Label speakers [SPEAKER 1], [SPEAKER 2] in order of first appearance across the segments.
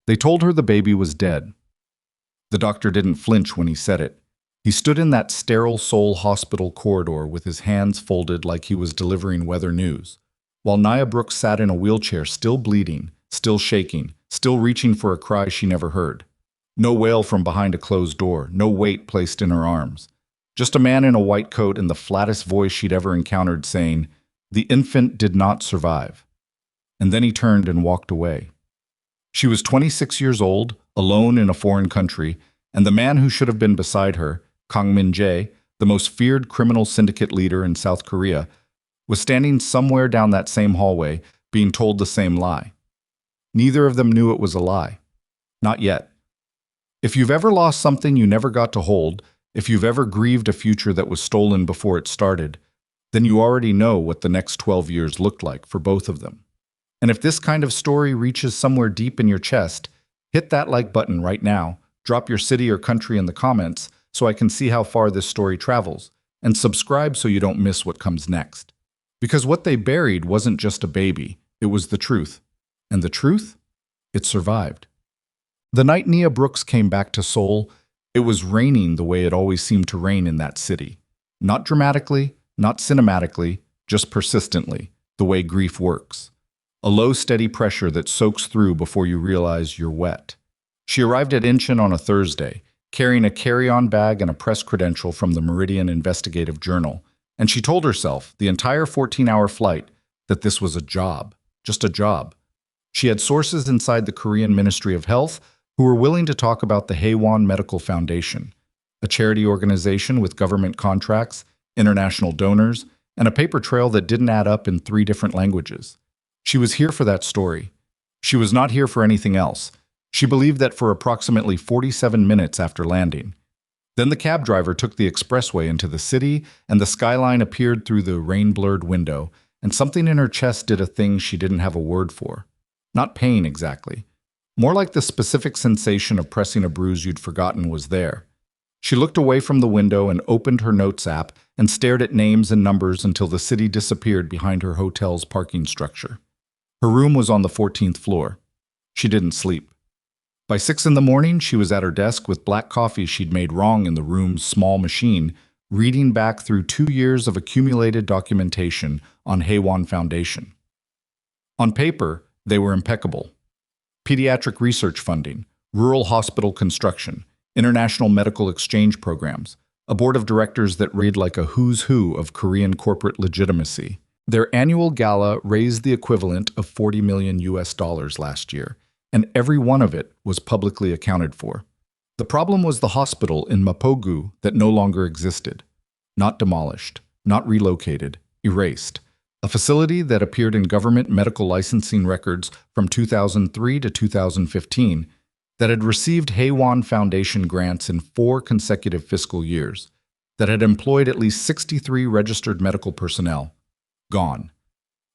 [SPEAKER 1] They told her the baby was dead. The doctor didn't flinch when he said it. He stood in that sterile Seoul hospital corridor with his hands folded like he was delivering weather news, while Nia Brooks sat in a wheelchair still bleeding, still shaking, still reaching for a cry she never heard. No wail from behind a closed door, no weight placed in her arms. Just a man in a white coat and the flattest voice she'd ever encountered saying, "The infant did not survive." And then he turned and walked away. She was 26 years old, alone in a foreign country, and the man who should have been beside her, Kang Min-jae, the most feared criminal syndicate leader in South Korea, was standing somewhere down that same hallway, being told the same lie. Neither of them knew it was a lie. Not yet. If you've ever lost something you never got to hold, if you've ever grieved a future that was stolen before it started, then you already know what the next 12 years looked like for both of them. And if this kind of story reaches somewhere deep in your chest, hit that like button right now, drop your city or country in the comments so I can see how far this story travels, and subscribe so you don't miss what comes next. Because what they buried wasn't just a baby, it was the truth. And the truth? It survived. The night Nia Brooks came back to Seoul, it was raining the way it always seemed to rain in that city. Not dramatically, not cinematically, just persistently, the way grief works. A low, steady pressure that soaks through before you realize you're wet. She arrived at Incheon on a Thursday, carrying a carry-on bag and a press credential from the Meridian Investigative Journal, and she told herself, the entire 14-hour flight, that this was a job, just a job. She had sources inside the Korean Ministry of Health who were willing to talk about the Haewon Medical Foundation, a charity organization with government contracts, international donors, and a paper trail that didn't add up in 3 different languages. She was here for that story. She was not here for anything else. She believed that for approximately 47 minutes after landing. Then the cab driver took the expressway into the city, and the skyline appeared through the rain-blurred window, and something in her chest did a thing she didn't have a word for. Not pain, exactly. More like the specific sensation of pressing a bruise you'd forgotten was there. She looked away from the window and opened her notes app and stared at names and numbers until the city disappeared behind her hotel's parking structure. Her room was on the 14th floor. She didn't sleep. By 6 in the morning, she was at her desk with black coffee she'd made wrong in the room's small machine, reading back through 2 years of accumulated documentation on Haewon Foundation. On paper, they were impeccable. Pediatric research funding, rural hospital construction, international medical exchange programs, a board of directors that read like a who's who of Korean corporate legitimacy. Their annual gala raised the equivalent of $40 million last year, and every one of it was publicly accounted for. The problem was the hospital in Mapogu that no longer existed. Not demolished, not relocated, erased. A facility that appeared in government medical licensing records from 2003 to 2015 that had received Haewon Foundation grants in 4 consecutive fiscal years, that had employed at least 63 registered medical personnel. Gone.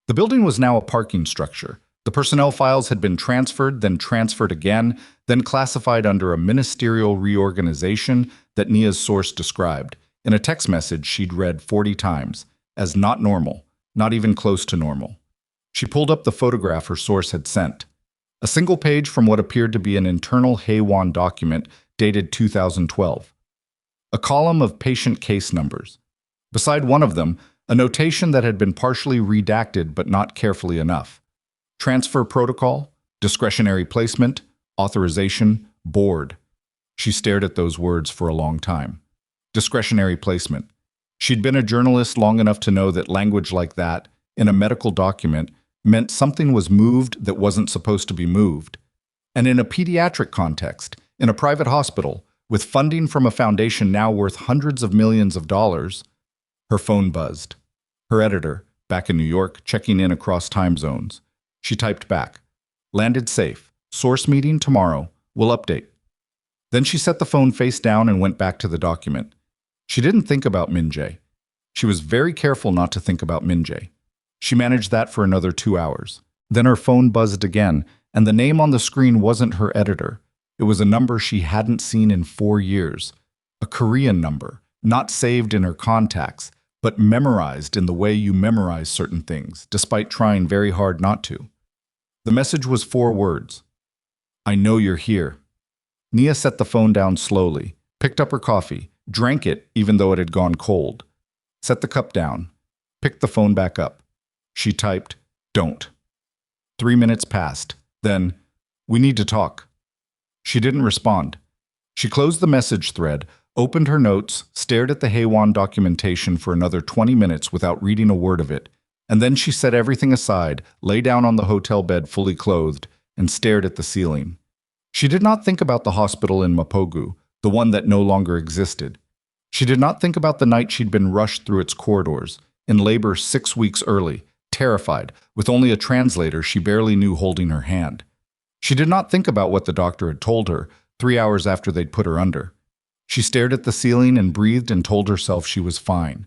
[SPEAKER 1] The building was now a parking structure. The personnel files had been transferred, then transferred again, then classified under a ministerial reorganization that Nia's source described, in a text message she'd read 40 times, as not normal, not even close to normal. She pulled up the photograph her source had sent. A single page from what appeared to be an internal Haewon document dated 2012. A column of patient case numbers. Beside one of them, a notation that had been partially redacted but not carefully enough. Transfer protocol, discretionary placement, authorization, board. She stared at those words for a long time. Discretionary placement. She'd been a journalist long enough to know that language like that, in a medical document, meant something was moved that wasn't supposed to be moved. And in a pediatric context, in a private hospital, with funding from a foundation now worth hundreds of millions of dollars, her phone buzzed. Her editor, back in New York, checking in across time zones. She typed back, "Landed safe. Source meeting tomorrow. We'll update." Then she set the phone face down and went back to the document. She didn't think about Min-jae. She was very careful not to think about Min-jae. She managed that for another 2 hours. Then her phone buzzed again, and the name on the screen wasn't her editor. It was a number she hadn't seen in 4 years. A Korean number, not saved in her contacts, but memorized in the way you memorize certain things, despite trying very hard not to. The message was 4 words. I know you're here. Nia set the phone down slowly, picked up her coffee, drank it even though it had gone cold. Set the cup down, picked the phone back up. She typed, "Don't." 3 minutes passed. Then, "We need to talk." She didn't respond. She closed the message thread, opened her notes, stared at the Haywan documentation for another 20 minutes without reading a word of it, and then she set everything aside, lay down on the hotel bed fully clothed, and stared at the ceiling. She did not think about the hospital in Mapogu, the one that no longer existed. She did not think about the night she'd been rushed through its corridors, in labor 6 weeks early, terrified, with only a translator she barely knew holding her hand. She did not think about what the doctor had told her 3 hours after they'd put her under. She stared at the ceiling and breathed and told herself she was fine.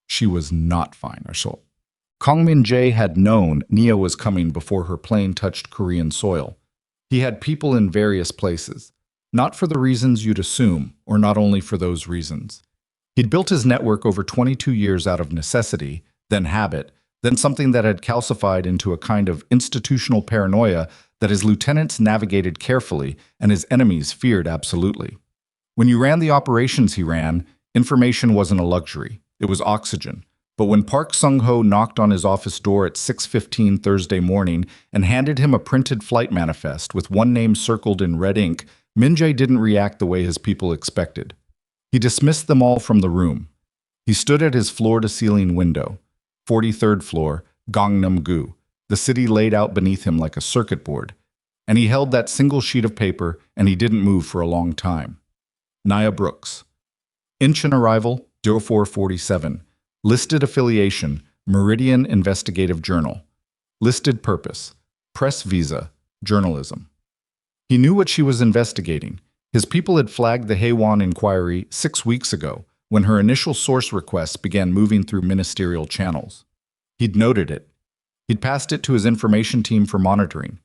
[SPEAKER 1] She was not fine, so. Kang Min-jae had known Nia was coming before her plane touched Korean soil. He had people in various places, not for the reasons you'd assume, or not only for those reasons. He'd built his network over 22 years out of necessity, then habit, then something that had calcified into a kind of institutional paranoia that his lieutenants navigated carefully and his enemies feared absolutely. When you ran the operations he ran, information wasn't a luxury. It was oxygen. But when Park Sung-ho knocked on his office door at 6:15 Thursday morning and handed him a printed flight manifest with one name circled in red ink, Min-jae didn't react the way his people expected. He dismissed them all from the room. He stood at his floor-to-ceiling window, 43rd floor, Gangnam-gu, the city laid out beneath him like a circuit board, and he held that single sheet of paper and he didn't move for a long time. Nia Brooks. Incheon arrival, 0447. Listed affiliation, Meridian Investigative Journal. Listed purpose, press visa, journalism. He knew what she was investigating. His people had flagged the Haywan inquiry 6 weeks ago, when her initial source requests began moving through ministerial channels. He'd noted it. He'd passed it to his information team for monitoring.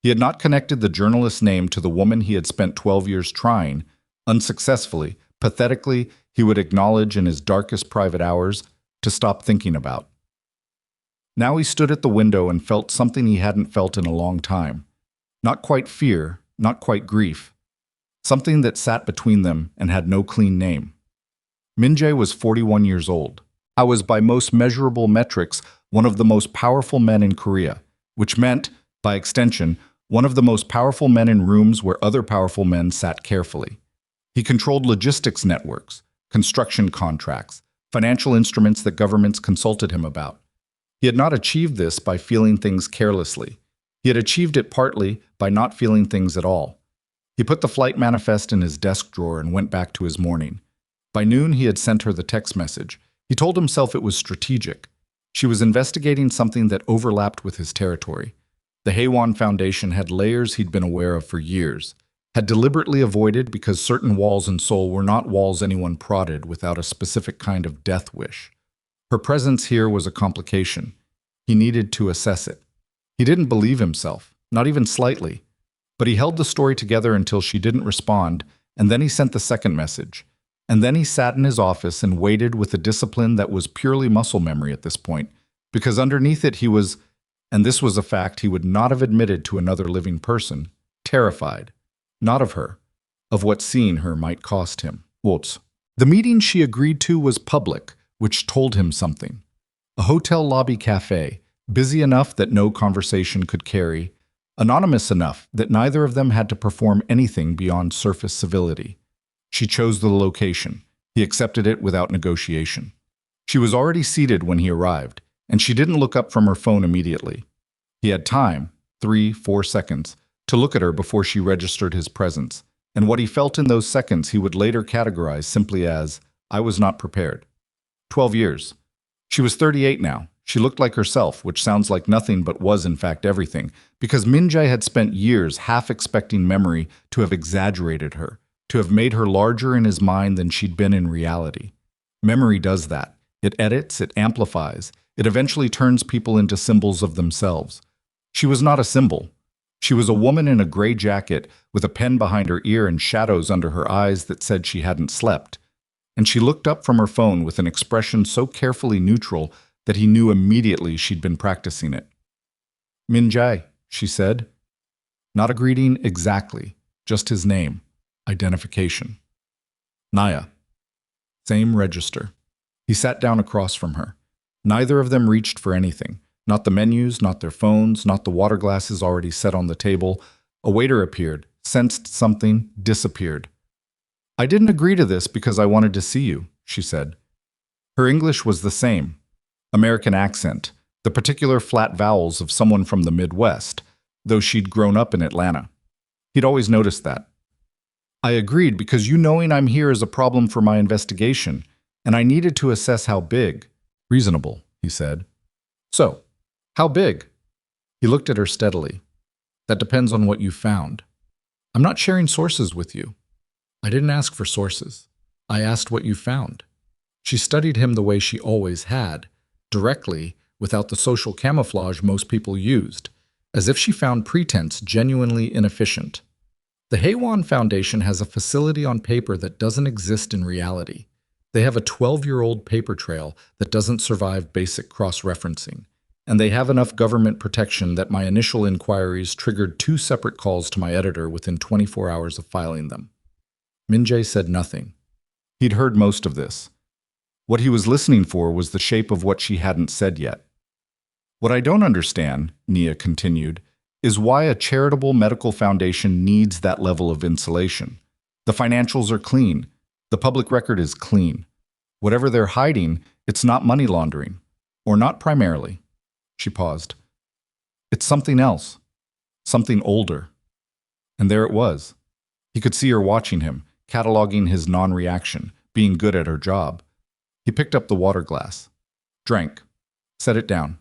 [SPEAKER 1] He had not connected the journalist's name to the woman he had spent 12 years trying, unsuccessfully, pathetically, he would acknowledge in his darkest private hours, to stop thinking about. Now he stood at the window and felt something he hadn't felt in a long time. Not quite fear, not quite grief. Something that sat between them and had no clean name. Min-jae was 41 years old. I was by most measurable metrics one of the most powerful men in Korea, which meant, by extension, one of the most powerful men in rooms where other powerful men sat carefully. He controlled logistics networks, construction contracts, financial instruments that governments consulted him about. He had not achieved this by feeling things carelessly. He had achieved it partly by not feeling things at all. He put the flight manifest in his desk drawer and went back to his morning. By noon, he had sent her the text message. He told himself it was strategic. She was investigating something that overlapped with his territory. The Haywan Foundation had layers he'd been aware of for years, had deliberately avoided because certain walls in Seoul were not walls anyone prodded without a specific kind of death wish. Her presence here was a complication. He needed to assess it. He didn't believe himself, not even slightly. But he held the story together until she didn't respond, and then he sent the second message. And then he sat in his office and waited with a discipline that was purely muscle memory at this point, because underneath it he was, and this was a fact he would not have admitted to another living person, terrified. Not of her, of what seeing her might cost him. What's? The meeting she agreed to was public, which told him something. A hotel lobby cafe, busy enough that no conversation could carry, anonymous enough that neither of them had to perform anything beyond surface civility. She chose the location. He accepted it without negotiation. She was already seated when he arrived, and she didn't look up from her phone immediately. He had time, 3-4 seconds, to look at her before she registered his presence, and what he felt in those seconds he would later categorize simply as, I was not prepared. 12 years. She was 38 now. She looked like herself, which sounds like nothing but was in fact everything, because Min-jae had spent years half expecting memory to have exaggerated her, to have made her larger in his mind than she'd been in reality. Memory does that. It edits, it amplifies, it eventually turns people into symbols of themselves. She was not a symbol. She was a woman in a gray jacket with a pen behind her ear and shadows under her eyes that said she hadn't slept. And she looked up from her phone with an expression so carefully neutral that he knew immediately she'd been practicing it. Min-jae, she said. Not a greeting exactly, just his name, identification. Naya. Same register. He sat down across from her. Neither of them reached for anything. Not the menus, not their phones, not the water glasses already set on the table. A waiter appeared, sensed something, disappeared. I didn't agree to this because I wanted to see you, she said. Her English was the same. American accent, the particular flat vowels of someone from the Midwest, though she'd grown up in Atlanta. He'd always noticed that. I agreed because you knowing I'm here is a problem for my investigation, and I needed to assess how big. Reasonable, he said. So, how big? He looked at her steadily. That depends on what you found. I'm not sharing sources with you. I didn't ask for sources. I asked what you found. She studied him the way she always had, directly, without the social camouflage most people used, as if she found pretense genuinely inefficient. The Haywan Foundation has a facility on paper that doesn't exist in reality. They have a 12-year-old paper trail that doesn't survive basic cross-referencing, and they have enough government protection that my initial inquiries triggered 2 separate calls to my editor within 24 hours of filing them. Min-jae said nothing. He'd heard most of this. What he was listening for was the shape of what she hadn't said yet. What I don't understand, Nia continued, is why a charitable medical foundation needs that level of insulation. The financials are clean. The public record is clean. Whatever they're hiding, it's not money laundering. Or not primarily. She paused. It's something else. Something older. And there it was. He could see her watching him, cataloging his non-reaction, being good at her job. He picked up the water glass. Drank. Set it down.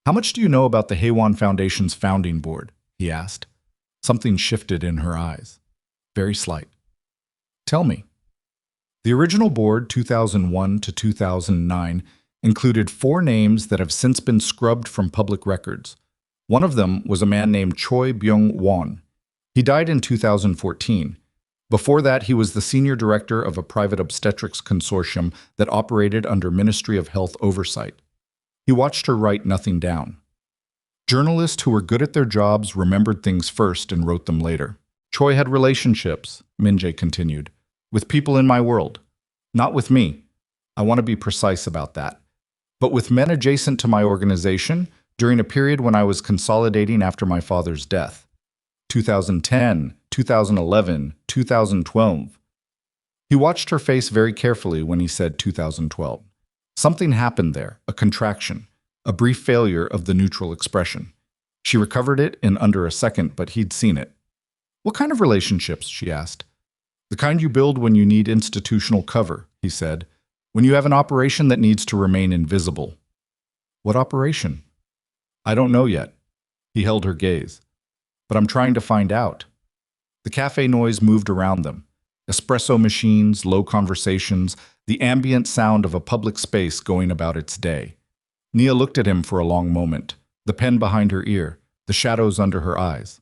[SPEAKER 1] How much do you know about the Haywan Foundation's founding board? He asked. Something shifted in her eyes. Very slight. Tell me. The original board, 2001 to 2009, included 4 names that have since been scrubbed from public records. One of them was a man named Choi Byung-won. He died in 2014. Before that, he was the senior director of a private obstetrics consortium that operated under Ministry of Health oversight. He watched her write nothing down. Journalists who were good at their jobs remembered things first and wrote them later. Choi had relationships, Min-jae continued, with people in my world. Not with me. I want to be precise about that. But with men adjacent to my organization during a period when I was consolidating after my father's death. 2010, 2011, 2012. He watched her face very carefully when he said 2012. Something happened there, a contraction, a brief failure of the neutral expression. She recovered it in under a second, but he'd seen it. What kind of relationships? She asked. The kind you build when you need institutional cover, he said, when you have an operation that needs to remain invisible. What operation? I don't know yet. He held her gaze. But I'm trying to find out. The cafe noise moved around them. Espresso machines, low conversations, the ambient sound of a public space going about its day. Nia looked at him for a long moment, the pen behind her ear, the shadows under her eyes.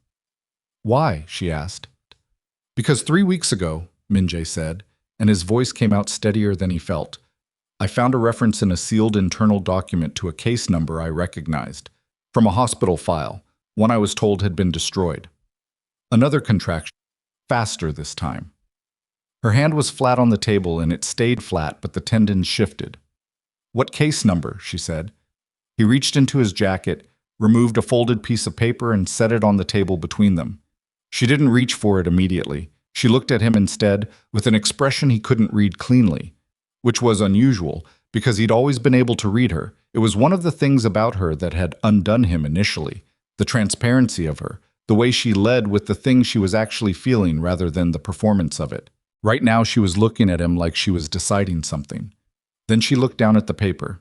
[SPEAKER 1] Why? She asked. Because 3 weeks ago, Min-jae said, and his voice came out steadier than he felt, I found a reference in a sealed internal document to a case number I recognized, from a hospital file, one I was told had been destroyed. Another contraction, faster this time. Her hand was flat on the table and it stayed flat, but the tendons shifted. What case number? She said. He reached into his jacket, removed a folded piece of paper and set it on the table between them. She didn't reach for it immediately. She looked at him instead with an expression he couldn't read cleanly, which was unusual because he'd always been able to read her. It was one of the things about her that had undone him initially, the transparency of her, the way she led with the thing she was actually feeling rather than the performance of it. Right now she was looking at him like she was deciding something. Then she looked down at the paper.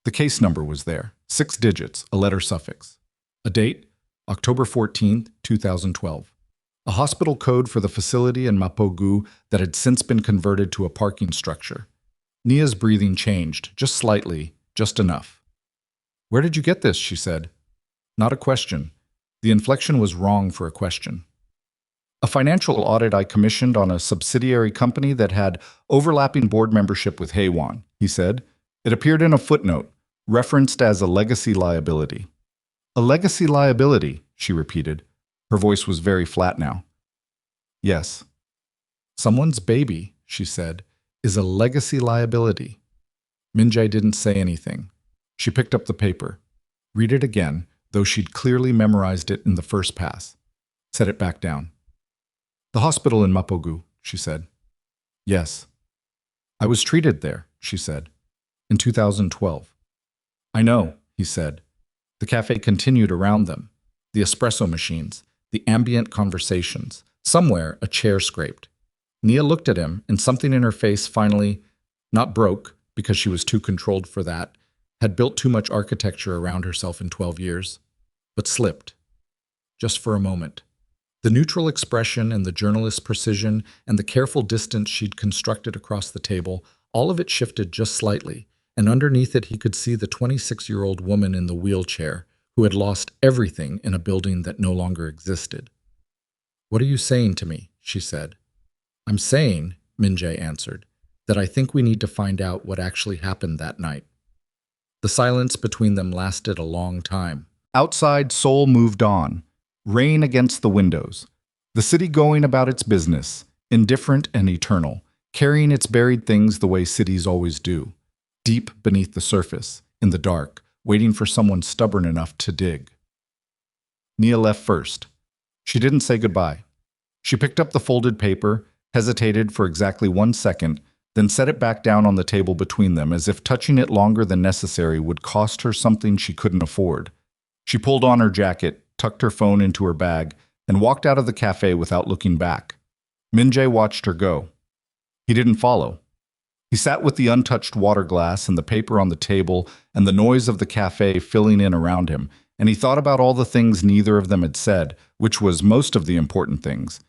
[SPEAKER 1] The case number was there, 6 digits, a letter suffix. A date, October 14th, 2012. A hospital code for the facility in Mapogu that had since been converted to a parking structure. Nia's breathing changed, just slightly, just enough. Where did you get this? She said. Not a question. The inflection was wrong for a question. A financial audit I commissioned on a subsidiary company that had overlapping board membership with Haywan, he said. It appeared in a footnote, referenced as a legacy liability. A legacy liability, she repeated. Her voice was very flat now. Yes. Someone's baby, she said, is a legacy liability. Min-jae didn't say anything. She picked up the paper. Read it again, though she'd clearly memorized it in the first pass. Set it back down. The hospital in Mapogu, she said. Yes. I was treated there, she said, in 2012. I know, he said. The cafe continued around them. The espresso machines, the ambient conversations. Somewhere, a chair scraped. Nia looked at him, and something in her face finally, not broke, because she was too controlled for that, had built too much architecture around herself in 12 years, but slipped. Just for a moment. The neutral expression and the journalist's precision and the careful distance she'd constructed across the table, all of it shifted just slightly, and underneath it he could see the 26-year-old woman in the wheelchair who had lost everything in a building that no longer existed. What are you saying to me? She said. I'm saying, Min-jae answered, that I think we need to find out what actually happened that night. The silence between them lasted a long time. Outside, Seoul moved on. Rain against the windows. The city going about its business, indifferent and eternal, carrying its buried things the way cities always do, deep beneath the surface, in the dark, waiting for someone stubborn enough to dig. Nia left first. She didn't say goodbye. She picked up the folded paper, hesitated for exactly 1 second, then set it back down on the table between them as if touching it longer than necessary would cost her something she couldn't afford. She pulled on her jacket, tucked her phone into her bag, and walked out of the cafe without looking back. Min-jae watched her go. He didn't follow. He sat with the untouched water glass and the paper on the table and the noise of the cafe filling in around him, and he thought about all the things neither of them had said, which was most of the important things.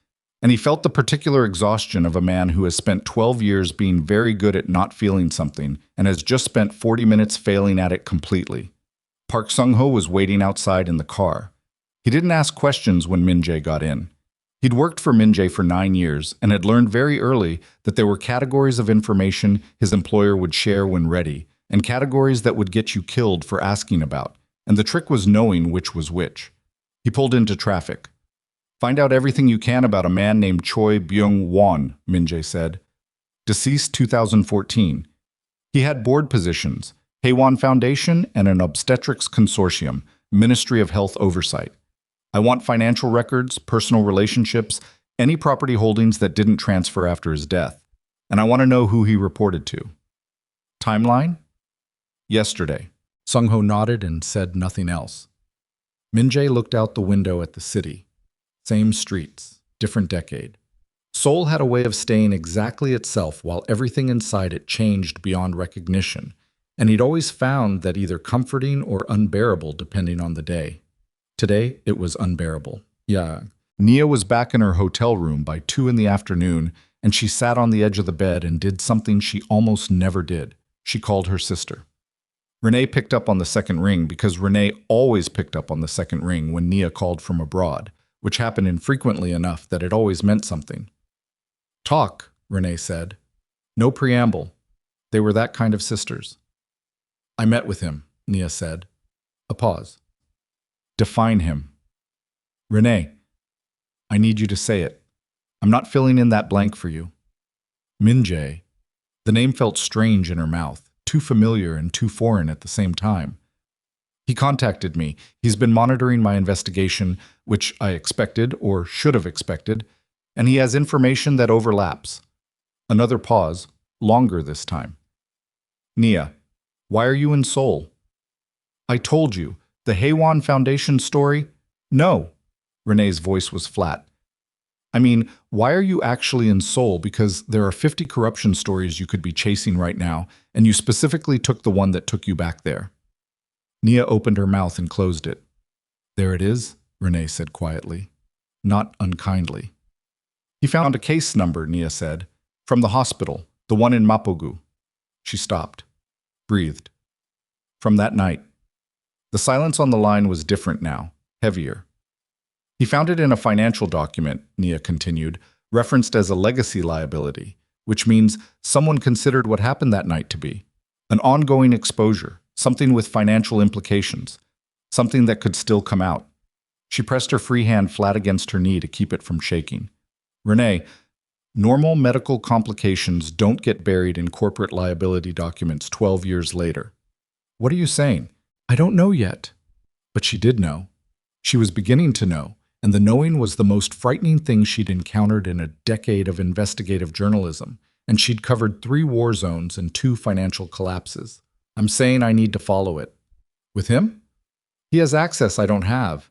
[SPEAKER 1] And he felt the particular exhaustion of a man who has spent 12 years being very good at not feeling something and has just spent 40 minutes failing at it completely. Park Sung-ho was waiting outside in the car. He didn't ask questions when Min-jae got in. He'd worked for Min-jae for 9 years and had learned very early that there were categories of information his employer would share when ready, and categories that would get you killed for asking about, and the trick was knowing which was which. He pulled into traffic. Find out everything you can about a man named Choi Byung-won, Min-jae said. Deceased 2014. He had board positions, Haewon Foundation and an obstetrics consortium, Ministry of Health Oversight. I want financial records, personal relationships, any property holdings that didn't transfer after his death. And I want to know who he reported to. Timeline? Yesterday. Sung-ho nodded and said nothing else. Min-jae looked out the window at the city. Same streets, different decade. Seoul had a way of staying exactly itself while everything inside it changed beyond recognition, and he'd always found that either comforting or unbearable depending on the day. Today, it was unbearable. Yeah. Nia was back in her hotel room by 2 in the afternoon, and she sat on the edge of the bed and did something she almost never did. She called her sister. Renee picked up on the second ring because Renee always picked up on the second ring when Nia called from abroad, which happened infrequently enough that it always meant something. Talk, Renee said. No preamble. They were that kind of sisters. I met with him, Nia said. A pause. Define him. Renee, I need you to say it. I'm not filling in that blank for you. Min-jae. The name felt strange in her mouth, too familiar and too foreign at the same time. He contacted me. He's been monitoring my investigation, which I expected, or should have expected, and he has information that overlaps. Another pause, longer this time. Nia, why are you in Seoul? I told you, the Haewon Foundation story? No. Renee's voice was flat. I mean, why are you actually in Seoul? Because there are 50 corruption stories you could be chasing right now, and you specifically took the one that took you back there. Nia opened her mouth and closed it. There it is, Renee said quietly, not unkindly. He found a case number, Nia said, from the hospital, the one in Mapogu. She stopped, breathed. From that night. The silence on the line was different now, heavier. He found it in a financial document, Nia continued, referenced as a legacy liability, which means someone considered what happened that night to be an ongoing exposure, something with financial implications, something that could still come out. She pressed her free hand flat against her knee to keep it from shaking. Renee, normal medical complications don't get buried in corporate liability documents 12 years later. What are you saying? I don't know yet. But she did know. She was beginning to know, and the knowing was the most frightening thing she'd encountered in a decade of investigative journalism, and she'd covered 3 war zones and 2 financial collapses. I'm saying I need to follow it. With him? He has access I don't have.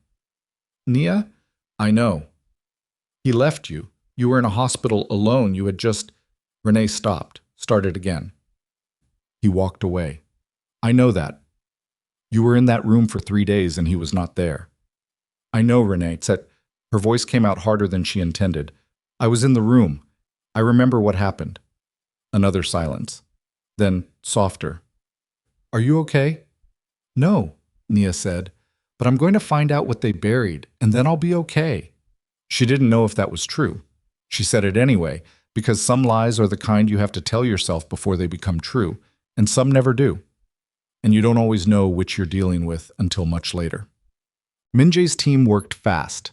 [SPEAKER 1] Nia? I know. He left you. You were in a hospital alone. You had just... Renee stopped, started again. He walked away. I know that. You were in that room for 3 days and he was not there. I know, Renee said. Her voice came out harder than she intended. I was in the room. I remember what happened. Another silence. Then, softer. Are you okay? No, Nia said, but I'm going to find out what they buried, and then I'll be okay. She didn't know if that was true. She said it anyway, because some lies are the kind you have to tell yourself before they become true, and some never do. And you don't always know which you're dealing with until much later. Min-jae's team worked fast.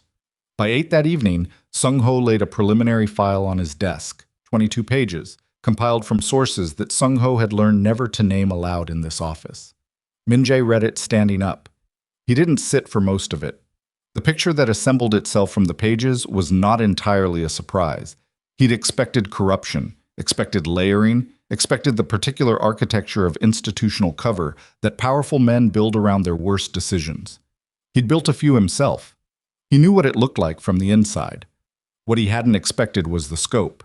[SPEAKER 1] By 8 that evening, Sung-ho laid a preliminary file on his desk, 22 pages, compiled from sources that Sung-ho had learned never to name aloud in this office. Min-jae read it standing up. He didn't sit for most of it. The picture that assembled itself from the pages was not entirely a surprise. He'd expected corruption, expected layering, expected the particular architecture of institutional cover that powerful men build around their worst decisions. He'd built a few himself. He knew what it looked like from the inside. What he hadn't expected was the scope.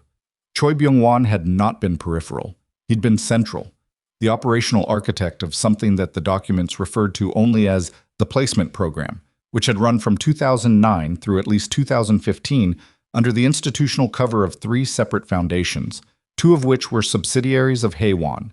[SPEAKER 1] Choi Byung-won had not been peripheral. He'd been central, the operational architect of something that the documents referred to only as the placement program, which had run from 2009 through at least 2015 under the institutional cover of 3 separate foundations, 2 of which were subsidiaries of Haewon.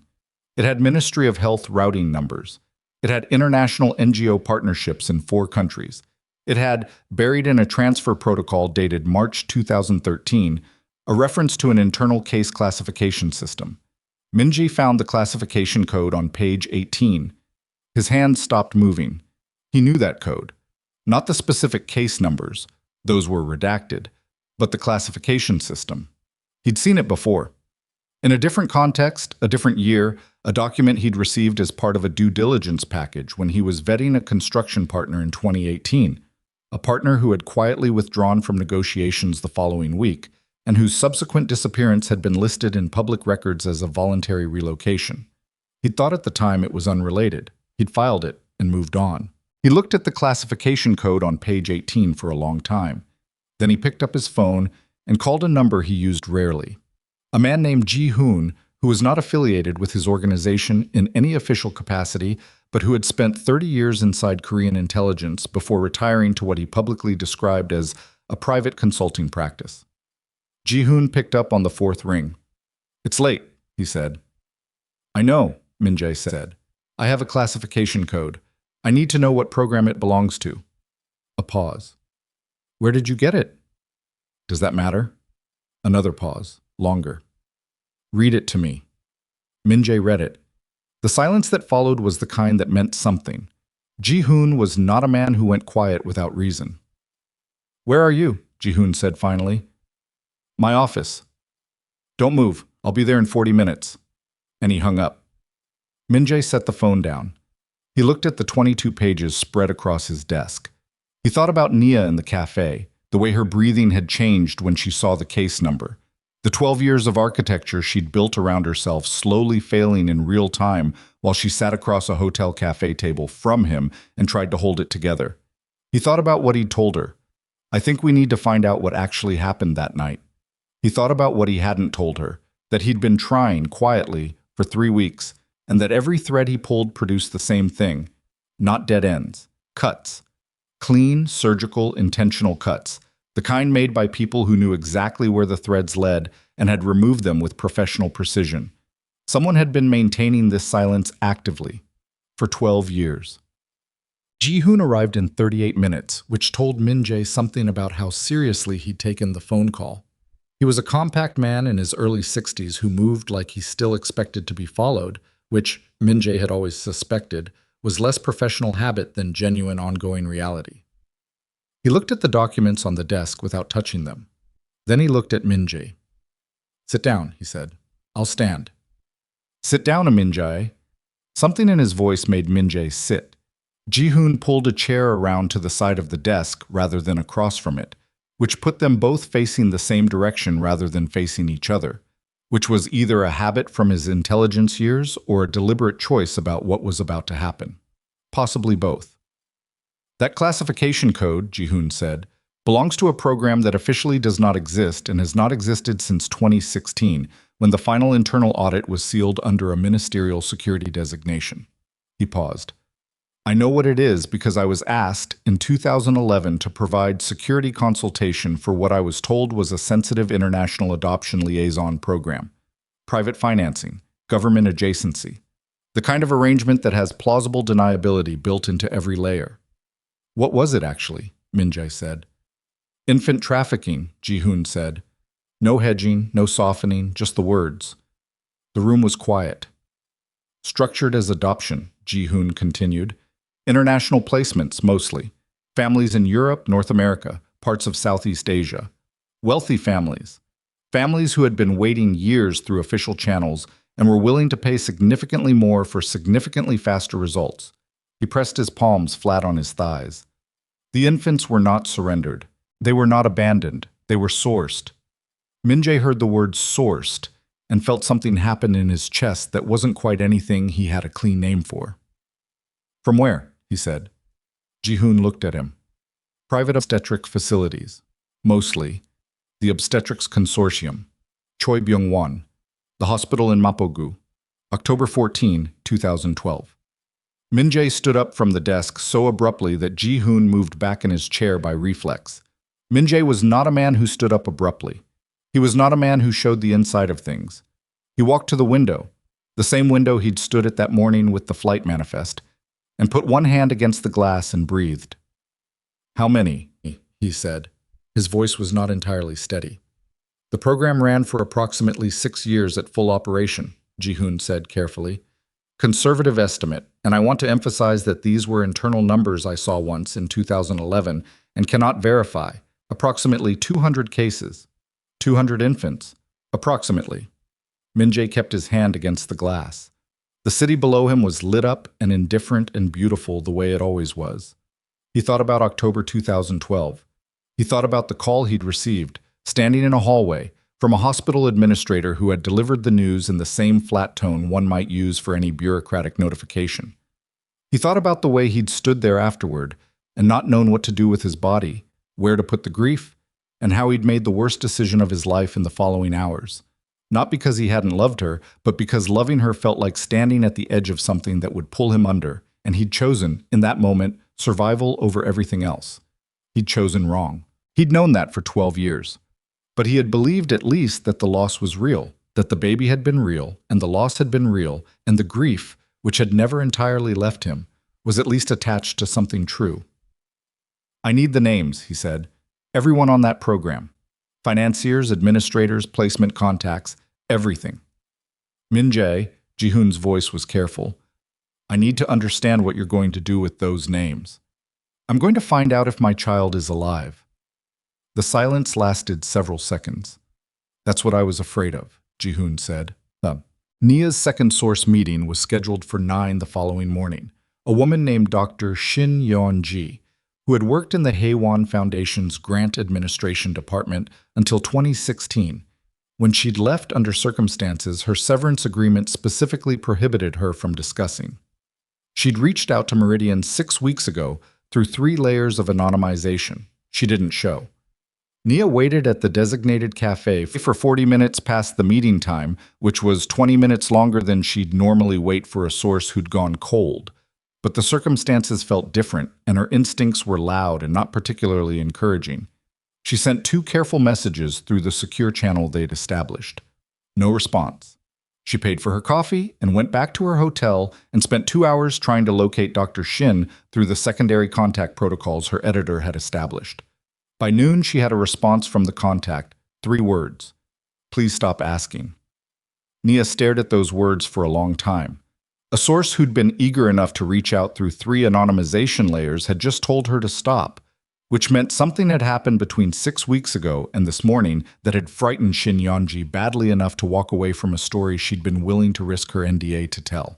[SPEAKER 1] It had Ministry of Health routing numbers. It had international NGO partnerships in 4 countries. It had, buried in a transfer protocol dated March 2013, a reference to an internal case classification system. Min-jae found the classification code on page 18. His hand stopped moving. He knew that code. Not the specific case numbers, those were redacted, but the classification system. He'd seen it before. In a different context, a different year, a document he'd received as part of a due diligence package when he was vetting a construction partner in 2018, a partner who had quietly withdrawn from negotiations the following week, and whose subsequent disappearance had been listed in public records as a voluntary relocation. He'd thought at the time it was unrelated. He'd filed it and moved on. He looked at the classification code on page 18 for a long time. Then he picked up his phone and called a number he used rarely. A man named Ji-hoon, who was not affiliated with his organization in any official capacity, but who had spent 30 years inside Korean intelligence before retiring to what he publicly described as a private consulting practice. Ji-hoon picked up on the 4th ring. It's late, he said. I know, Min-jae said. I have a classification code. I need to know what program it belongs to. A pause. Where did you get it? Does that matter? Another pause, longer. Read it to me. Min-jae read it. The silence that followed was the kind that meant something. Ji-hoon was not a man who went quiet without reason. Where are you? Ji-hoon said finally. My office. Don't move. I'll be there in 40 minutes. And he hung up. Min-jae set the phone down. He looked at the 22 pages spread across his desk. He thought about Nia in the cafe, the way her breathing had changed when she saw the case number. The 12 years of architecture she'd built around herself slowly failing in real time while she sat across a hotel cafe table from him and tried to hold it together. He thought about what he'd told her. I think we need to find out what actually happened that night. He thought about what he hadn't told her, that he'd been trying quietly for 3 weeks, and that every thread he pulled produced the same thing. Not dead ends. Cuts. Clean, surgical, intentional cuts. The kind made by people who knew exactly where the threads led and had removed them with professional precision. Someone had been maintaining this silence actively for 12 years. Ji-hoon arrived in 38 minutes, which told Min-jae something about how seriously he'd taken the phone call. He was a compact man in his early 60s who moved like he still expected to be followed, which Min-jae had always suspected was less professional habit than genuine ongoing reality. He looked at the documents on the desk without touching them. Then he looked at Min-jae. "Sit down," he said. "I'll stand." "Sit down, Min-jae." Something in his voice made Min-jae sit. Ji-hoon pulled a chair around to the side of the desk rather than across from it, which put them both facing the same direction rather than facing each other, which was either a habit from his intelligence years or a deliberate choice about what was about to happen. Possibly both. "That classification code," Ji-hoon said, "belongs to a program that officially does not exist and has not existed since 2016, when the final internal audit was sealed under a ministerial security designation." He paused. "I know what it is because I was asked in 2011 to provide security consultation for what I was told was a sensitive international adoption liaison program. Private financing, government adjacency. The kind of arrangement that has plausible deniability built into every layer." "What was it actually?" Min-jae said. "Infant trafficking," Ji-hoon said. "No hedging, no softening, just the words." The room was quiet. "Structured as adoption," Ji-hoon continued. "International placements, mostly. Families in Europe, North America, parts of Southeast Asia. Wealthy families. Families who had been waiting years through official channels and were willing to pay significantly more for significantly faster results." He pressed his palms flat on his thighs. "The infants were not surrendered. They were not abandoned. They were sourced." Min-jae heard the word sourced and felt something happen in his chest that wasn't quite anything he had a clean name for. "From where?" he said. Ji-hoon looked at him. "Private obstetric facilities. Mostly. The Obstetrics Consortium. Choi Byung-won. The hospital in Mapogu. October 14, 2012. Min-jae stood up from the desk so abruptly that Ji-hoon moved back in his chair by reflex. Min-jae was not a man who stood up abruptly. He was not a man who showed the inside of things. He walked to the window, the same window he'd stood at that morning with the flight manifest, and put one hand against the glass and breathed. "How many?" he said. His voice was not entirely steady. "The program ran for approximately 6 years at full operation," Ji-hoon said carefully. "Conservative estimate, and I want to emphasize that these were internal numbers I saw once in 2011 and cannot verify. Approximately 200 cases. 200 infants. Approximately." Min-jae kept his hand against the glass. The city below him was lit up and indifferent and beautiful the way it always was. He thought about October 2012. He thought about the call he'd received, standing in a hallway, from a hospital administrator who had delivered the news in the same flat tone one might use for any bureaucratic notification. He thought about the way he'd stood there afterward and not known what to do with his body, where to put the grief, and how he'd made the worst decision of his life in the following hours. Not because he hadn't loved her, but because loving her felt like standing at the edge of something that would pull him under, and he'd chosen, in that moment, survival over everything else. He'd chosen wrong. He'd known that for 12 years. But he had believed at least that the loss was real, that the baby had been real, and the loss had been real, and the grief, which had never entirely left him, was at least attached to something true. "I need the names," he said. "Everyone on that program. Financiers, administrators, placement contacts, everything." "Min-jae," Ji-hoon's voice was careful, "I need to understand what you're going to do with those names. I'm going to find out if my child is alive." The silence lasted several seconds. "That's what I was afraid of," Ji-hoon said. Nia's second source meeting was scheduled for 9 the following morning. A woman named Dr. Shin Yeon-ji, who had worked in the Haewon Foundation's Grant Administration Department until 2016. When she'd left under circumstances her severance agreement specifically prohibited her from discussing. She'd reached out to Meridian 6 weeks ago through 3 layers of anonymization. She didn't show. Nia waited at the designated cafe for 40 minutes past the meeting time, which was 20 minutes longer than she'd normally wait for a source who'd gone cold. But the circumstances felt different, and her instincts were loud and not particularly encouraging. She sent 2 careful messages through the secure channel they'd established. No response. She paid for her coffee and went back to her hotel and spent 2 hours trying to locate Dr. Shin through the secondary contact protocols her editor had established. By noon, she had a response from the contact, 3 words. "Please stop asking." Nia stared at those words for a long time. A source who'd been eager enough to reach out through 3 anonymization layers had just told her to stop, which meant something had happened between 6 weeks ago and this morning that had frightened Shin Yonji badly enough to walk away from a story she'd been willing to risk her NDA to tell.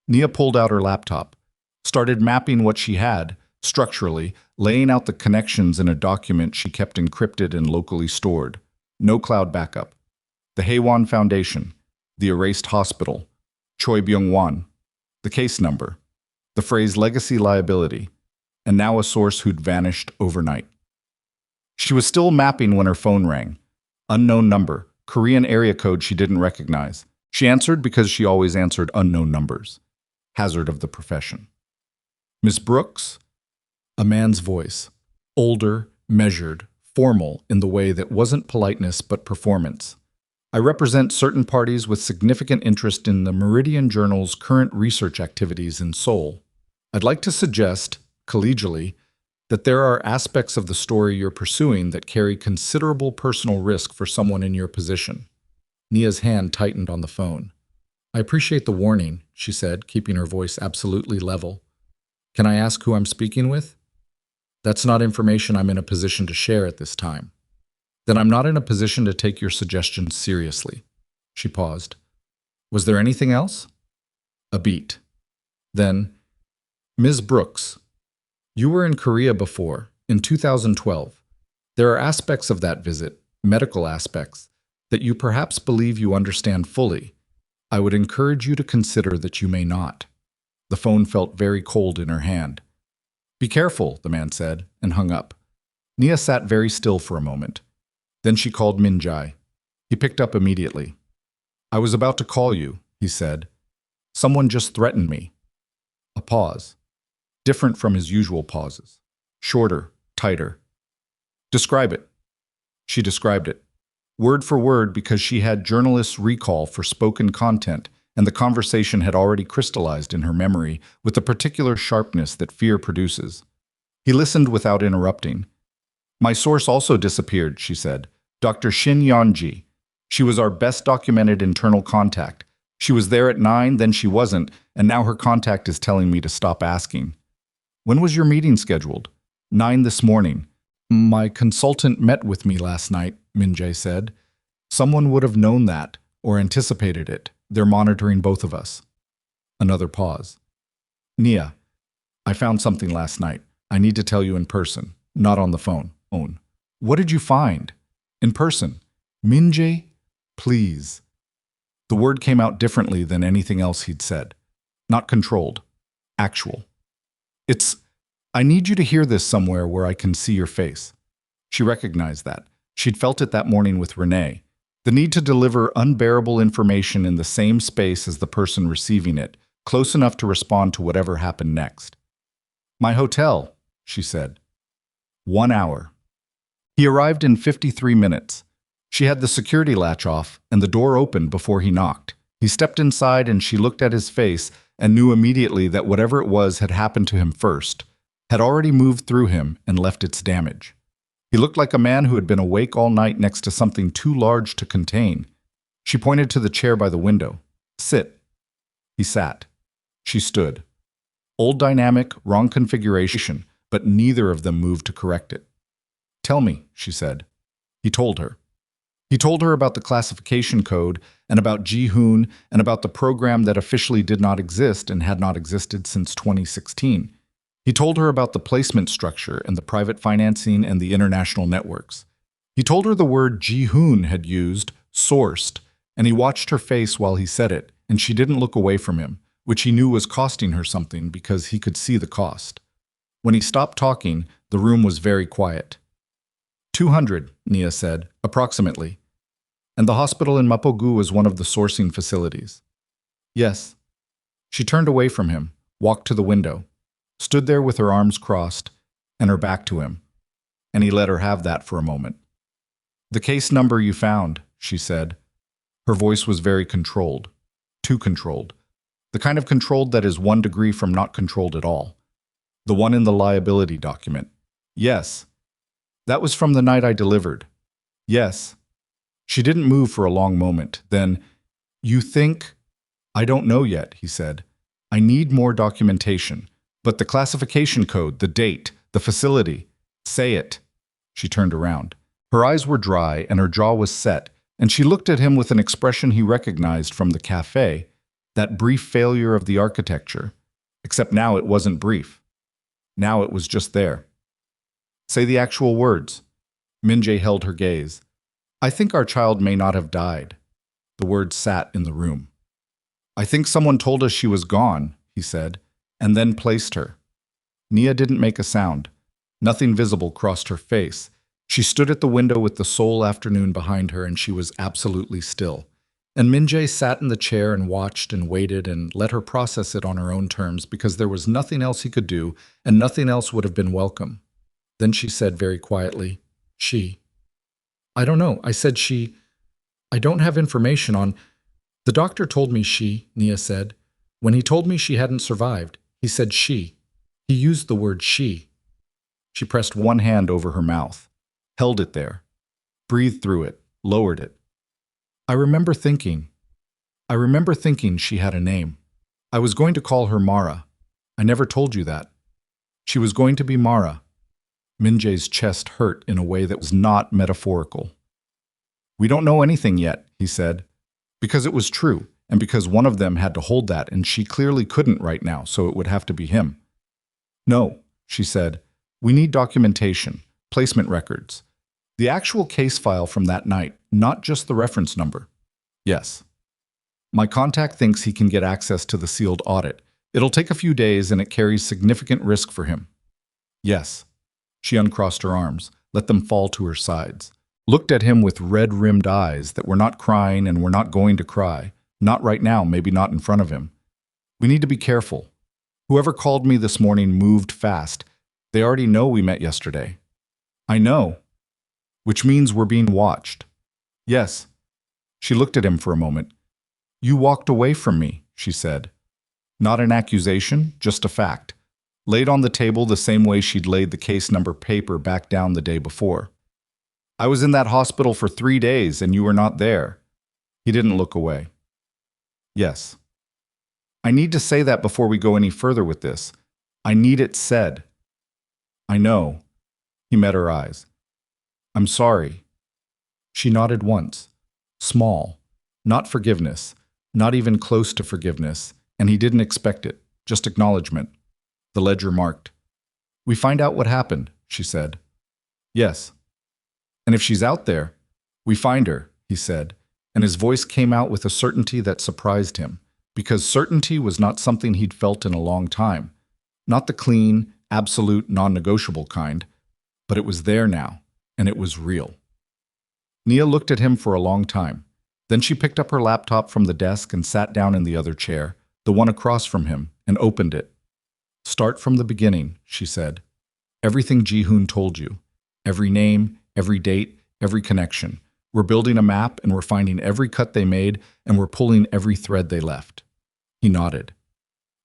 [SPEAKER 1] Nia pulled out her laptop, started mapping what she had, structurally, laying out the connections in a document she kept encrypted and locally stored. No cloud backup. The Haewon Foundation, the erased hospital, Choi Byung-won, the case number, the phrase legacy liability, and now a source who'd vanished overnight. She was still mapping when her phone rang. Unknown number, Korean area code she didn't recognize. She answered because she always answered unknown numbers. Hazard of the profession. Miss Brooks? A man's voice. Older, measured, formal in the way that wasn't politeness but performance. I represent certain parties with significant interest in the Meridian Journal's current research activities in Seoul. I'd like to suggest, collegially, that there are aspects of the story you're pursuing that carry considerable personal risk for someone in your position. Nia's hand tightened on the phone. I appreciate the warning, she said, keeping her voice absolutely level. Can I ask who I'm speaking with? That's not information I'm in a position to share at this time. Then I'm not in a position to take your suggestions seriously. She paused. Was there anything else? A beat. Then, Ms. Brooks, you were in Korea before, in 2012. There are aspects of that visit, medical aspects, that you perhaps believe you understand fully. I would encourage you to consider that you may not. The phone felt very cold in her hand. Be careful, the man said, and hung up. Nia sat very still for a moment. Then she called Min Jae. He picked up immediately. I was about to call you, he said. Someone just threatened me. A pause. Different from his usual pauses. Shorter, tighter. Describe it. She described it. Word for word because she had journalists' recall for spoken content, and the conversation had already crystallized in her memory with the particular sharpness that fear produces. He listened without interrupting. My source also disappeared, she said. Dr. Shin Yonji. She was our best documented internal contact. She was there at 9, then she wasn't, and now her contact is telling me to stop asking. When was your meeting scheduled? 9 this morning. My consultant met with me last night, Min Jae said. Someone would have known that, or anticipated it. They're monitoring both of us. Another pause. Nia, I found something last night. I need to tell you in person, not on the phone. What did you find? In person. Min Jae, please. The word came out differently than anything else he'd said. Not controlled. Actual. I need you to hear this somewhere where I can see your face. She recognized that. She'd felt it that morning with Renee. The need to deliver unbearable information in the same space as the person receiving it, close enough to respond to whatever happened next. My hotel, she said. 1 hour. He arrived in 53 minutes. She had the security latch off, and the door opened before he knocked. He stepped inside and she looked at his face and knew immediately that whatever it was had happened to him first, had already moved through him and left its damage. He looked like a man who had been awake all night next to something too large to contain. She pointed to the chair by the window. Sit. He sat. She stood. Old dynamic, wrong configuration, but neither of them moved to correct it. Tell me, she said. He told her. He told her about the classification code and about Ji-hoon and about the program that officially did not exist and had not existed since 2016. He told her about the placement structure and the private financing and the international networks. He told her the word Ji-hoon had used, sourced, and he watched her face while he said it, and she didn't look away from him, which he knew was costing her something because he could see the cost. When he stopped talking, the room was very quiet. 200, Nia said, approximately. And the hospital in Mapogu was one of the sourcing facilities. Yes. She turned away from him, walked to the window, stood there with her arms crossed and her back to him, and he let her have that for a moment. The case number you found, she said. Her voice was very controlled, too controlled. The kind of controlled that is 1 degree from not controlled at all. The one in the liability document. Yes. That was from the night I delivered. Yes. She didn't move for a long moment. Then, you think? I don't know yet, he said. I need more documentation. But the classification code, the date, the facility, Say it. She turned around. Her eyes were dry and her jaw was set, and she looked at him with an expression he recognized from the cafe, that brief failure of the architecture. Except now it wasn't brief. Now it was just there. Say the actual words. Min-jae held her gaze. I think our child may not have died. The words sat in the room. I think someone told us she was gone, he said, and then placed her. Nia didn't make a sound. Nothing visible crossed her face. She stood at the window with the Seoul afternoon behind her, and she was absolutely still. And Min-jae sat in the chair and watched and waited and let her process it on her own terms, because there was nothing else he could do, and nothing else would have been welcome. Then she said very quietly, She. I don't know. I said she. I don't have information on. The doctor told me she, Nia said. When he told me she hadn't survived, he said she. He used the word she. She pressed one hand over her mouth, held it there, breathed through it, lowered it. I remember thinking she had a name. I was going to call her Mara. I never told you that. She was going to be Mara. Min-jae's chest hurt in a way that was not metaphorical. We don't know anything yet, he said, because it was true, and because one of them had to hold that, and she clearly couldn't right now, so it would have to be him. No, she said, we need documentation, placement records. The actual case file from that night, not just the reference number. Yes. My contact thinks he can get access to the sealed audit. It'll take a few days and it carries significant risk for him. Yes. She uncrossed her arms, let them fall to her sides, looked at him with red-rimmed eyes that were not crying and were not going to cry. Not right now, maybe not in front of him. We need to be careful. Whoever called me this morning moved fast. They already know we met yesterday. I know. Which means we're being watched. Yes. She looked at him for a moment. You walked away from me, she said. Not an accusation, just a fact. Laid on the table the same way she'd laid the case number paper back down the day before. I was in that hospital for 3 days and you were not there. He didn't look away. Yes. I need to say that before we go any further with this. I need it said. I know. He met her eyes. I'm sorry. She nodded once. Small. Not forgiveness. Not even close to forgiveness. And he didn't expect it. Just acknowledgement. The ledger marked. We find out what happened, she said. Yes. And if she's out there, we find her, he said, and his voice came out with a certainty that surprised him, because certainty was not something he'd felt in a long time. Not the clean, absolute, non-negotiable kind, but it was there now, and it was real. Nia looked at him for a long time. Then she picked up her laptop from the desk and sat down in the other chair, the one across from him, and opened it. Start from the beginning, she said. Everything Ji-hoon told you. Every name, every date, every connection. We're building a map and we're finding every cut they made and we're pulling every thread they left. He nodded.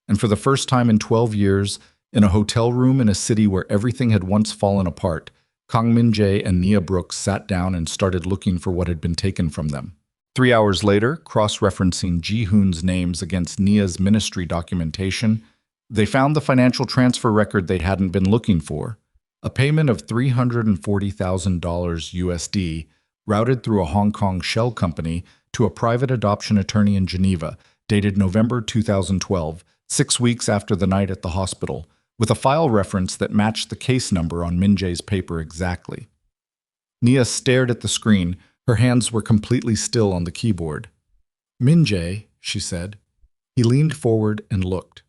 [SPEAKER 1] And for the first time in 12 years, in a hotel room in a city where everything had once fallen apart, Kang Min-jae and Nia Brooks sat down and started looking for what had been taken from them. 3 hours later, cross-referencing Ji-hoon's names against Nia's ministry documentation, they found the financial transfer record they hadn't been looking for, a payment of $340,000 USD routed through a Hong Kong shell company to a private adoption attorney in Geneva, dated November 2012, 6 weeks after the night at the hospital, with a file reference that matched the case number on Min-jae's paper exactly. Nia stared at the screen. Her hands were completely still on the keyboard. Min-jae, she said. He leaned forward and looked.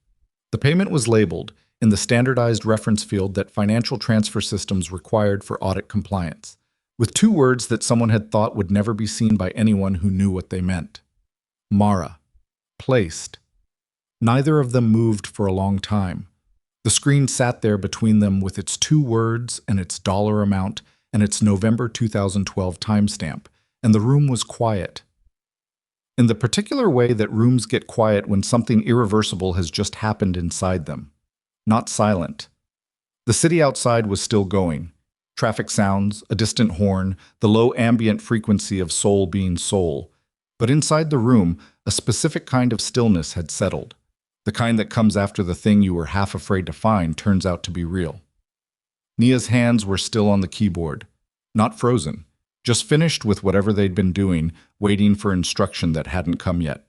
[SPEAKER 1] The payment was labeled in the standardized reference field that financial transfer systems required for audit compliance, with 2 words that someone had thought would never be seen by anyone who knew what they meant. Mara. Placed. Neither of them moved for a long time. The screen sat there between them with its 2 words and its dollar amount and its November 2012 timestamp, and the room was quiet. In the particular way that rooms get quiet when something irreversible has just happened inside them. Not silent. The city outside was still going. Traffic sounds, a distant horn, the low ambient frequency of Seoul being Seoul. But inside the room, a specific kind of stillness had settled. The kind that comes after the thing you were half afraid to find turns out to be real. Nia's hands were still on the keyboard. Not frozen, just finished with whatever they'd been doing, waiting for instruction that hadn't come yet.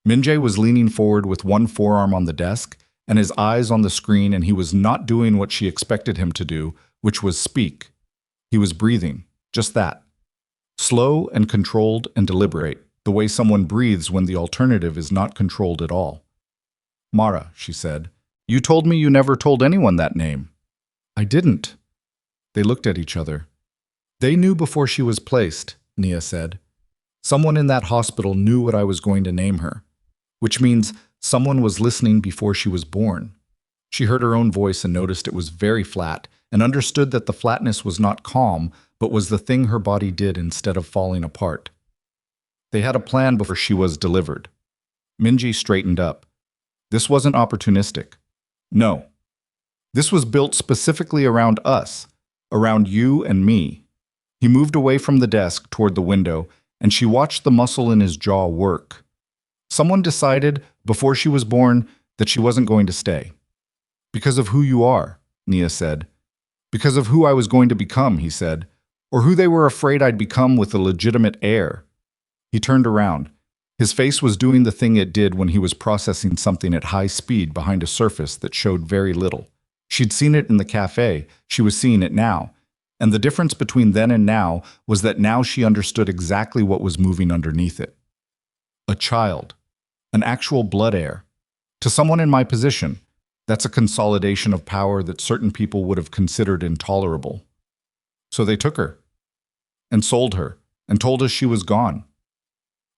[SPEAKER 1] Minjae was leaning forward with one forearm on the desk and his eyes on the screen, and he was not doing what she expected him to do, which was speak. He was breathing, just that. Slow and controlled and deliberate, the way someone breathes when the alternative is not controlled at all. "Mara," she said, "you told me you never told anyone that name." "I didn't." They looked at each other. "They knew before she was placed," Nia said. "Someone in that hospital knew what I was going to name her, which means someone was listening before she was born." She heard her own voice and noticed it was very flat, and understood that the flatness was not calm, but was the thing her body did instead of falling apart. They had a plan before she was delivered. Minji straightened up. This wasn't opportunistic. No. This was built specifically around us, around you and me. He moved away from the desk toward the window, and she watched the muscle in his jaw work. Someone decided, before she was born, that she wasn't going to stay. "Because of who you are," Nia said. "Because of who I was going to become," he said, "or who they were afraid I'd become with a legitimate heir." He turned around. His face was doing the thing it did when he was processing something at high speed behind a surface that showed very little. She'd seen it in the cafe, she was seeing it now, and the difference between then and now was that now she understood exactly what was moving underneath it. A child. An actual blood heir. To someone in my position, that's a consolidation of power that certain people would have considered intolerable. So they took her, and sold her, and told us she was gone.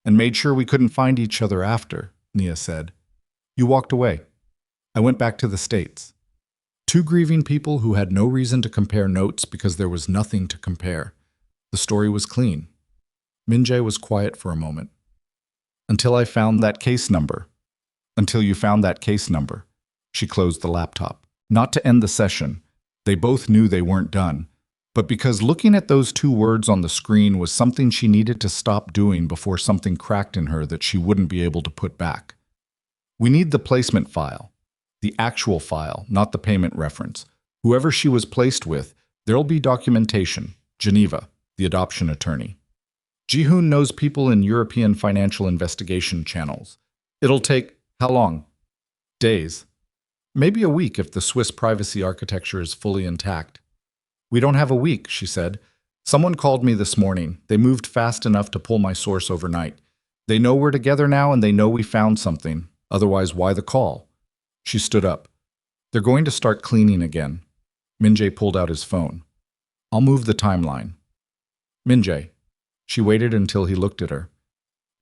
[SPEAKER 1] And made sure we couldn't find each other after, Nia said. You walked away. I went back to the States. Two grieving people who had no reason to compare notes because there was nothing to compare. The story was clean. Minjae was quiet for a moment. Until I found that case number. Until you found that case number. She closed the laptop. Not to end the session. They both knew they weren't done. But because looking at those two words on the screen was something she needed to stop doing before something cracked in her that she wouldn't be able to put back. We need the placement file. The actual file, not the payment reference. Whoever she was placed with, there'll be documentation. Geneva, the adoption attorney. Jihoon knows people in European financial investigation channels. It'll take, how long? Days. Maybe a week if the Swiss privacy architecture is fully intact. We don't have a week, she said. Someone called me this morning. They moved fast enough to pull my source overnight. They know we're together now and they know we found something. Otherwise, why the call? She stood up. They're going to start cleaning again. Minjae pulled out his phone. I'll move the timeline. Minjae. She waited until he looked at her.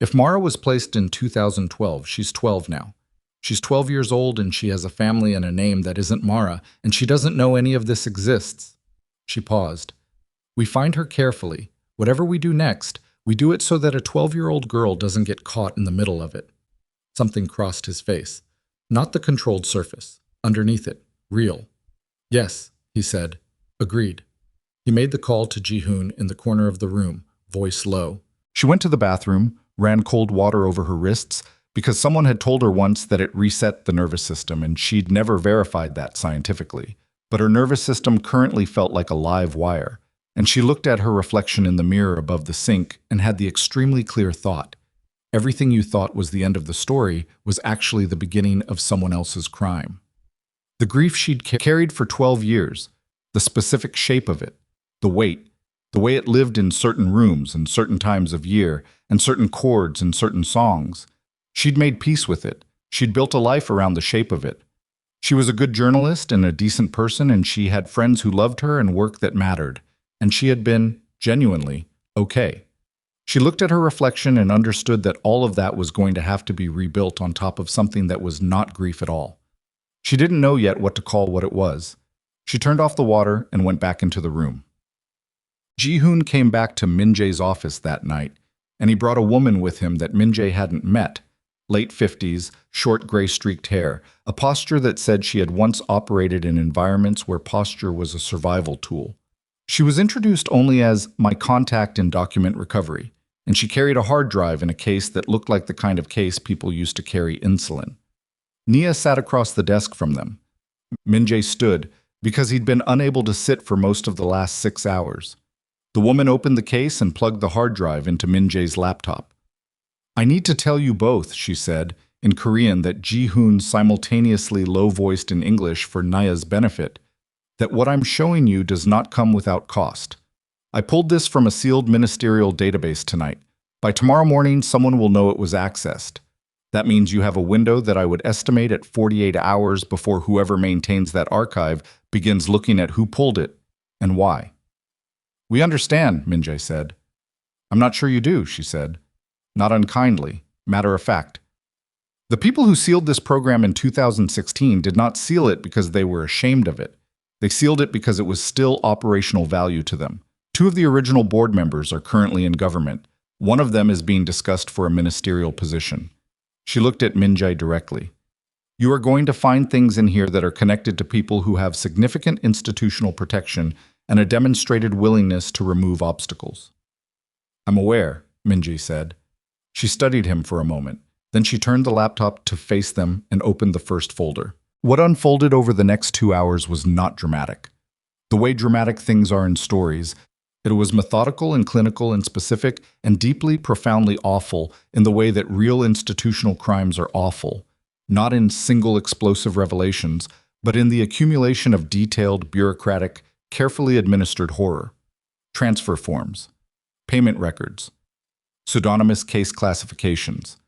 [SPEAKER 1] If Mara was placed in 2012, she's 12 now. She's 12 years old and she has a family and a name that isn't Mara, and she doesn't know any of this exists. She paused. We find her carefully. Whatever we do next, we do it so that a 12-year-old girl doesn't get caught in the middle of it. Something crossed his face. Not the controlled surface. Underneath it. Real. Yes, he said. Agreed. He made the call to Jihoon in the corner of the room, voice low. She went to the bathroom, ran cold water over her wrists, because someone had told her once that it reset the nervous system, and she'd never verified that scientifically. But her nervous system currently felt like a live wire, and she looked at her reflection in the mirror above the sink and had the extremely clear thought. Everything you thought was the end of the story was actually the beginning of someone else's crime. The grief she'd carried for 12 years, the specific shape of it, the weight, the way it lived in certain rooms and certain times of year, and certain chords and certain songs. She'd made peace with it. She'd built a life around the shape of it. She was a good journalist and a decent person, and she had friends who loved her and work that mattered. And she had been, genuinely, okay. She looked at her reflection and understood that all of that was going to have to be rebuilt on top of something that was not grief at all. She didn't know yet what to call what it was. She turned off the water and went back into the room. Jihoon came back to Minjae's office that night, and he brought a woman with him that Minjae hadn't met. Late 50s, short gray-streaked hair, a posture that said she had once operated in environments where posture was a survival tool. She was introduced only as my contact in document recovery, and she carried a hard drive in a case that looked like the kind of case people used to carry insulin. Nia sat across the desk from them. Minjae stood, because he'd been unable to sit for most of the last 6 hours. The woman opened the case and plugged the hard drive into Min-jae's laptop. "I need to tell you both," she said, in Korean that Ji-hoon simultaneously low-voiced in English for Naya's benefit, "that what I'm showing you does not come without cost. I pulled this from a sealed ministerial database tonight. By tomorrow morning, someone will know it was accessed. That means you have a window that I would estimate at 48 hours before whoever maintains that archive begins looking at who pulled it and why." "We understand," Min-jae said. "I'm not sure you do," she said. Not unkindly, matter of fact. "The people who sealed this program in 2016 did not seal it because they were ashamed of it. They sealed it because it was still operational value to them. 2 of the original board members are currently in government. One of them is being discussed for a ministerial position." She looked at Min-jae directly. "You are going to find things in here that are connected to people who have significant institutional protection and a demonstrated willingness to remove obstacles." "I'm aware," Min-jae said. She studied him for a moment. Then she turned the laptop to face them and opened the first folder. What unfolded over the next 2 hours was not dramatic. The way dramatic things are in stories, it was methodical and clinical and specific and deeply, profoundly awful in the way that real institutional crimes are awful, not in single explosive revelations, but in the accumulation of detailed, bureaucratic, carefully administered horror. Transfer forms, payment records, pseudonymous case classifications,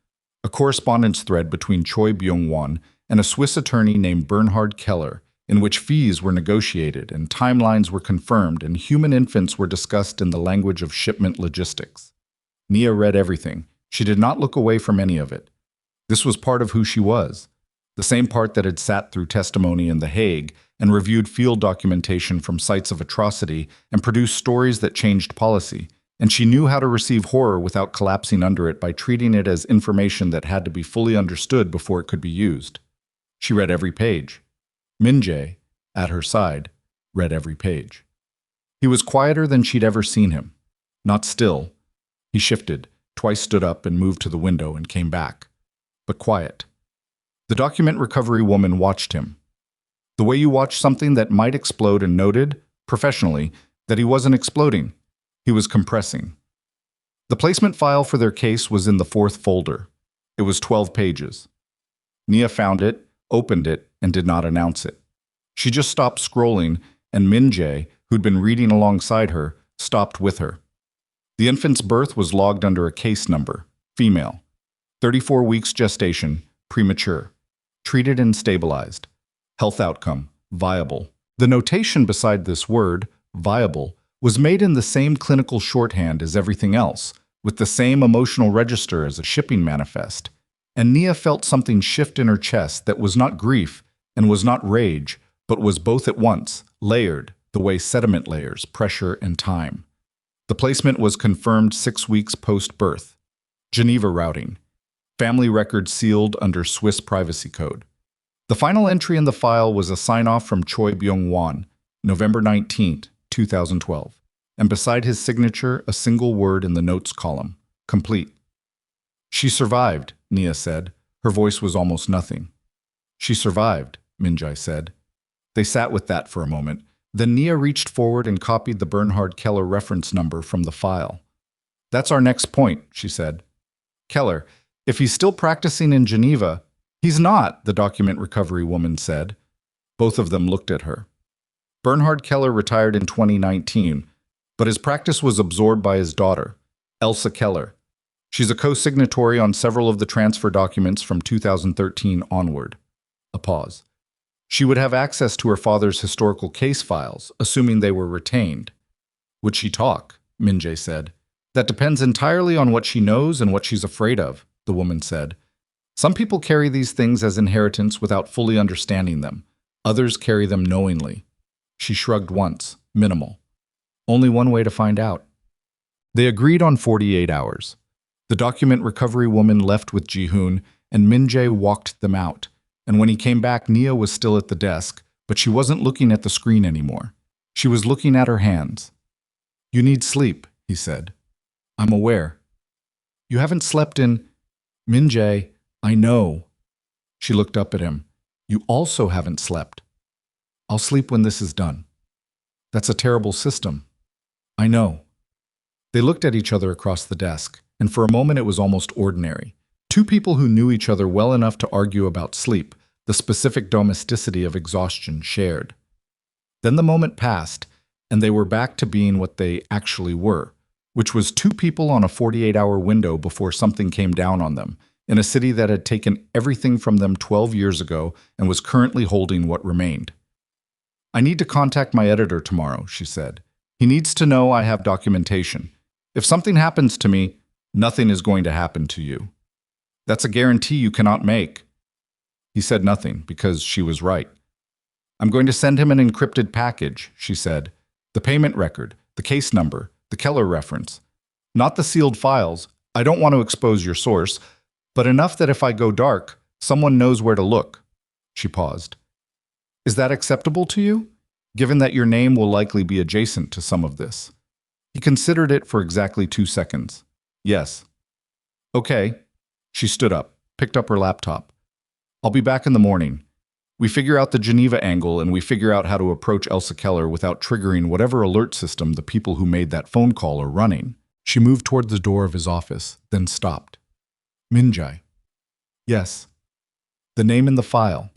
[SPEAKER 1] a correspondence thread between Choi Byung-won and a Swiss attorney named Bernhard Keller, in which fees were negotiated and timelines were confirmed and human infants were discussed in the language of shipment logistics. Nia read everything. She did not look away from any of it. This was part of who she was, the same part that had sat through testimony in The Hague and reviewed field documentation from sites of atrocity and produced stories that changed policy, and she knew how to receive horror without collapsing under it by treating it as information that had to be fully understood before it could be used. She read every page. Min-jae, at her side, read every page. He was quieter than she'd ever seen him. Not still. He shifted, twice stood up and moved to the window and came back. But quiet. The document recovery woman watched him. The way you watch something that might explode, and noted, professionally, that he wasn't exploding. He was compressing. The placement file for their case was in the 4th folder. It was 12 pages. Nia found it, opened it, and did not announce it. She just stopped scrolling, and Min-jae, who'd been reading alongside her, stopped with her. The infant's birth was logged under a case number, female. 34 weeks gestation, premature. Treated and stabilized. Health outcome, viable. The notation beside this word, viable, was made in the same clinical shorthand as everything else, with the same emotional register as a shipping manifest. And Nia felt something shift in her chest that was not grief and was not rage, but was both at once, layered, the way sediment layers, pressure and time. The placement was confirmed 6 weeks post-birth. Geneva routing. Family record sealed under Swiss privacy code. The final entry in the file was a sign-off from Choi Byung-won, November 19, 2012, and beside his signature, a single word in the notes column, complete. "She survived," Nia said. Her voice was almost nothing. "She survived," Min-jae said. They sat with that for a moment. Then Nia reached forward and copied the Bernhard Keller reference number from the file. "That's our next point," she said. "Keller, if he's still practicing in Geneva—" "He's not," the document recovery woman said. Both of them looked at her. Bernhard Keller retired in 2019, but his practice was absorbed by his daughter, Elsa Keller. She's a co-signatory on several of the transfer documents from 2013 onward. A pause. She would have access to her father's historical case files, assuming they were retained. "Would she talk?" Min-jae said. "That depends entirely on what she knows and what she's afraid of," the woman said. "Some people carry these things as inheritance without fully understanding them. Others carry them knowingly." She shrugged once, minimal. "Only one way to find out." They agreed on 48 hours. The document recovery woman left with Ji-hoon, and Min-jae walked them out. And when he came back, Nia was still at the desk, but she wasn't looking at the screen anymore. She was looking at her hands. "You need sleep," he said. "I'm aware." "You haven't slept in—" "Min-jae, I know." She looked up at him. "You also haven't slept." I'll sleep when this is done. That's a terrible system. I know. They looked at each other across the desk, and for a moment it was almost ordinary. Two people who knew each other well enough to argue about sleep, the specific domesticity of exhaustion shared. Then the moment passed, and they were back to being what they actually were, which was two people on a 48-hour window before something came down on them, in a city that had taken everything from them 12 years ago and was currently holding what remained. I need to contact my editor tomorrow, she said. He needs to know I have documentation. If something happens to me, nothing is going to happen to you. That's a guarantee you cannot make. He said nothing, because she was right. I'm going to send him an encrypted package, she said. The payment record, the case number, the Keller reference. Not the sealed files. I don't want to expose your source, but enough that if I go dark, someone knows where to look. She paused. Is that acceptable to you, given that your name will likely be adjacent to some of this? He considered it for exactly 2 seconds. Yes. Okay. She stood up, picked up her laptop. I'll be back in the morning. We figure out the Geneva angle and we figure out how to approach Elsa Keller without triggering whatever alert system the people who made that phone call are running. She moved toward the door of his office, then stopped. Minjai. Yes. The name in the file,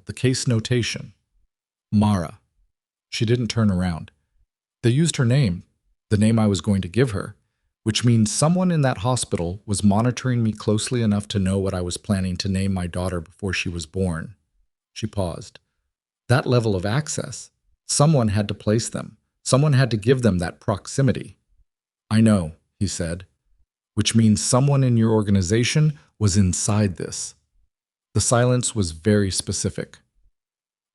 [SPEAKER 1] the case notation. Mara. She didn't turn around. They used her name, the name I was going to give her, which means someone in that hospital was monitoring me closely enough to know what I was planning to name my daughter before she was born. She paused. That level of access, someone had to place them. Someone had to give them that proximity. I know, he said, which means someone in your organization was inside this. The silence was very specific.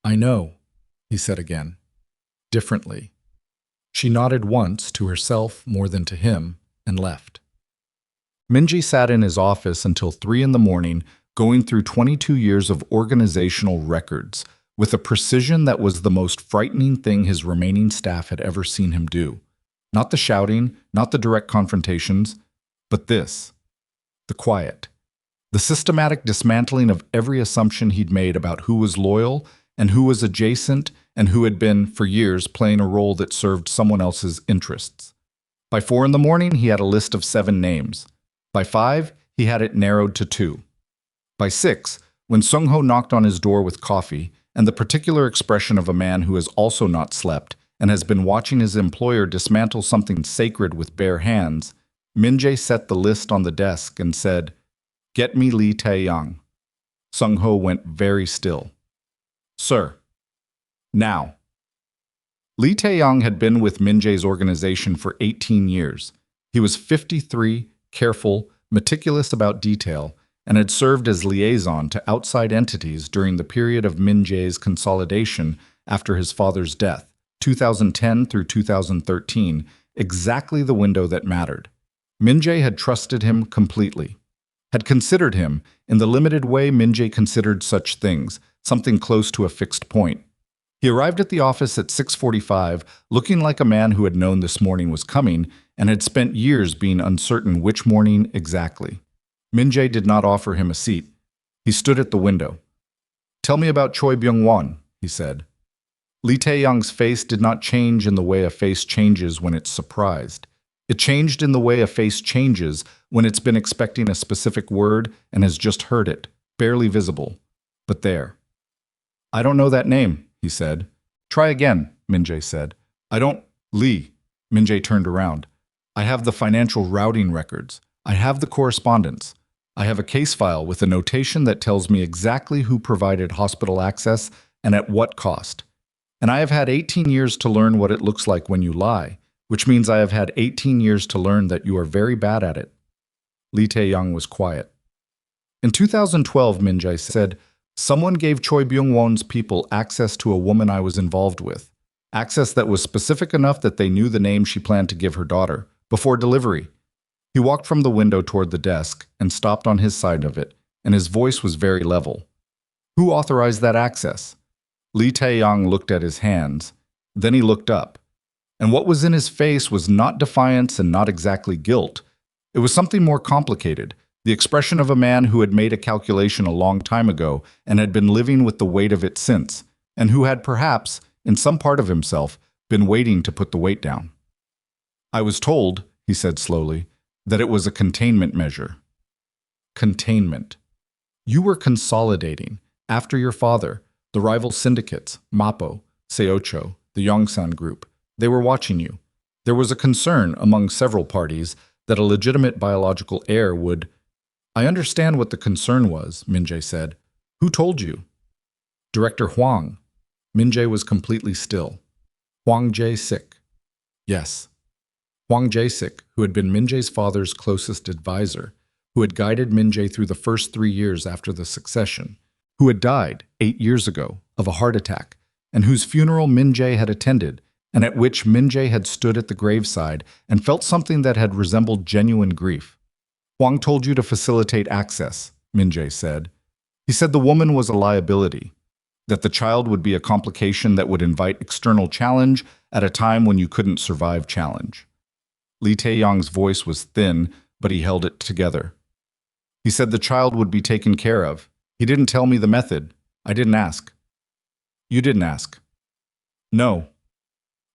[SPEAKER 1] I know, he said again, differently. She nodded once to herself more than to him and left. Minji sat in his office until 3 in the morning, going through 22 years of organizational records with a precision that was the most frightening thing his remaining staff had ever seen him do. Not the shouting, not the direct confrontations, but this, the quiet. The systematic dismantling of every assumption he'd made about who was loyal and who was adjacent and who had been, for years, playing a role that served someone else's interests. By 4 in the morning, he had a list of 7 names. By 5, he had it narrowed to 2. By 6, when Sung-ho knocked on his door with coffee and the particular expression of a man who has also not slept and has been watching his employer dismantle something sacred with bare hands, Min-jae set the list on the desk and said, "Get me Lee Tae-young." Sung-ho went very still. "Sir." "Now." Lee Tae-young had been with Min-jae's organization for 18 years. He was 53, careful, meticulous about detail, and had served as liaison to outside entities during the period of Min-jae's consolidation after his father's death, 2010 through 2013, exactly the window that mattered. Min-jae had trusted him completely, had considered him, in the limited way Min-jae considered such things, something close to a fixed point. He arrived at the office at 6:45, looking like a man who had known this morning was coming and had spent years being uncertain which morning exactly. Min-jae did not offer him a seat. He stood at the window. "Tell me about Choi Byung-won," he said. Lee Tae-young's face did not change in the way a face changes when it's surprised. It changed in the way a face changes when it's been expecting a specific word and has just heard it, barely visible, but there. "I don't know that name," he said. "Try again," Min-jae said. "I don't—" "Lee," Min-jae turned around. "I have the financial routing records. I have the correspondence. I have a case file with a notation that tells me exactly who provided hospital access and at what cost. And I have had 18 years to learn what it looks like when you lie, which means I have had 18 years to learn that you are very bad at it." Lee Tae-young was quiet. "In 2012, Min-jae said, someone gave Choi Byung-won's people access to a woman I was involved with. Access that was specific enough that they knew the name she planned to give her daughter, before delivery." He walked from the window toward the desk and stopped on his side of it, and his voice was very level. "Who authorized that access?" Lee Tae-young looked at his hands. Then he looked up. And what was in his face was not defiance and not exactly guilt. It was something more complicated, the expression of a man who had made a calculation a long time ago and had been living with the weight of it since, and who had perhaps, in some part of himself, been waiting to put the weight down. I was told, he said slowly, that it was a containment measure. Containment. You were consolidating, after your father, the rival syndicates, Mapo, Seocho, the Yongsan Group. They were watching you. There was a concern among several parties that a legitimate biological heir would... I understand what the concern was, Min-jae said. Who told you? Director Huang. Min-jae was completely still. Huang Jae-sik. Yes. Huang Jae-sik, who had been Min-jae's father's closest advisor, who had guided Min-jae through the first 3 years after the succession, who had died 8 years ago of a heart attack, and whose funeral Min-jae had attended, and at which Min-jae had stood at the graveside and felt something that had resembled genuine grief. Huang told you to facilitate access, Min-jae said. He said the woman was a liability, that the child would be a complication that would invite external challenge at a time when you couldn't survive challenge. Lee Tae-yong's voice was thin, but he held it together. He said the child would be taken care of. He didn't tell me the method. I didn't ask. You didn't ask. No.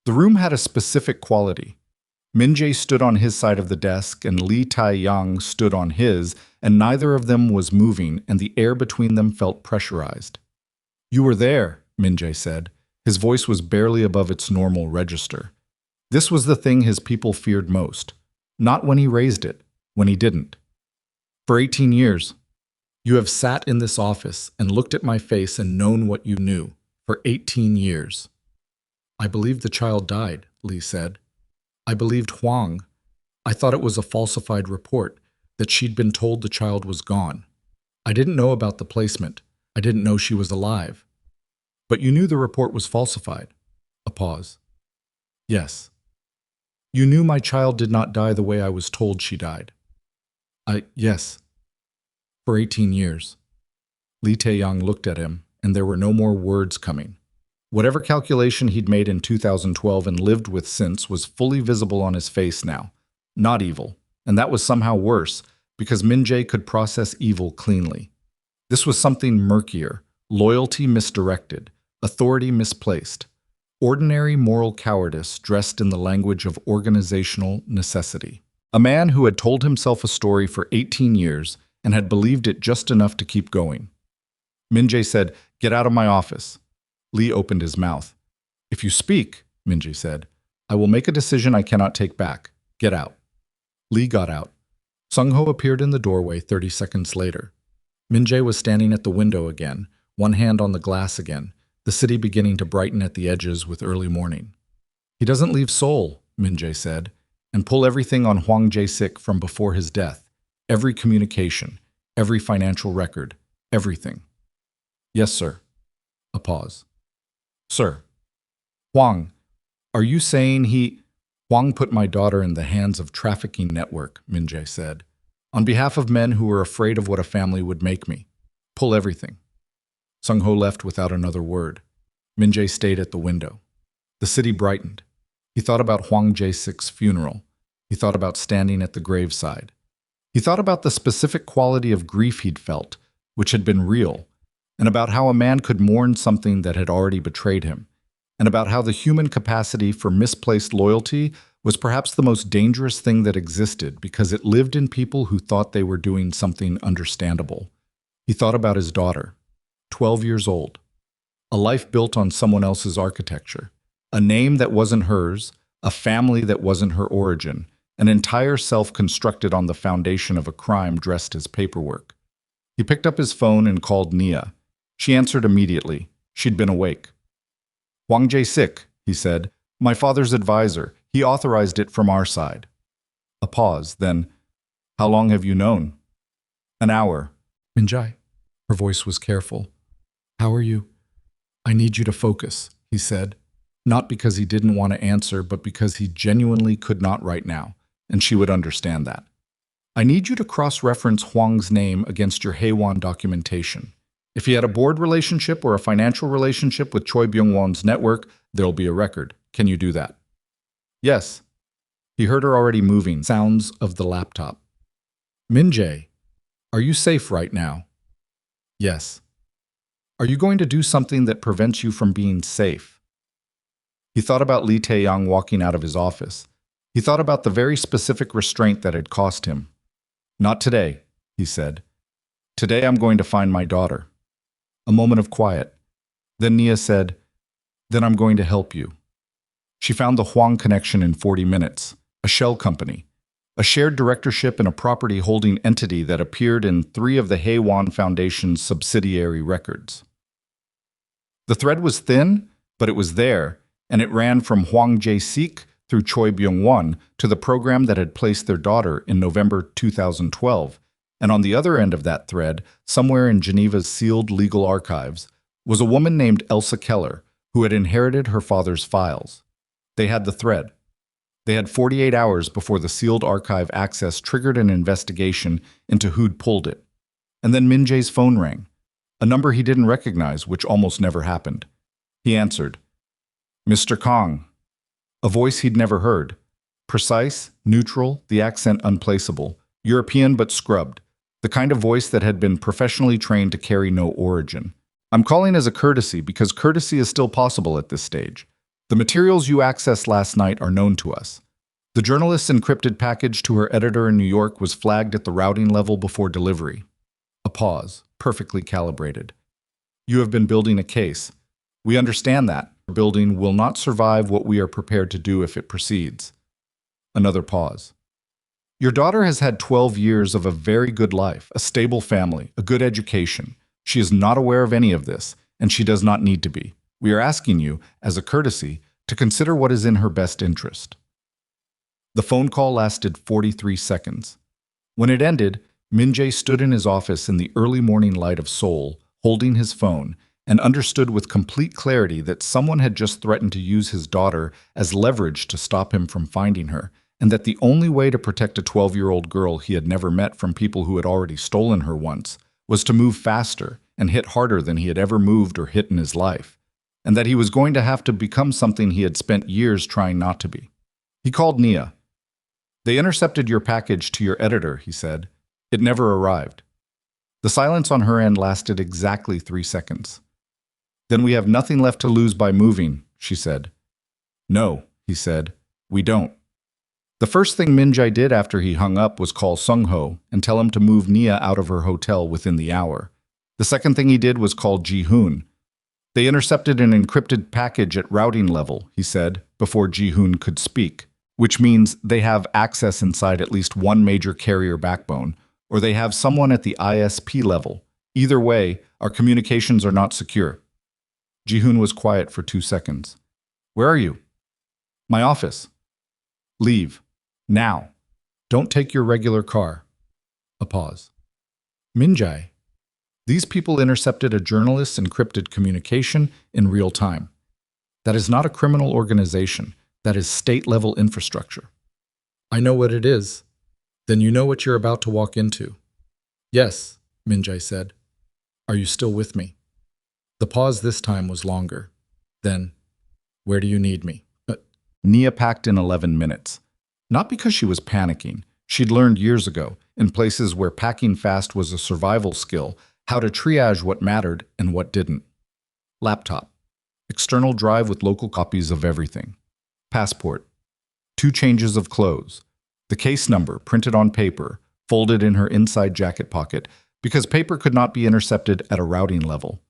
[SPEAKER 1] The room had a specific quality. Min-jae stood on his side of the desk and Lee Tae-yong stood on his, and neither of them was moving, and the air between them felt pressurized. You were there, Min-jae said. His voice was barely above its normal register. This was the thing his people feared most. Not when he raised it, when he didn't. For 18 years, you have sat in this office and looked at my face and known what you knew. For 18 years. I believed the child died, Lee said. I believed Huang. I thought it was a falsified report, that she'd been told the child was gone. I didn't know about the placement. I didn't know she was alive. But you knew the report was falsified. A pause. Yes. You knew my child did not die the way I was told she died. Yes. For 18 years. Lee Tae-yong looked at him, and there were no more words coming. Whatever calculation he'd made in 2012 and lived with since was fully visible on his face now. Not evil. And that was somehow worse, because Min-jae could process evil cleanly. This was something murkier, loyalty misdirected, authority misplaced. Ordinary moral cowardice dressed in the language of organizational necessity. A man who had told himself a story for 18 years and had believed it just enough to keep going. Min-jae said, "Get out of my office." Lee opened his mouth. "If you speak," Min-jae said, "I will make a decision I cannot take back. Get out." Lee got out. Sung-ho appeared in the doorway 30 seconds later. Min-jae was standing at the window again, one hand on the glass again, the city beginning to brighten at the edges with early morning. "He doesn't leave Seoul," Min-jae said, "and pull everything on Huang Jae-sik from before his death. Every communication, every financial record, everything." "Yes, sir." A pause. "Sir. Huang, are you saying he..." "Huang put my daughter in the hands of trafficking network," Min-jae said, "on behalf of men who were afraid of what a family would make me. Pull everything." Sung-ho left without another word. Min-jae stayed at the window. The city brightened. He thought about Huang Jae-sik's funeral. He thought about standing at the graveside. He thought about the specific quality of grief he'd felt, which had been real, and about how a man could mourn something that had already betrayed him, and about how the human capacity for misplaced loyalty was perhaps the most dangerous thing that existed because it lived in people who thought they were doing something understandable. He thought about his daughter, 12 years old, a life built on someone else's architecture, a name that wasn't hers, a family that wasn't her origin, an entire self constructed on the foundation of a crime dressed as paperwork. He picked up his phone and called Nia. She answered immediately. She'd been awake. "Huang Jae-sik," he said, "my father's advisor. He authorized it from our side." A pause, then, "How long have you known?" "An hour." "Min-jae." Her voice was careful. "How are you?" "I need you to focus," he said, not because he didn't want to answer, but because he genuinely could not right now, and she would understand that. "I need you to cross-reference Huang's name against your Haewon documentation. If he had a board relationship or a financial relationship with Choi Byung-won's network, there'll be a record. Can you do that?" "Yes." He heard her already moving, sounds of the laptop. "Min-jae, are you safe right now?" "Yes." Are you going to do something that prevents you from being safe? He thought about Lee Taeyong walking out of his office. He thought about the very specific restraint that had cost him. Not today, he said. Today I'm going to find my daughter. A moment of quiet. Then Nia said, then I'm going to help you. She found the Huang connection in 40 minutes, a shell company, a shared directorship in a property holding entity that appeared in 3 of the Heiwan Foundation's subsidiary records. The thread was thin, but it was there, and it ran from Hwang Jae-sik through Choi Byung-won to the program that had placed their daughter in November 2012. And on the other end of that thread, somewhere in Geneva's sealed legal archives, was a woman named Elsa Keller, who had inherited her father's files. They had the thread. They had 48 hours before the sealed archive access triggered an investigation into who'd pulled it. And then Min Jae's phone rang, a number he didn't recognize, which almost never happened. He answered, Mr. Kong. A voice he'd never heard. Precise, neutral, the accent unplaceable, European but scrubbed, the kind of voice that had been professionally trained to carry no origin. I'm calling as a courtesy because courtesy is still possible at this stage. The materials you accessed last night are known to us. The journalist's encrypted package to her editor in New York was flagged at the routing level before delivery. A pause, perfectly calibrated. You have been building a case. We understand that. Building will not survive what we are prepared to do if it proceeds. Another pause. Your daughter has had 12 years of a very good life, a stable family, a good education. She is not aware of any of this, and she does not need to be. We are asking you, as a courtesy, to consider what is in her best interest. The phone call lasted 43 seconds. When it ended, Min Jae stood in his office in the early morning light of Seoul, holding his phone, and understood with complete clarity that someone had just threatened to use his daughter as leverage to stop him from finding her, and that the only way to protect a 12-year-old girl he had never met from people who had already stolen her once was to move faster and hit harder than he had ever moved or hit in his life, and that he was going to have to become something he had spent years trying not to be. He called Nia. They intercepted your package to your editor, he said. It never arrived. The silence on her end lasted exactly 3 seconds. Then we have nothing left to lose by moving, she said. No, he said, we don't. The first thing Min Jae did after he hung up was call Sung-ho and tell him to move Nia out of her hotel within the hour. The second thing he did was call Ji-hoon. They intercepted an encrypted package at routing level, he said, before Ji-hoon could speak, which means they have access inside at least one major carrier backbone, or they have someone at the ISP level. Either way, our communications are not secure. Ji-hoon was quiet for 2 seconds. Where are you? My office. Leave. Now. Don't take your regular car. A pause. Min Jae. These people intercepted a journalist's encrypted communication in real time. That is not a criminal organization. That is state-level infrastructure. I know what it is. Then you know what you're about to walk into. Yes, Min Jae said. Are you still with me? The pause this time was longer. Then, where do you need me? Nia packed in 11 minutes. Not because she was panicking. She'd learned years ago, in places where packing fast was a survival skill, how to triage what mattered and what didn't. Laptop. External drive with local copies of everything. Passport. 2 changes of clothes. The case number printed on paper, folded in her inside jacket pocket, because paper could not be intercepted at a routing level.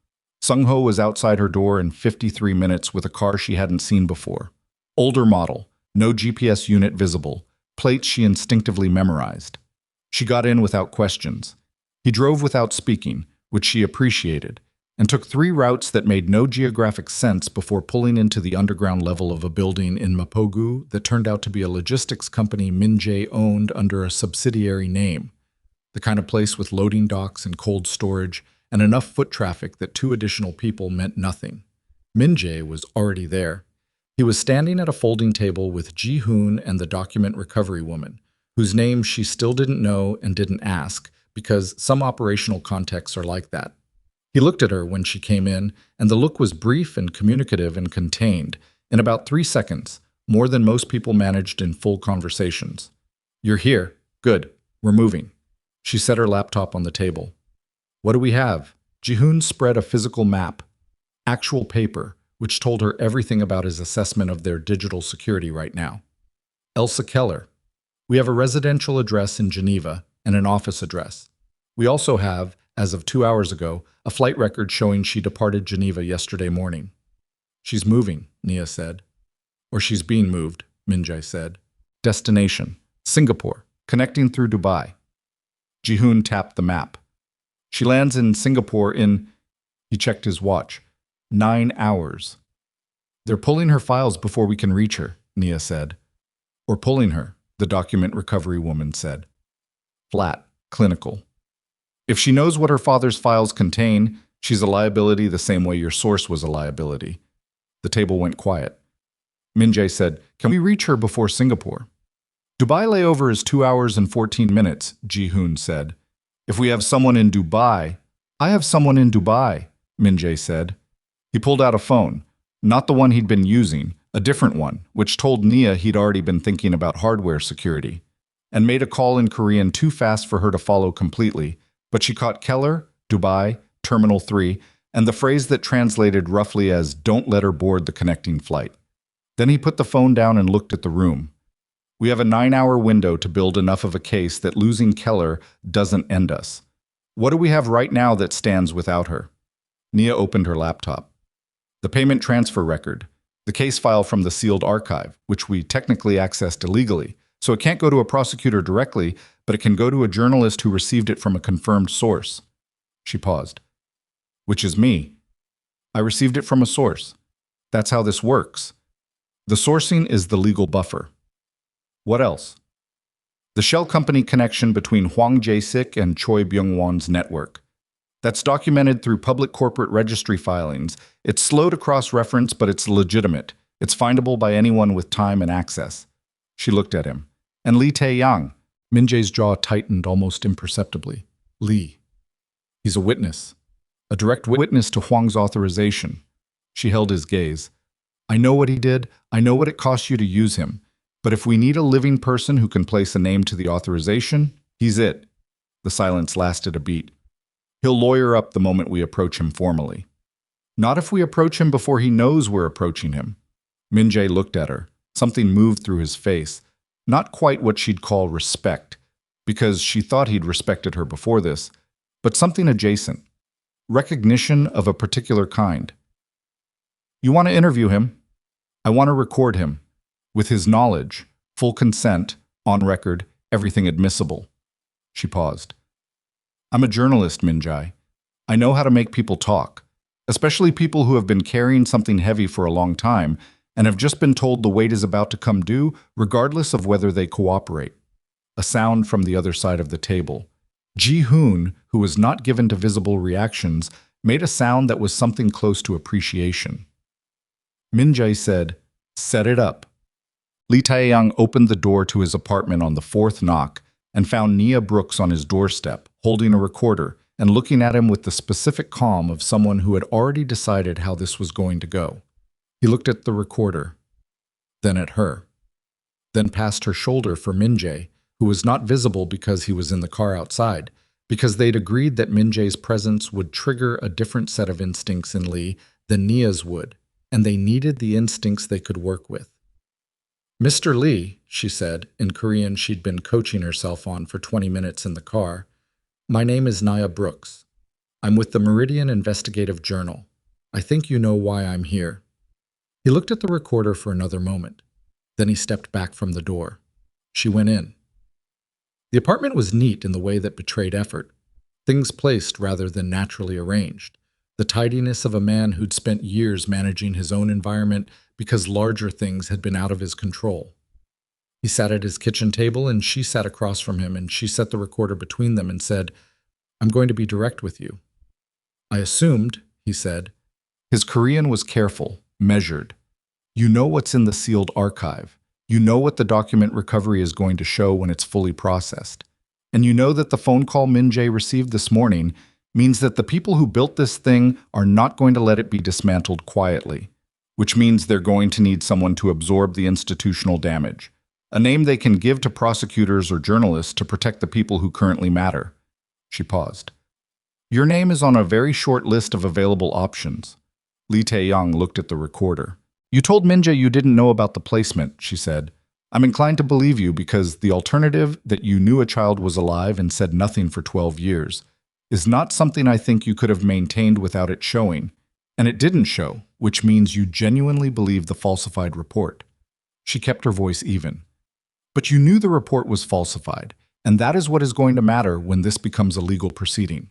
[SPEAKER 1] Sung-ho was outside her door in 53 minutes with a car she hadn't seen before. Older model, no GPS unit visible, plates she instinctively memorized. She got in without questions. He drove without speaking, which she appreciated, and took 3 routes that made no geographic sense before pulling into the underground level of a building in Mapogu that turned out to be a logistics company Min Jae owned under a subsidiary name, the kind of place with loading docks and cold storage and enough foot traffic that 2 additional people meant nothing. Min Jae was already there. He was standing at a folding table with Ji-hoon and the document recovery woman, whose name she still didn't know and didn't ask, because some operational contexts are like that. He looked at her when she came in, and the look was brief and communicative and contained, in about 3 seconds, more than most people managed in full conversations. You're here. Good. We're moving. She set her laptop on the table. What do we have? Jihoon spread a physical map, actual paper, which told her everything about his assessment of their digital security right now. Elsa Keller. We have a residential address in Geneva and an office address. We also have, as of 2 hours ago, a flight record showing she departed Geneva yesterday morning. She's moving, Nia said. Or she's being moved, Minjae said. Destination, Singapore, connecting through Dubai. Jihoon tapped the map. She lands in Singapore in, he checked his watch, 9 hours. They're pulling her files before we can reach her, Nia said. Or pulling her, the document recovery woman said. Flat, clinical. If she knows what her father's files contain, she's a liability the same way your source was a liability. The table went quiet. Minjae said, can we reach her before Singapore? Dubai layover is 2 hours and 14 minutes, Jihoon said. If we have someone in Dubai, I have someone in Dubai, Minjae said. He pulled out a phone, not the one he'd been using, a different one, which told Nia he'd already been thinking about hardware security, and made a call in Korean too fast for her to follow completely, but she caught Keller, Dubai, Terminal 3, and the phrase that translated roughly as don't let her board the connecting flight. Then he put the phone down and looked at the room. We have a 9-hour window to build enough of a case that losing Keller doesn't end us. What do we have right now that stands without her? Nia opened her laptop. The payment transfer record, the case file from the sealed archive, which we technically accessed illegally, so it can't go to a prosecutor directly, but it can go to a journalist who received it from a confirmed source. She paused. Which is me. I received it from a source. That's how this works. The sourcing is the legal buffer. What else? The shell company connection between Hwang Jae-sik and Choi Byung-won's network. That's documented through public corporate registry filings. It's slow to cross-reference, but it's legitimate. It's findable by anyone with time and access. She looked at him. And Lee Tae-yang. Minjae's jaw tightened almost imperceptibly. Lee. He's a witness. A direct witness to Hwang's authorization. She held his gaze. I know what he did. I know what it costs you to use him. But if we need a living person who can place a name to the authorization, he's it. The silence lasted a beat. He'll lawyer up the moment we approach him formally. Not if we approach him before he knows we're approaching him. Minjae looked at her. Something moved through his face. Not quite what she'd call respect, because she thought he'd respected her before this, but something adjacent. Recognition of a particular kind. You want to interview him? I want to record him. With his knowledge, full consent, on record, everything admissible. She paused. I'm a journalist, Minjae. I know how to make people talk, especially people who have been carrying something heavy for a long time and have just been told the weight is about to come due, regardless of whether they cooperate. A sound from the other side of the table. Jihoon, who was not given to visible reactions, made a sound that was something close to appreciation. Minjae said, set it up. Lee Tae-yang opened the door to his apartment on the 4th knock and found Nia Brooks on his doorstep, holding a recorder and looking at him with the specific calm of someone who had already decided how this was going to go. He looked at the recorder, then at her, then past her shoulder for Minjae, who was not visible because he was in the car outside, because they'd agreed that Minjae's presence would trigger a different set of instincts in Lee than Nia's would, and they needed the instincts they could work with. Mr. Lee, she said, in Korean she'd been coaching herself on for 20 minutes in the car, my name is Nia Brooks. I'm with the Meridian Investigative Journal. I think you know why I'm here. He looked at the recorder for another moment. Then he stepped back from the door. She went in. The apartment was neat in the way that betrayed effort. Things placed rather than naturally arranged. The tidiness of a man who'd spent years managing his own environment because larger things had been out of his control. He sat at his kitchen table and she sat across from him, and she set the recorder between them and said, I'm going to be direct with you. I assumed, he said. His Korean was careful, measured. You know what's in the sealed archive. You know what the document recovery is going to show when it's fully processed. And you know that the phone call Minjae received this morning means that the people who built this thing are not going to let it be dismantled quietly, which means they're going to need someone to absorb the institutional damage, a name they can give to prosecutors or journalists to protect the people who currently matter. She paused. Your name is on a very short list of available options. Li Taeyang looked at the recorder. You told Minja you didn't know about the placement, she said. I'm inclined to believe you because the alternative that you knew a child was alive and said nothing for 12 years is not something I think you could have maintained without it showing. And it didn't show, which means you genuinely believe the falsified report. She kept her voice even. But you knew the report was falsified, and that is what is going to matter when this becomes a legal proceeding.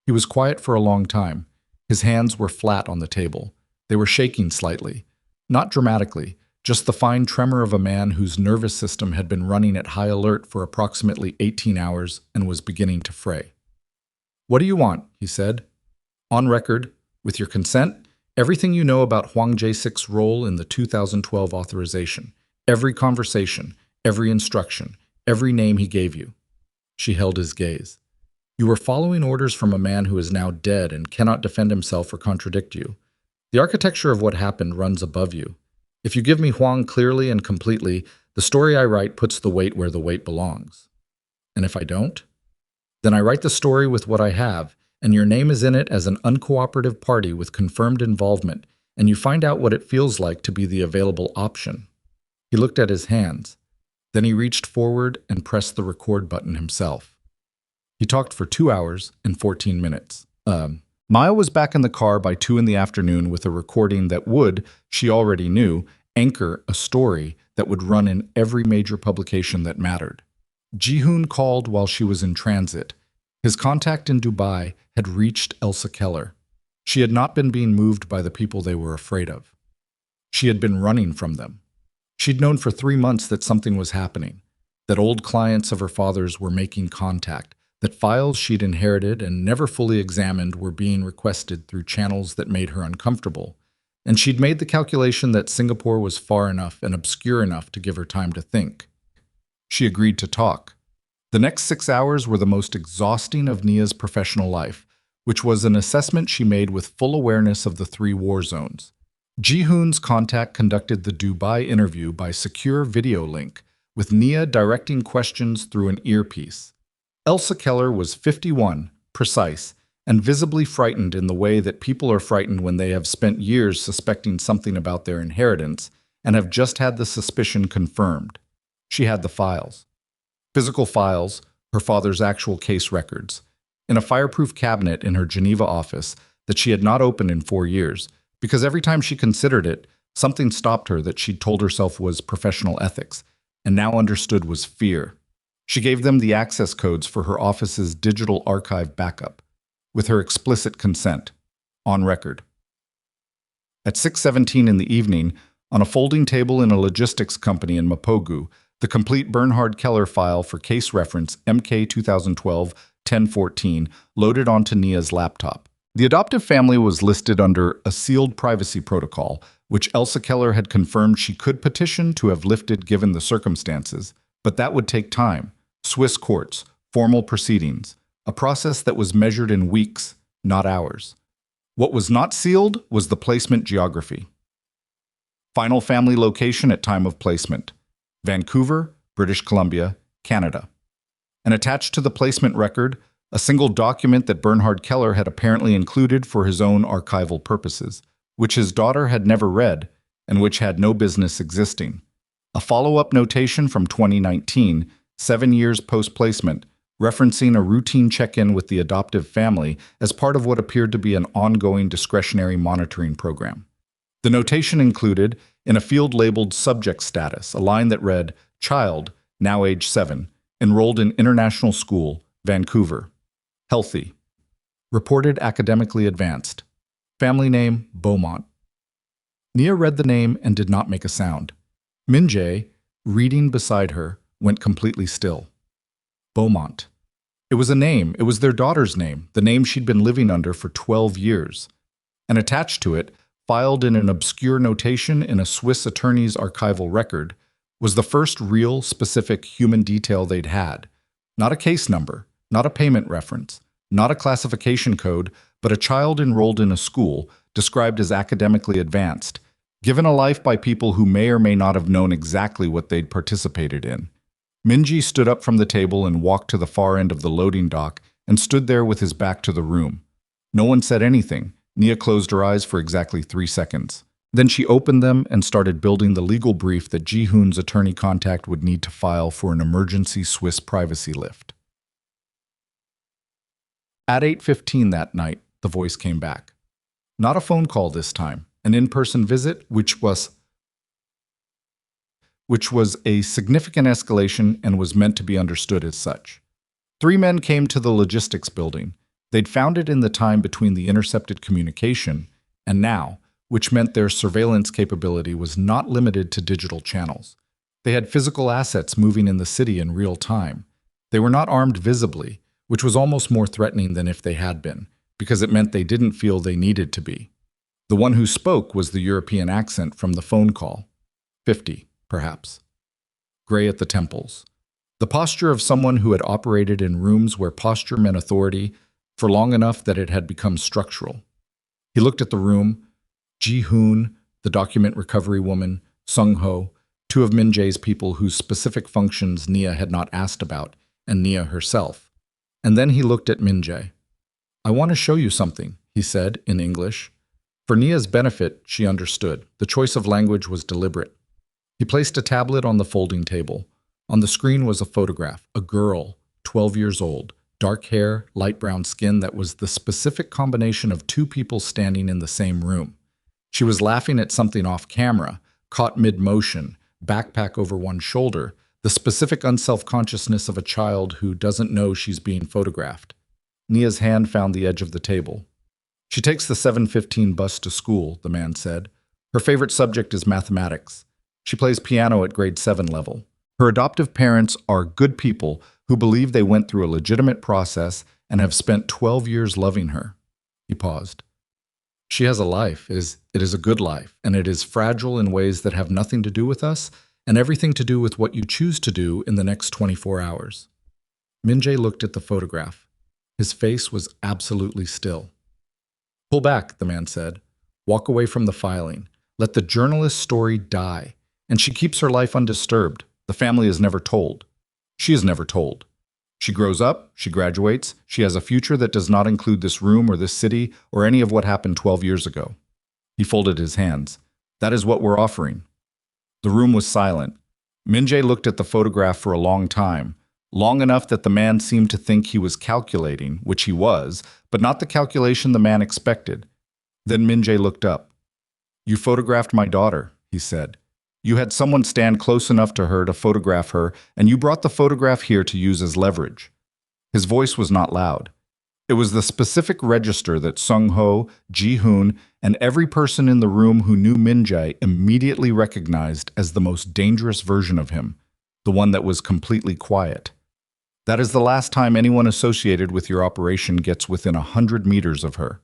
[SPEAKER 1] He was quiet for a long time. His hands were flat on the table. They were shaking slightly. Not dramatically, just the fine tremor of a man whose nervous system had been running at high alert for approximately 18 hours and was beginning to fray. What do you want? He said. On record, with your consent, everything you know about Huang Jae-sik's role in the 2012 authorization, every conversation, every instruction, every name he gave you. She held his gaze. You were following orders from a man who is now dead and cannot defend himself or contradict you. The architecture of what happened runs above you. If you give me Huang clearly and completely, the story I write puts the weight where the weight belongs. And if I don't? Then I write the story with what I have, and your name is in it as an uncooperative party with confirmed involvement, and you find out what it feels like to be the available option. He looked at his hands. Then he reached forward and pressed the record button himself. He talked for 2 hours and 14 minutes. Maya was back in the car by 2 in the afternoon with a recording that would, she already knew, anchor a story that would run in every major publication that mattered. Ji-hoon called while she was in transit. His contact in Dubai had reached Elsa Keller. She had not been being moved by the people they were afraid of. She had been running from them. She'd known for 3 months that something was happening, that old clients of her father's were making contact, that files she'd inherited and never fully examined were being requested through channels that made her uncomfortable, and she'd made the calculation that Singapore was far enough and obscure enough to give her time to think. She agreed to talk. The next 6 hours were the most exhausting of Nia's professional life, which was an assessment she made with full awareness of the 3 war zones. Ji-hoon's contact conducted the Dubai interview by secure video link, with Nia directing questions through an earpiece. Elsa Keller was 51, precise, and visibly frightened in the way that people are frightened when they have spent years suspecting something about their inheritance and have just had the suspicion confirmed. She had the files. Physical files, her father's actual case records, in a fireproof cabinet in her Geneva office that she had not opened in 4 years, because every time she considered it, something stopped her that she'd told herself was professional ethics, and now understood was fear. She gave them the access codes for her office's digital archive backup, with her explicit consent, on record. At 6:17 in the evening, on a folding table in a logistics company in Mapogu, the complete Bernhard Keller file for case reference MK 2012-1014 loaded onto Nia's laptop. The adoptive family was listed under a sealed privacy protocol, which Elsa Keller had confirmed she could petition to have lifted given the circumstances, but that would take time. Swiss courts, formal proceedings, a process that was measured in weeks, not hours. What was not sealed was the placement geography. Final family location at time of placement: Vancouver, British Columbia, Canada. And attached to the placement record, a single document that Bernhard Keller had apparently included for his own archival purposes, which his daughter had never read and which had no business existing. A follow-up notation from 2019, 7 years post-placement, referencing a routine check-in with the adoptive family as part of what appeared to be an ongoing discretionary monitoring program. The notation included, in a field labeled subject status, a line that read, "Child, now age 7, enrolled in international school, Vancouver. Healthy. Reported academically advanced. Family name, Beaumont." Nia read the name and did not make a sound. Min-jae, reading beside her, went completely still. Beaumont. It was a name. It was their daughter's name, the name she'd been living under for 12 years. And attached to it, filed in an obscure notation in a Swiss attorney's archival record, was the first real, specific human detail they'd had. Not a case number, not a payment reference, not a classification code, but a child enrolled in a school, described as academically advanced, given a life by people who may or may not have known exactly what they'd participated in. Minji stood up from the table and walked to the far end of the loading dock and stood there with his back to the room. No one said anything. Nia closed her eyes for exactly 3 seconds. Then she opened them and started building the legal brief that Ji-hoon's attorney contact would need to file for an emergency Swiss privacy lift. At 8:15 that night, the voice came back. Not a phone call this time, an in-person visit, which was a significant escalation and was meant to be understood as such. 3 men came to the logistics building. They'd found it in the time between the intercepted communication and now, which meant their surveillance capability was not limited to digital channels. They had physical assets moving in the city in real time. They were not armed visibly, which was almost more threatening than if they had been, because it meant they didn't feel they needed to be. The one who spoke was the European accent from the phone call. 50, perhaps. Gray at the temples. The posture of someone who had operated in rooms where posture meant authority for long enough that it had become structural. He looked at the room. Ji-hoon, the document recovery woman, Sung-ho, 2 of Min-jae's people whose specific functions Nia had not asked about, and Nia herself. And then he looked at Min-jae. "I want to show you something," he said in English. For Nia's benefit, she understood. The choice of language was deliberate. He placed a tablet on the folding table. On the screen was a photograph, a girl, 12 years old, dark hair, light brown skin that was the specific combination of 2 people standing in the same room. She was laughing at something off camera, caught mid-motion, backpack over one shoulder, the specific unself-consciousness of a child who doesn't know she's being photographed. Nia's hand found the edge of the table. "She takes the 7:15 bus to school," the man said. "Her favorite subject is mathematics. She plays piano at grade 7 level. Her adoptive parents are good people who believe they went through a legitimate process and have spent 12 years loving her." He paused. "She has a life. It is a good life, and it is fragile in ways that have nothing to do with us and everything to do with what you choose to do in the next 24 hours. Min-jae looked at the photograph. His face was absolutely still. "Pull back," the man said. "Walk away from the filing. Let the journalist's story die. And she keeps her life undisturbed. The family is never told. She is never told. She grows up, she graduates, she has a future that does not include this room or this city or any of what happened 12 years ago." He folded his hands. "That is what we're offering." The room was silent. Min-jae looked at the photograph for a long time, long enough that the man seemed to think he was calculating, which he was, but not the calculation the man expected. Then Min-jae looked up. "You photographed my daughter," he said. "You had someone stand close enough to her to photograph her, and you brought the photograph here to use as leverage." His voice was not loud. It was the specific register that Sung-ho, Ji-hoon, and every person in the room who knew Min-jae immediately recognized as the most dangerous version of him, the one that was completely quiet. "That is the last time anyone associated with your operation gets within 100 meters of her."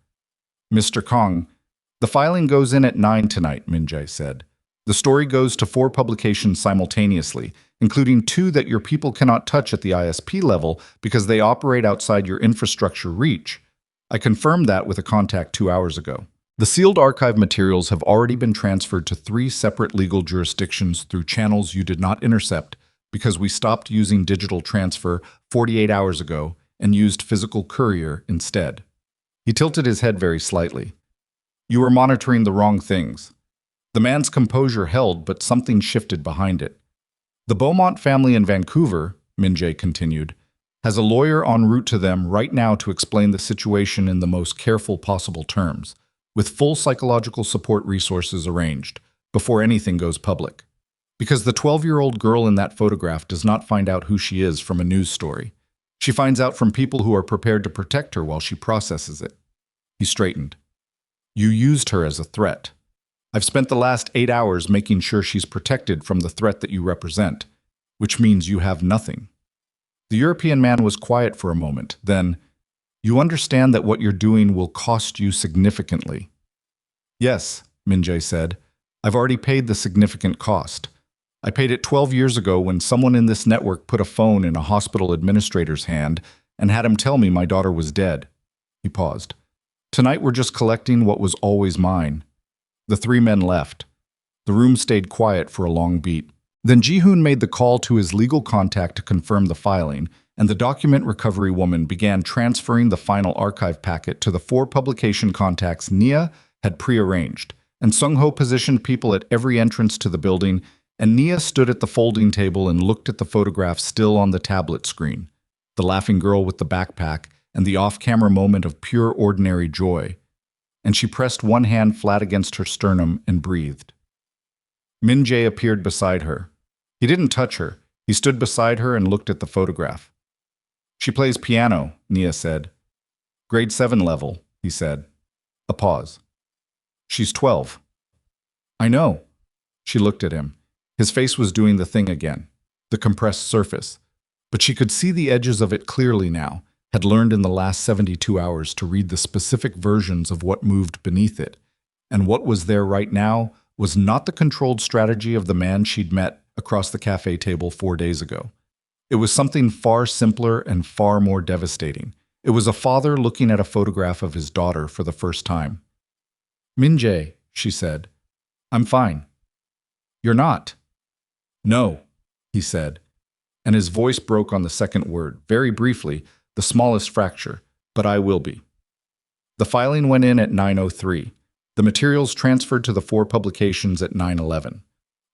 [SPEAKER 1] "Mr. Kong, the filing goes in at 9 tonight," Min-jae said. "The story goes to 4 publications simultaneously, including 2 that your people cannot touch at the ISP level because they operate outside your infrastructure reach. I confirmed that with a contact 2 hours ago. The sealed archive materials have already been transferred to 3 separate legal jurisdictions through channels you did not intercept because we stopped using digital transfer 48 hours ago and used physical courier instead." He tilted his head very slightly. "You were monitoring the wrong things." The man's composure held, but something shifted behind it. "The Beaumont family in Vancouver," Min-jae continued, "has a lawyer en route to them right now to explain the situation in the most careful possible terms, with full psychological support resources arranged, before anything goes public. Because the 12-year-old girl in that photograph does not find out who she is from a news story. She finds out from people who are prepared to protect her while she processes it." He straightened. "You used her as a threat. I've spent the last 8 hours making sure she's protected from the threat that you represent, which means you have nothing." The European man was quiet for a moment. Then, "You understand that what you're doing will cost you significantly." "Yes," Min-jae said. "I've already paid the significant cost. I paid it 12 years ago when someone in this network put a phone in a hospital administrator's hand and had him tell me my daughter was dead." He paused. "Tonight we're just collecting what was always mine." The 3 men left. The room stayed quiet for a long beat. Then Ji-hoon made the call to his legal contact to confirm the filing, and the document recovery woman began transferring the final archive packet to the 4 publication contacts Nia had prearranged, and Sung-ho positioned people at every entrance to the building, and Nia stood at the folding table and looked at the photograph still on the tablet screen, the laughing girl with the backpack, and the off-camera moment of pure ordinary joy. And she pressed one hand flat against her sternum and breathed. Min Jae appeared beside her. He didn't touch her. He stood beside her and looked at the photograph. She plays piano, Nia said. Grade 7 level, he said. A pause. She's 12. I know. She looked at him. His face was doing the thing again, the compressed surface. But she could see the edges of it clearly now, had learned in the last 72 hours to read the specific versions of what moved beneath it. And what was there right now was not the controlled strategy of the man she'd met across the cafe table 4 days ago. It was something far simpler and far more devastating. It was a father looking at a photograph of his daughter for the first time. Min Jae, she said, I'm fine. You're not. No, he said, and his voice broke on the second word, very briefly, the smallest fracture, but I will be. The filing went in at 9:03. The materials transferred to the 4 publications at 9:11.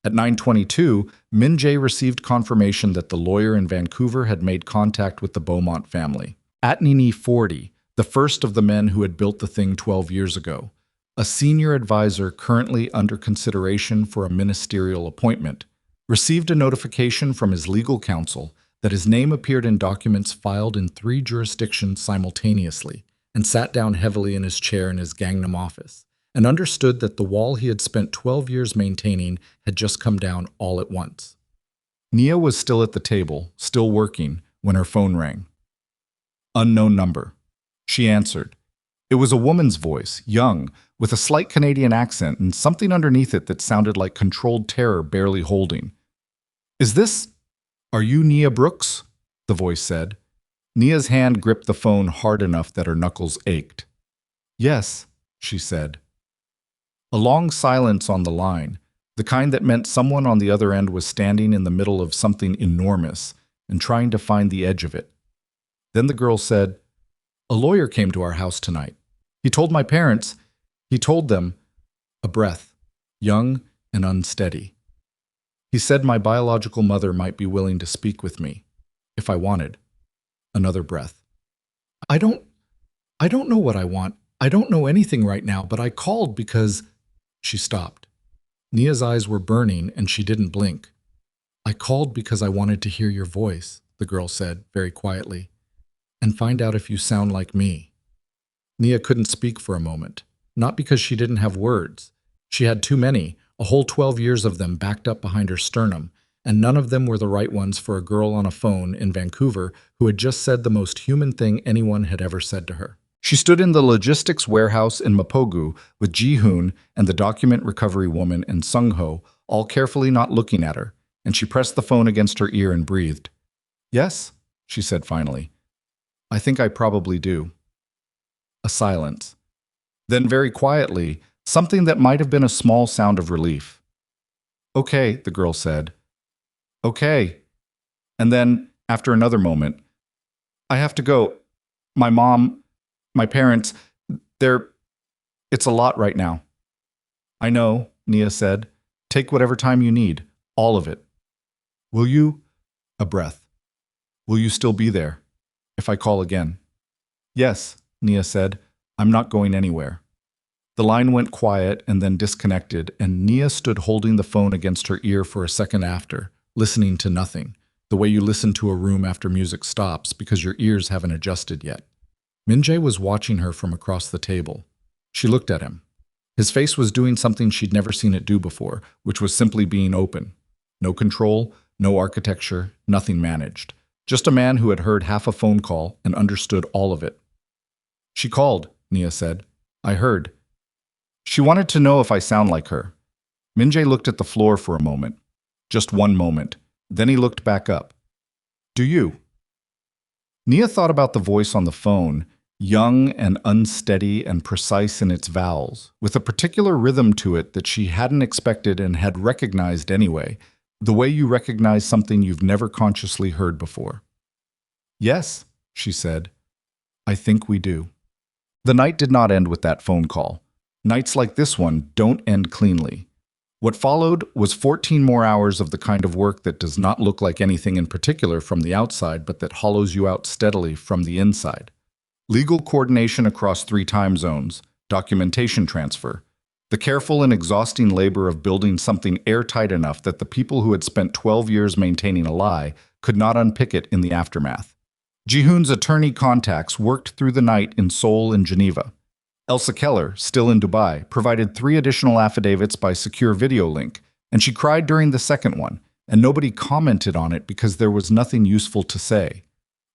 [SPEAKER 1] At 9:22, Min Jae received confirmation that the lawyer in Vancouver had made contact with the Beaumont family. At Nini 40, the first of the men who had built the thing 12 years ago, a senior advisor currently under consideration for a ministerial appointment, received a notification from his legal counsel that his name appeared in documents filed in 3 jurisdictions simultaneously, and sat down heavily in his chair in his Gangnam office, and understood that the wall he had spent 12 years maintaining had just come down all at once. Nia was still at the table, still working, when her phone rang. Unknown number. She answered. It was a woman's voice, young, with a slight Canadian accent and something underneath it that sounded like controlled terror barely holding. Is this... Are you Nia Brooks? The voice said. Nia's hand gripped the phone hard enough that her knuckles ached. Yes, she said. A long silence on the line, the kind that meant someone on the other end was standing in the middle of something enormous and trying to find the edge of it. Then the girl said, A lawyer came to our house tonight. He told my parents, he told them, a breath, young and unsteady. He said my biological mother might be willing to speak with me, if I wanted. Another breath. I don't know what I want. I don't know anything right now, but I called because... She stopped. Nia's eyes were burning and she didn't blink. I called because I wanted to hear your voice, the girl said very quietly, and find out if you sound like me. Nia couldn't speak for a moment, not because she didn't have words. She had too many, a whole 12 years of them backed up behind her sternum, and none of them were the right ones for a girl on a phone in Vancouver who had just said the most human thing anyone had ever said to her. She stood in the logistics warehouse in Mapogu with Ji-hoon and the document recovery woman and Sung-ho, all carefully not looking at her, and she pressed the phone against her ear and breathed. Yes, she said finally. I think I probably do. A silence. Then very quietly, something that might have been a small sound of relief. Okay, the girl said. Okay. And then, after another moment, I have to go. My mom... My parents, it's a lot right now. I know, Nia said. Take whatever time you need, all of it. Will you? A breath. Will you still be there, if I call again? Yes, Nia said. I'm not going anywhere. The line went quiet and then disconnected, and Nia stood holding the phone against her ear for a second after, listening to nothing, the way you listen to a room after music stops because your ears haven't adjusted yet. Min Jae was watching her from across the table. She looked at him. His face was doing something she'd never seen it do before, which was simply being open. No control, no architecture, nothing managed. Just a man who had heard half a phone call and understood all of it. She called, Nia said. I heard. She wanted to know if I sound like her. Min Jae looked at the floor for a moment. Just one moment. Then he looked back up. Do you? Nia thought about the voice on the phone, young and unsteady and precise in its vowels, with a particular rhythm to it that she hadn't expected and had recognized anyway, the way you recognize something you've never consciously heard before. Yes, she said. I think we do. The night did not end with that phone call. Nights like this one don't end cleanly. What followed was 14 more hours of the kind of work that does not look like anything in particular from the outside, but that hollows you out steadily from the inside. Legal coordination across 3 time zones, documentation transfer, the careful and exhausting labor of building something airtight enough that the people who had spent 12 years maintaining a lie could not unpick it in the aftermath. Jihoon's attorney contacts worked through the night in Seoul and Geneva. Elsa Keller, still in Dubai, provided 3 additional affidavits by secure video link, and she cried during the second one, and nobody commented on it because there was nothing useful to say.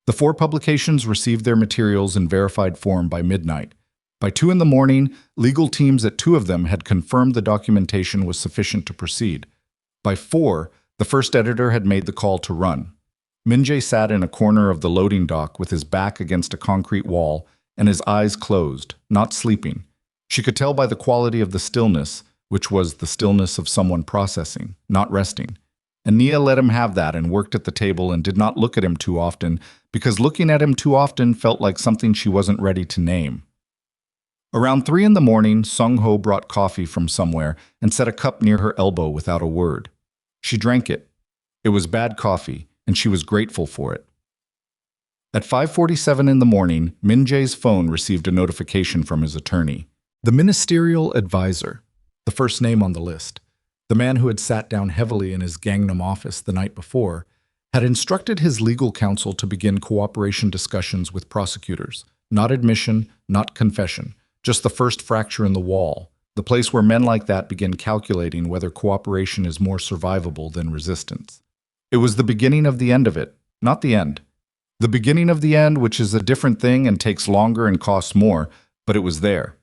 [SPEAKER 1] The 4 publications received their materials in verified form by midnight. By 2 in the morning, legal teams at 2 of them had confirmed the documentation was sufficient to proceed. By 4, the first editor had made the call to run. Min-jae sat in a corner of the loading dock with his back against a concrete wall and his eyes closed, not sleeping. She could tell by the quality of the stillness, which was the stillness of someone processing, not resting. And Nia let him have that and worked at the table and did not look at him too often, because looking at him too often felt like something she wasn't ready to name. Around 3 in the morning, Sung-ho brought coffee from somewhere and set a cup near her elbow without a word. She drank it. It was bad coffee, and she was grateful for it. At 5:47 in the morning, Min-jae's phone received a notification from his attorney. The ministerial advisor, the first name on the list, the man who had sat down heavily in his Gangnam office the night before, had instructed his legal counsel to begin cooperation discussions with prosecutors. Not admission, not confession, just the first fracture in the wall, the place where men like that begin calculating whether cooperation is more survivable than resistance. It was the beginning of the end of it, not the end. The beginning of the end, which is a different thing and takes longer and costs more, but it was there.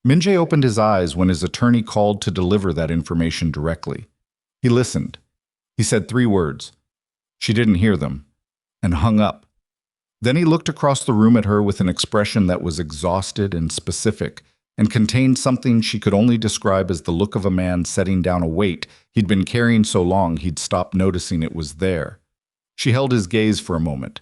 [SPEAKER 1] Min-jae opened his eyes when his attorney called to deliver that information directly. He listened. He said 3 words. She didn't hear them, and hung up. Then he looked across the room at her with an expression that was exhausted and specific, and contained something she could only describe as the look of a man setting down a weight he'd been carrying so long he'd stopped noticing it was there. She held his gaze for a moment.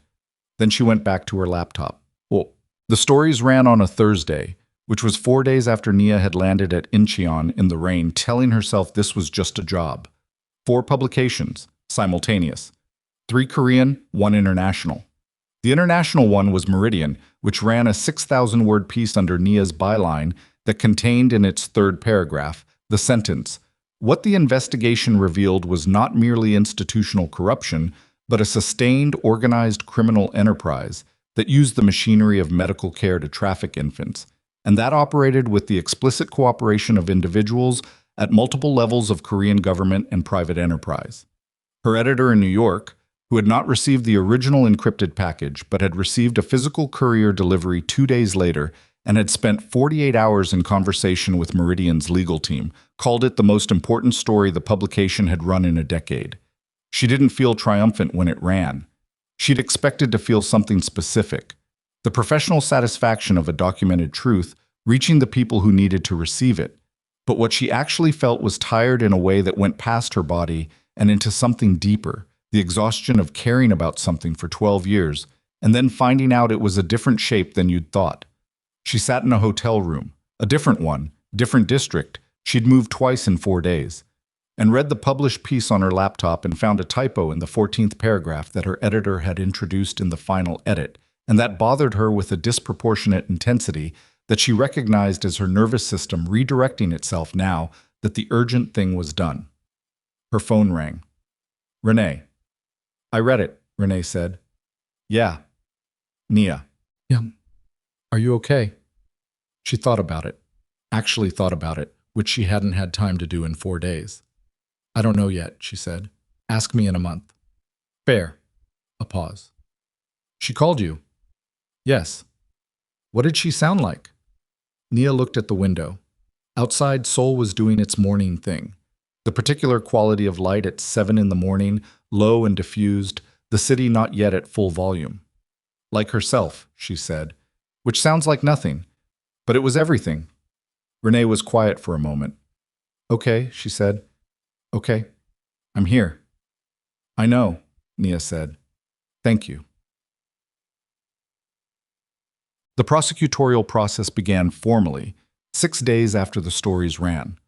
[SPEAKER 1] Then she went back to her laptop. Well, the stories ran on a Thursday, which was 4 days after Nia had landed at Incheon in the rain, telling herself this was just a job. 4 publications, simultaneous. 3 Korean, 1 international. The international one was Meridian, which ran a 6,000-word piece under Nia's byline that contained in its 3rd paragraph the sentence, "What the investigation revealed was not merely institutional corruption, but a sustained, organized criminal enterprise that used the machinery of medical care to traffic infants, and that operated with the explicit cooperation of individuals at multiple levels of Korean government and private enterprise." Her editor in New York, who had not received the original encrypted package but had received a physical courier delivery 2 days later and had spent 48 hours in conversation with Meridian's legal team, called it the most important story the publication had run in a decade. She didn't feel triumphant when it ran. She'd expected to feel something specific. The professional satisfaction of a documented truth, reaching the people who needed to receive it. But what she actually felt was tired in a way that went past her body and into something deeper, the exhaustion of caring about something for 12 years, and then finding out it was a different shape than you'd thought. She sat in a hotel room, a different one, different district. She'd moved twice in 4 days. And read the published piece on her laptop and found a typo in the 14th paragraph that her editor had introduced in the final edit, and that bothered her with a disproportionate intensity that she recognized as her nervous system redirecting itself now that the urgent thing was done. Her phone rang. "Renee." "I read it," Renee said. "Yeah." "Nia." "Yeah. Are you okay?" She thought about it. Actually thought about it, which she hadn't had time to do in 4 days. "I don't know yet," she said. "Ask me in a month." "Fair." A pause. "She called you?" "Yes." "What did she sound like?" Nia looked at the window. Outside, Seoul was doing its morning thing. The particular quality of light at 7 in the morning, low and diffused, the city not yet at full volume. "Like herself," she said, which sounds like nothing, but it was everything. Renee was quiet for a moment. "Okay," she said. "Okay, I'm here." "I know," Nia said. "Thank you." The prosecutorial process began formally, 6 days after the stories ran.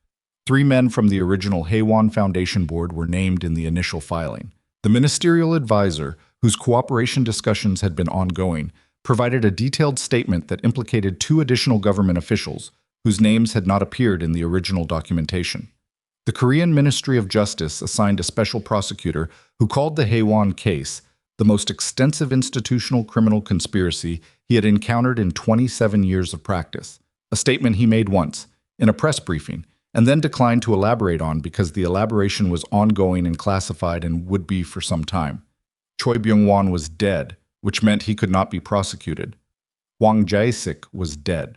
[SPEAKER 1] 3 men from the original Haywan Foundation Board were named in the initial filing. The ministerial advisor, whose cooperation discussions had been ongoing, provided a detailed statement that implicated 2 additional government officials, whose names had not appeared in the original documentation. The Korean Ministry of Justice assigned a special prosecutor who called the Haywan case the most extensive institutional criminal conspiracy he had encountered in 27 years of practice, a statement he made once, in a press briefing, and then declined to elaborate on because the elaboration was ongoing and classified and would be for some time. Choi Byung-won was dead, which meant he could not be prosecuted. Hwang Jae-sik was dead.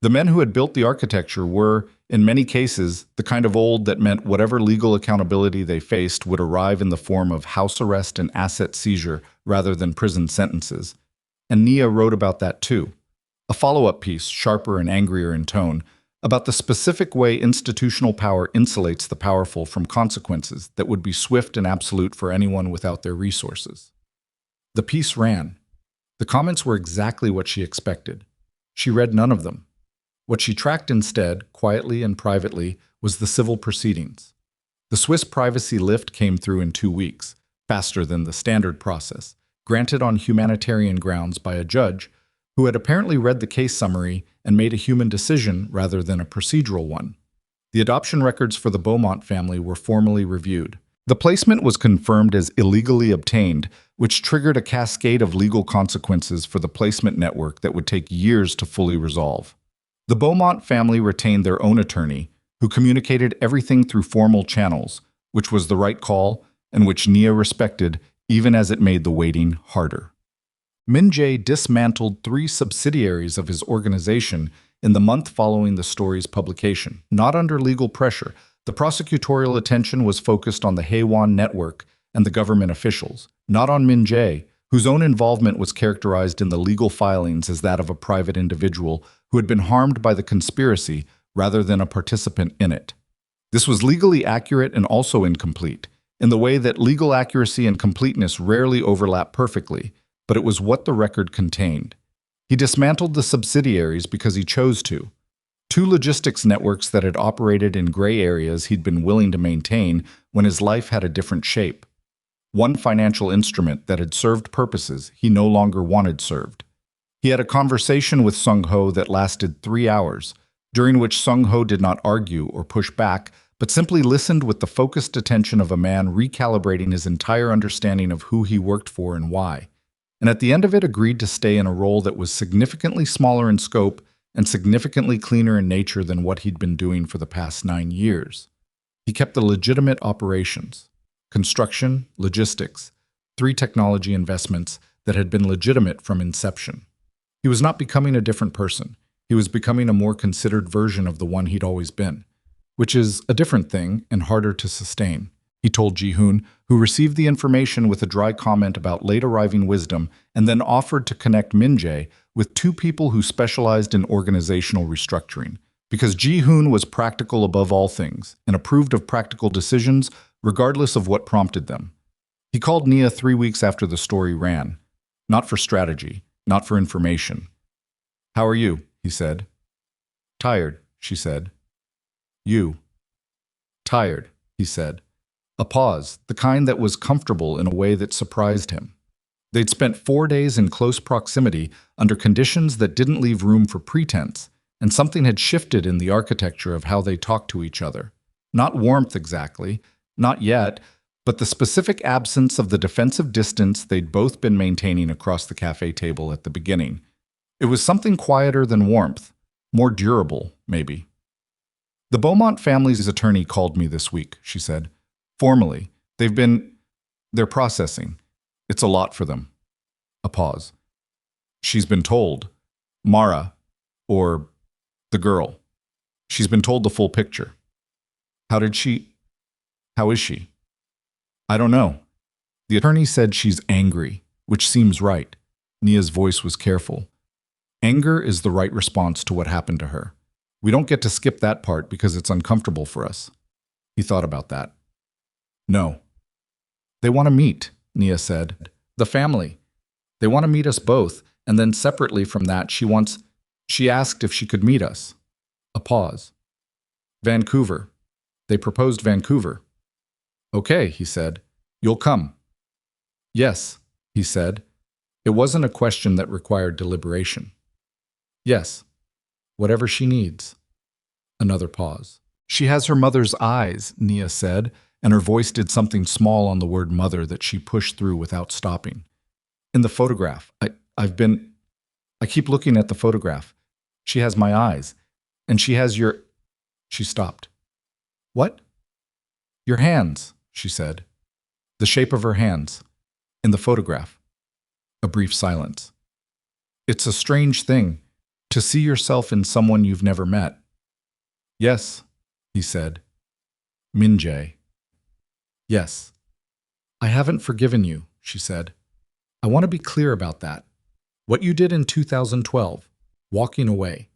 [SPEAKER 1] The men who had built the architecture were, in many cases, the kind of old that meant whatever legal accountability they faced would arrive in the form of house arrest and asset seizure rather than prison sentences. And Nia wrote about that too. A follow-up piece, sharper and angrier in tone, about the specific way institutional power insulates the powerful from consequences that would be swift and absolute for anyone without their resources. The piece ran. The comments were exactly what she expected. She read none of them. What she tracked instead, quietly and privately, was the civil proceedings. The Swiss privacy lift came through in 2 weeks, faster than the standard process, granted on humanitarian grounds by a judge who had apparently read the case summary and made a human decision rather than a procedural one. The adoption records for the Beaumont family were formally reviewed. The placement was confirmed as illegally obtained, which triggered a cascade of legal consequences for the placement network that would take years to fully resolve. The Beaumont family retained their own attorney, who communicated everything through formal channels, which was the right call and which Nia respected, even as it made the waiting harder. Min Jae dismantled 3 subsidiaries of his organization in the month following the story's publication. Not under legal pressure, the prosecutorial attention was focused on the Haywan network and the government officials, not on Min Jae, whose own involvement was characterized in the legal filings as that of a private individual who had been harmed by the conspiracy rather than a participant in it. This was legally accurate and also incomplete, in the way that legal accuracy and completeness rarely overlap perfectly, but it was what the record contained. He dismantled the subsidiaries because he chose to. 2 logistics networks that had operated in gray areas he'd been willing to maintain when his life had a different shape. 1 financial instrument that had served purposes he no longer wanted served. He had a conversation with Sung-ho that lasted 3 hours, during which Sung-ho did not argue or push back, but simply listened with the focused attention of a man recalibrating his entire understanding of who he worked for and why, and at the end of it agreed to stay in a role that was significantly smaller in scope and significantly cleaner in nature than what he'd been doing for the past 9 years. He kept the legitimate operations, construction, logistics, 3 technology investments that had been legitimate from inception. He was not becoming a different person. He was becoming a more considered version of the one he'd always been, which is a different thing and harder to sustain, he told Ji-hoon, who received the information with a dry comment about late-arriving wisdom and then offered to connect Min Jae with 2 people who specialized in organizational restructuring, because Ji-hoon was practical above all things and approved of practical decisions regardless of what prompted them. He called Nia 3 weeks after the story ran, not for strategy, not for information. "How are you?" he said. "Tired," she said. "You?" "Tired," he said. A pause, the kind that was comfortable in a way that surprised him. They'd spent 4 days in close proximity under conditions that didn't leave room for pretense, and something had shifted in the architecture of how they talked to each other. Not warmth exactly, not yet, but the specific absence of the defensive distance they'd both been maintaining across the cafe table at the beginning. It was something quieter than warmth, more durable, maybe. "The Beaumont family's attorney called me this week," she said. "Formally. They're processing. It's a lot for them." A pause. "She's been told. Mara, or the girl. She's been told the full picture." How is she?" "I don't know." The attorney said she's angry, which seems right. Nia's voice was careful. "Anger is the right response to what happened to her. We don't get to skip that part because it's uncomfortable for us." He thought about that. "No." "They want to meet," Nia said. "The family. They want to meet us both, And then separately from that, she asked if she could meet us. A pause. Vancouver. They proposed Vancouver. Okay, he said. You'll come. Yes, he said. It wasn't a question that required deliberation. Yes, whatever she needs. Another pause. She has her mother's eyes, Nia said, and her voice did something small on the word mother that she pushed through without stopping. In the photograph, I keep looking at the photograph. She has my eyes, and she has your... She stopped. What? Your hands, she said. The shape of her hands. In the photograph. A brief silence. It's a strange thing, to see yourself in someone you've never met. Yes, he said. Minjae. Yes. I haven't forgiven you, she said. I want to be clear about that. What you did in 2012, walking away.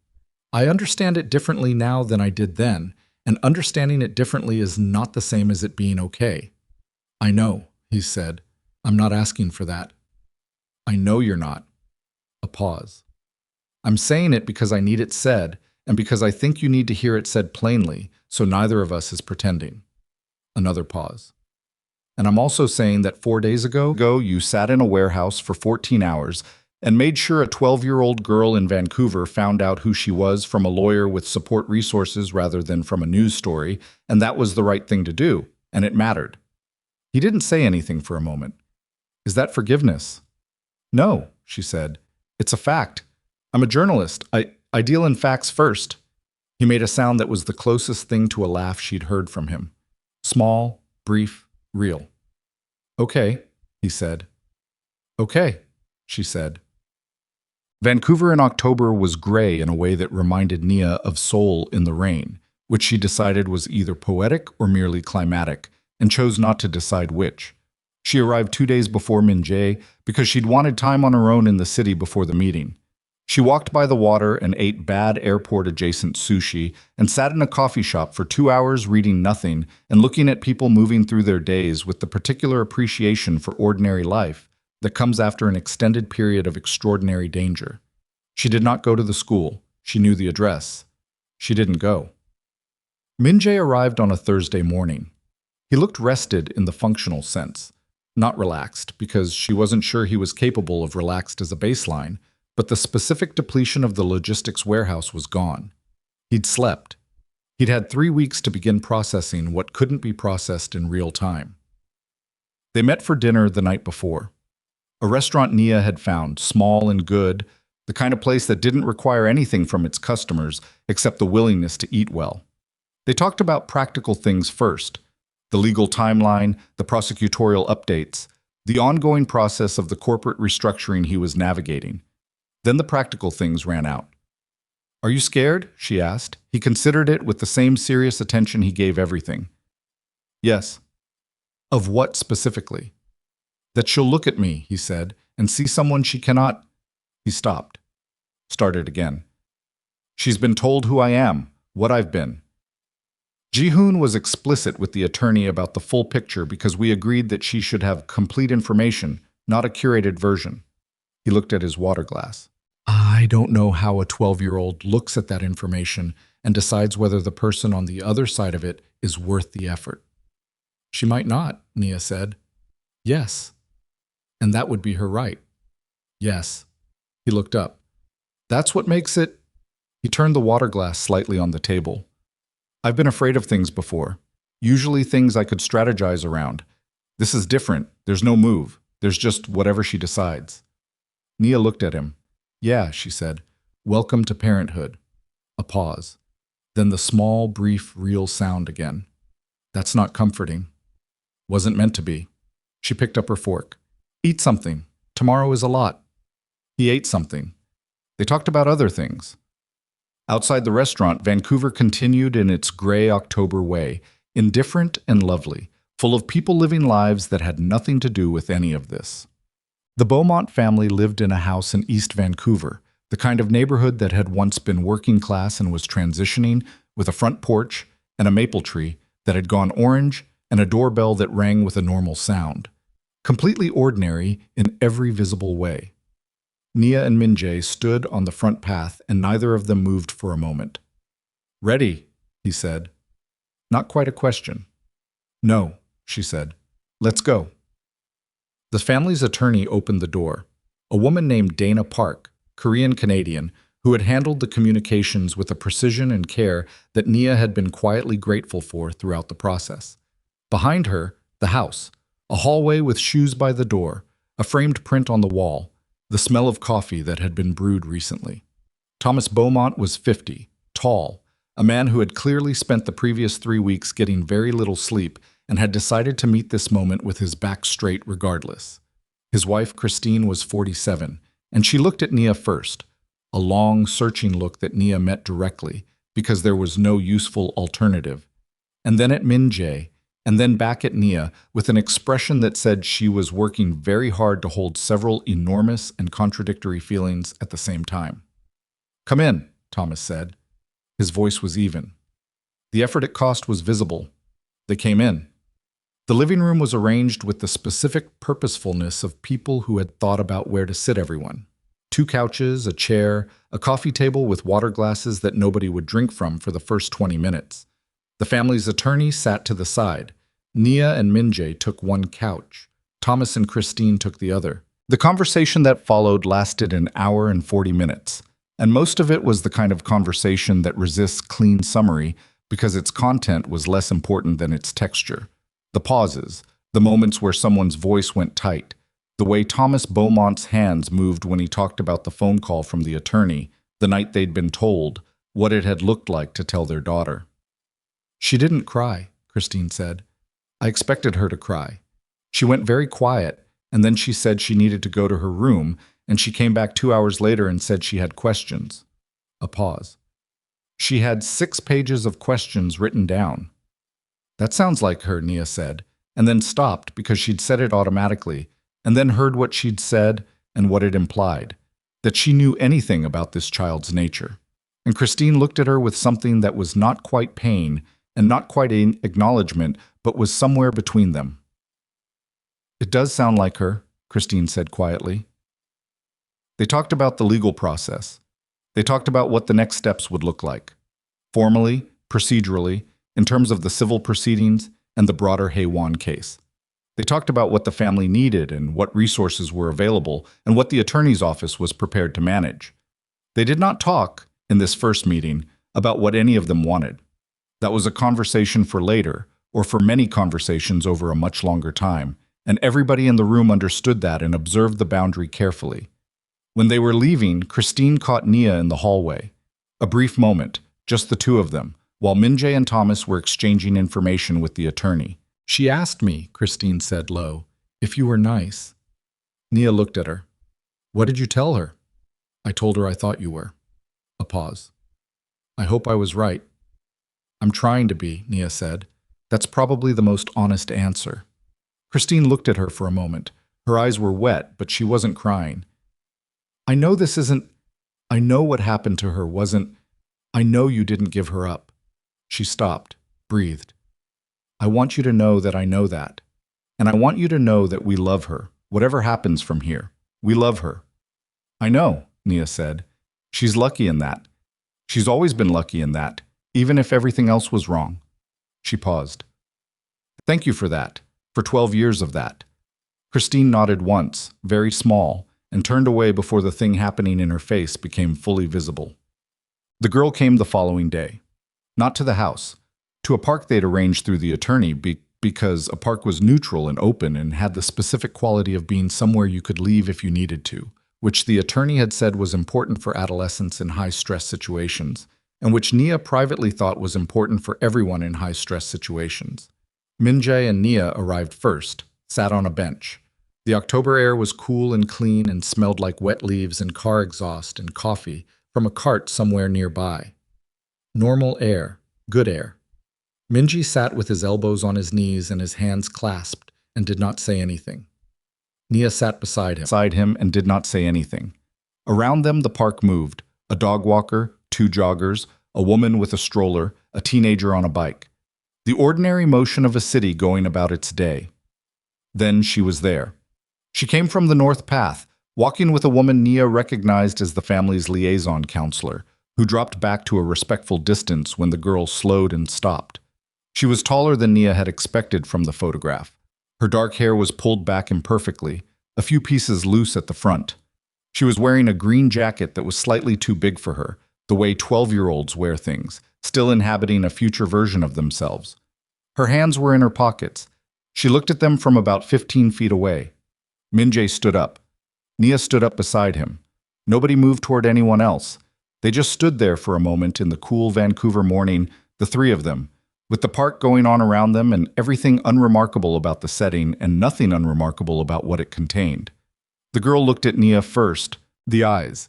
[SPEAKER 1] I understand it differently now than I did then, and understanding it differently is not the same as it being okay. I know, he said. I'm not asking for that. I know you're not. A pause. I'm saying it because I need it said, and because I think you need to hear it said plainly, so neither of us is pretending. Another pause. And I'm also saying that 4 days ago, you sat in a warehouse for 14 hours and made sure a 12-year-old girl in Vancouver found out who she was from a lawyer with support resources rather than from a news story, and that was the right thing to do, and it mattered. He didn't say anything for a moment. Is that forgiveness? No, she said. It's a fact. I'm a journalist. I deal in facts first. He made a sound that was the closest thing to a laugh she'd heard from him. Small, brief, real. Okay, he said. Okay, she said. Vancouver in October was gray in a way that reminded Nia of Seoul in the rain, which she decided was either poetic or merely climatic, and chose not to decide which. She arrived 2 days before Minjae because she'd wanted time on her own in the city before the meeting. She walked by the water and ate bad airport-adjacent sushi and sat in a coffee shop for 2 hours reading nothing and looking at people moving through their days with the particular appreciation for ordinary life that comes after an extended period of extraordinary danger. She did not go to the school. She knew the address. She didn't go. Minjae arrived on a Thursday morning. He looked rested in the functional sense, not relaxed because she wasn't sure he was capable of relaxed as a baseline, but the specific depletion of the logistics warehouse was gone. He'd slept. He'd had 3 weeks to begin processing what couldn't be processed in real time. They met for dinner the night before. A restaurant Nia had found, small and good, the kind of place that didn't require anything from its customers except the willingness to eat well. They talked about practical things first, the legal timeline, the prosecutorial updates, the ongoing process of the corporate restructuring he was navigating. Then the practical things ran out. Are you scared? She asked. He considered it with the same serious attention he gave everything. Yes. Of what specifically? That she'll look at me, he said, and see someone she cannot... He stopped. Started again. She's been told who I am, what I've been. Ji-hoon was explicit with the attorney about the full picture because we agreed that she should have complete information, not a curated version. He looked at his water glass. I don't know how a 12-year-old looks at that information and decides whether the person on the other side of it is worth the effort. She might not, Nia said. Yes. And that would be her right. Yes. He looked up. That's what makes it... He turned the water glass slightly on the table. I've been afraid of things before. Usually things I could strategize around. This is different. There's no move. There's just whatever she decides. Nia looked at him. Yeah, she said. Welcome to parenthood. A pause. Then the small, brief, real sound again. That's not comforting. Wasn't meant to be. She picked up her fork. Eat something. Tomorrow is a lot. He ate something. They talked about other things. Outside the restaurant, Vancouver continued in its gray October way, indifferent and lovely, full of people living lives that had nothing to do with any of this. The Beaumont family lived in a house in East Vancouver, the kind of neighborhood that had once been working class and was transitioning, with a front porch and a maple tree that had gone orange and a doorbell that rang with a normal sound. Completely ordinary in every visible way. Nia and Minjae stood on the front path, and neither of them moved for a moment. "Ready," he said. Not quite a question. "No," she said. "Let's go." The family's attorney opened the door. A woman named Dana Park, Korean-Canadian, who had handled the communications with a precision and care that Nia had been quietly grateful for throughout the process. Behind her, the house, a hallway with shoes by the door, a framed print on the wall, the smell of coffee that had been brewed recently. Thomas Beaumont was 50, tall, a man who had clearly spent the previous 3 weeks getting very little sleep and had decided to meet this moment with his back straight regardless. His wife, Christine, was 47, and she looked at Nia first, a long, searching look that Nia met directly because there was no useful alternative, and then at Minjae, and then back at Nia with an expression that said she was working very hard to hold several enormous and contradictory feelings at the same time. "Come in," Thomas said. His voice was even. The effort it cost was visible. They came in. The living room was arranged with the specific purposefulness of people who had thought about where to sit everyone. 2 couches, a chair, a coffee table with water glasses that nobody would drink from for the first 20 minutes. The family's attorney sat to the side. Nia and Minjae took one couch. Thomas and Christine took the other. The conversation that followed lasted an hour and 40 minutes, and most of it was the kind of conversation that resists clean summary because its content was less important than its texture. The pauses, the moments where someone's voice went tight, the way Thomas Beaumont's hands moved when he talked about the phone call from the attorney, the night they'd been told, what it had looked like to tell their daughter. "She didn't cry," Christine said. "I expected her to cry. She went very quiet, and then she said she needed to go to her room, and she came back 2 hours later and said she had questions." A pause. "She had 6 pages of questions written down." "That sounds like her," Nia said, and then stopped because she'd said it automatically, and then heard what she'd said and what it implied, that she knew anything about this child's nature. And Christine looked at her with something that was not quite pain and not quite an acknowledgement, but was somewhere between them. "It does sound like her," Christine said quietly. They talked about the legal process. They talked about what the next steps would look like. Formally, procedurally, in terms of the civil proceedings and the broader Haewon case. They talked about what the family needed and what resources were available and what the attorney's office was prepared to manage. They did not talk, in this first meeting, about what any of them wanted. That was a conversation for later, or for many conversations over a much longer time, and everybody in the room understood that and observed the boundary carefully. When they were leaving, Christine caught Nia in the hallway. A brief moment, just the two of them, while Minjae and Thomas were exchanging information with the attorney. "She asked me," Christine said low, "if you were nice." Nia looked at her. "What did you tell her?" "I told her I thought you were." A pause. "I hope I was right." "I'm trying to be," Nia said. "That's probably the most honest answer." Christine looked at her for a moment. Her eyes were wet, but she wasn't crying. I know what happened to her wasn't. I know you didn't give her up." She stopped, breathed. "I want you to know that I know that. And I want you to know that we love her, whatever happens from here. We love her." "I know," Nia said. "She's lucky in that. She's always been lucky in that, even if everything else was wrong." She paused. "Thank you for that, for 12 years of that." Christine nodded once, very small, and turned away before the thing happening in her face became fully visible. The girl came the following day. Not to the house. To a park they'd arranged through the attorney because a park was neutral and open and had the specific quality of being somewhere you could leave if you needed to, which the attorney had said was important for adolescents in high-stress situations, and which Nia privately thought was important for everyone in high-stress situations. Minjae and Nia arrived first, sat on a bench. The October air was cool and clean and smelled like wet leaves and car exhaust and coffee from a cart somewhere nearby. Normal air, good air. Minji sat with his elbows on his knees and his hands clasped and did not say anything. Nia sat beside him and did not say anything. Around them the park moved, a dog walker, 2 joggers, a woman with a stroller, a teenager on a bike. The ordinary motion of a city going about its day. Then she was there. She came from the North Path, walking with a woman Nia recognized as the family's liaison counselor, who dropped back to a respectful distance when the girl slowed and stopped. She was taller than Nia had expected from the photograph. Her dark hair was pulled back imperfectly, a few pieces loose at the front. She was wearing a green jacket that was slightly too big for her, the way 12-year-olds wear things, still inhabiting a future version of themselves. Her hands were in her pockets. She looked at them from about 15 feet away. Min-jae stood up. Nia stood up beside him. Nobody moved toward anyone else. They just stood there for a moment in the cool Vancouver morning, the three of them, with the park going on around them and everything unremarkable about the setting and nothing unremarkable about what it contained. The girl looked at Nia first, the eyes.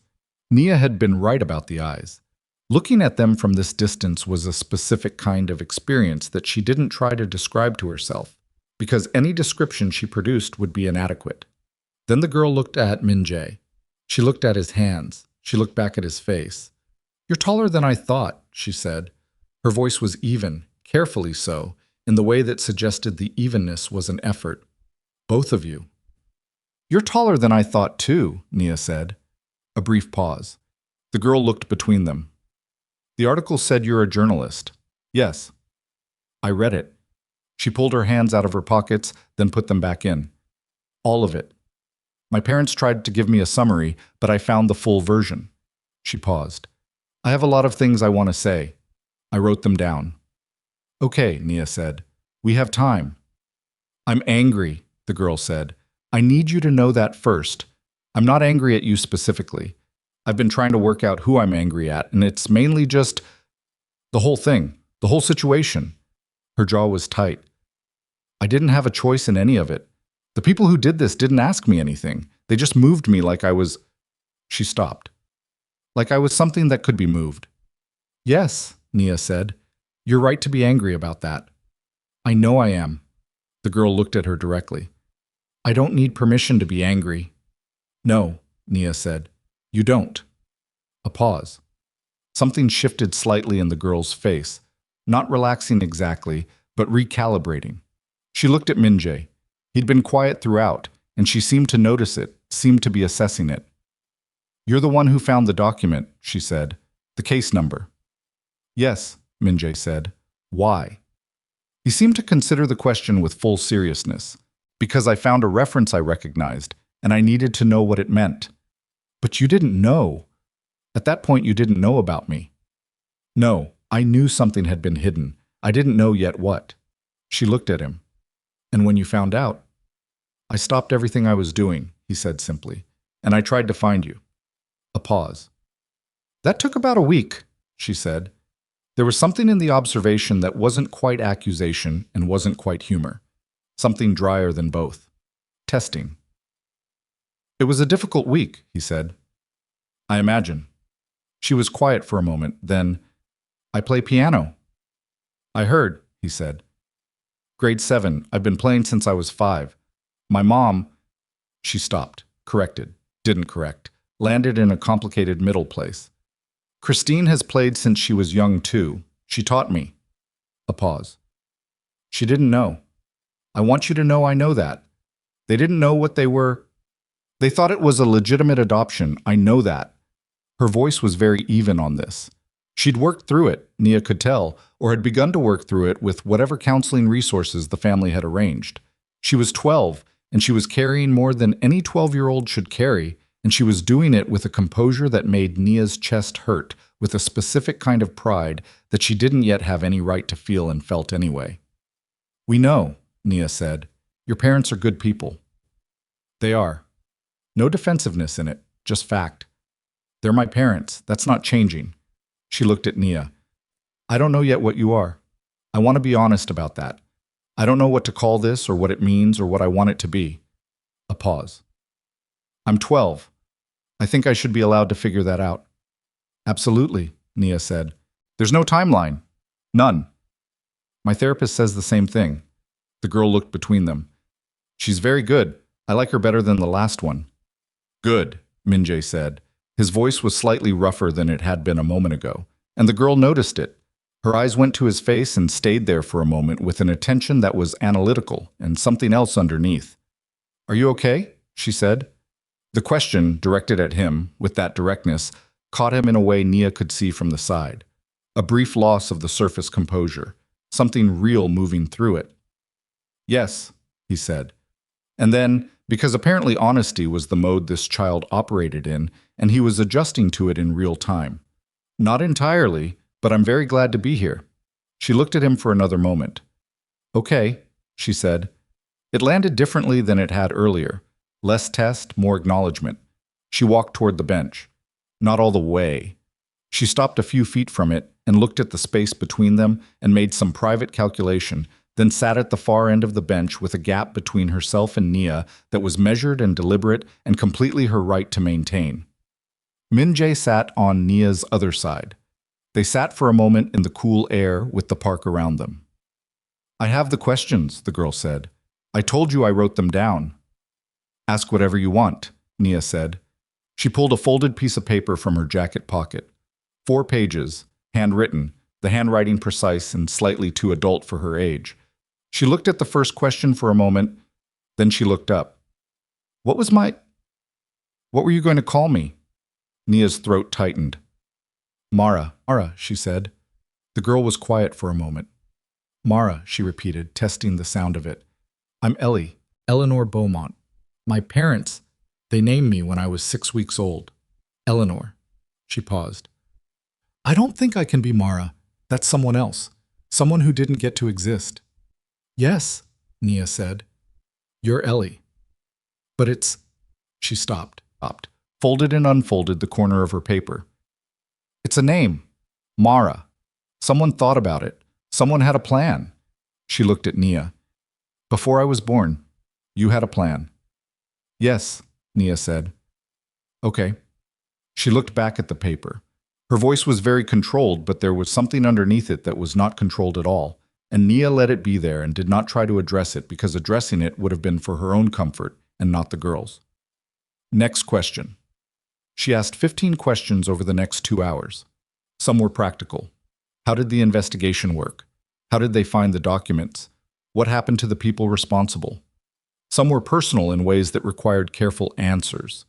[SPEAKER 1] Nia had been right about the eyes. Looking at them from this distance was a specific kind of experience that she didn't try to describe to herself, because any description she produced would be inadequate. Then the girl looked at Min-jae. She looked at his hands. She looked back at his face. "You're taller than I thought," she said. Her voice was even, carefully so, in the way that suggested the evenness was an effort. "Both of you." "You're taller than I thought, too," Nia said. A brief pause. The girl looked between them. "The article said you're a journalist." "Yes." "I read it." She pulled her hands out of her pockets, then put them back in. "All of it. My parents tried to give me a summary, but I found the full version." She paused. "I have a lot of things I want to say. I wrote them down." "Okay," Nia said. "We have time." "I'm angry," the girl said. "I need you to know that first. I'm not angry at you specifically. I've been trying to work out who I'm angry at, and it's mainly just the whole thing, the whole situation." Her jaw was tight. "I didn't have a choice in any of it. The people who did this didn't ask me anything. They just moved me like I was—" She stopped. "Like I was something that could be moved." "Yes," Nia said. "You're right to be angry about that." "I know I am." The girl looked at her directly. "I don't need permission to be angry." "No," Nia said. "You don't." A pause. Something shifted slightly in the girl's face, not relaxing exactly, but recalibrating. She looked at Min-jae. He'd been quiet throughout, and she seemed to notice it, seemed to be assessing it. "You're the one who found the document," she said. "The case number." "Yes," Min-jae said. "Why?" He seemed to consider the question with full seriousness. "Because I found a reference I recognized, and I needed to know what it meant." "But you didn't know. At that point you didn't know about me." "No, I knew something had been hidden. I didn't know yet what." She looked at him. "And when you found out?" "I stopped everything I was doing," he said simply, "and I tried to find you." A pause. "That took about a week," she said. There was something in the observation that wasn't quite accusation and wasn't quite humor. Something drier than both. Testing. "It was a difficult week," he said. "I imagine." She was quiet for a moment, then, "I play piano." "I heard," he said. "Grade 7. I've been playing since I was 5. My mom—" She stopped, corrected, didn't correct, landed in a complicated middle place. "Christine has played since she was young, too. She taught me." A pause. "She didn't know. I want you to know I know that. They didn't know what they were. They thought it was a legitimate adoption. I know that." Her voice was very even on this. She'd worked through it, Nia could tell, or had begun to work through it with whatever counseling resources the family had arranged. She was 12, and she was carrying more than any 12-year-old should carry, and she was doing it with a composure that made Nia's chest hurt, with a specific kind of pride that she didn't yet have any right to feel and felt anyway. "We know," Nia said. "Your parents are good people." "They are. No defensiveness in it, just fact. They're my parents. That's not changing." She looked at Nia. "I don't know yet what you are. I want to be honest about that. I don't know what to call this or what it means or what I want it to be." A pause. "I'm 12. I think I should be allowed to figure that out." "Absolutely," Nia said. "There's no timeline. None." "My therapist says the same thing." The girl looked between them. "She's very good. I like her better than the last one." "Good," Min-jae said. His voice was slightly rougher than it had been a moment ago, and the girl noticed it. Her eyes went to his face and stayed there for a moment with an attention that was analytical and something else underneath. "Are you okay?" she said. The question, directed at him, with that directness, caught him in a way Nia could see from the side. A brief loss of the surface composure, something real moving through it. Yes, he said. And then, because apparently honesty was the mode this child operated in, and he was adjusting to it in real time. Not entirely, but I'm very glad to be here. She looked at him for another moment. Okay, she said. It landed differently than it had earlier. Less test, more acknowledgement. She walked toward the bench. Not all the way. She stopped a few feet from it and looked at the space between them and made some private calculation, then sat at the far end of the bench with a gap between herself and Nia that was measured and deliberate and completely her right to maintain. Min-jae sat on Nia's other side. They sat for a moment in the cool air with the park around them. I have the questions, the girl said. I told you I wrote them down. Ask whatever you want, Nia said. She pulled a folded piece of paper from her jacket pocket. 4 pages, handwritten, the handwriting precise and slightly too adult for her age. She looked at the first question for a moment, then she looked up. What were you going to call me? Nia's throat tightened. Mara, she said. The girl was quiet for a moment. Mara, she repeated, testing the sound of it. I'm Ellie, Eleanor Beaumont. My parents, they named me when I was 6 weeks old. Eleanor. She paused. I don't think I can be Mara. That's someone else. Someone who didn't get to exist. Yes, Nia said. You're Ellie. But it's... She stopped, folded and unfolded the corner of her paper. It's a name. Mara. Someone thought about it. Someone had a plan. She looked at Nia. Before I was born, you had a plan. Yes, Nia said. Okay. She looked back at the paper. Her voice was very controlled, but there was something underneath it that was not controlled at all, and Nia let it be there and did not try to address it because addressing it would have been for her own comfort and not the girl's. Next question. She asked 15 questions over the next 2 hours. Some were practical. How did the investigation work? How did they find the documents? What happened to the people responsible? Some were personal in ways that required careful answers.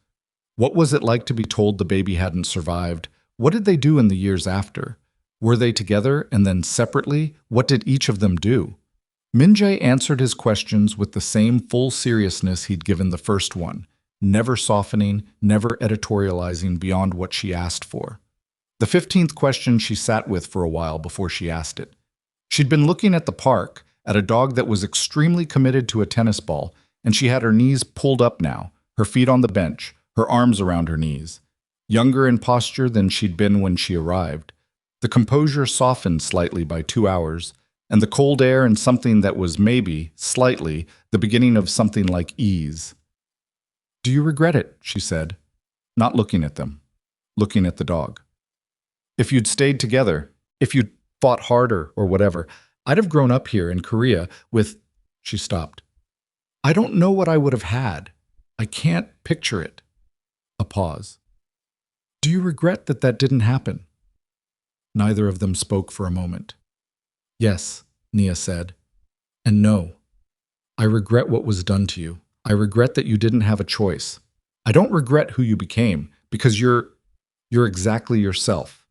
[SPEAKER 1] What was it like to be told the baby hadn't survived? What did they do in the years after? Were they together and then separately? What did each of them do? Min-jae answered his questions with the same full seriousness he'd given the first one, never softening, never editorializing beyond what she asked for. The 15th question she sat with for a while before she asked it. She'd been looking at the park, at a dog that was extremely committed to a tennis ball, and she had her knees pulled up now, her feet on the bench, her arms around her knees. Younger in posture than she'd been when she arrived. The composure softened slightly by 2 hours, and the cold air and something that was maybe, slightly, the beginning of something like ease. Do you regret it? She said, not looking at them, looking at the dog. If you'd stayed together, if you'd fought harder or whatever, I'd have grown up here in Korea with... She stopped. I don't know what I would have had. I can't picture it. A pause. Do you regret that that didn't happen? Neither of them spoke for a moment. Yes, Nia said. And no. I regret what was done to you. I regret that you didn't have a choice. I don't regret who you became, because you're exactly yourself.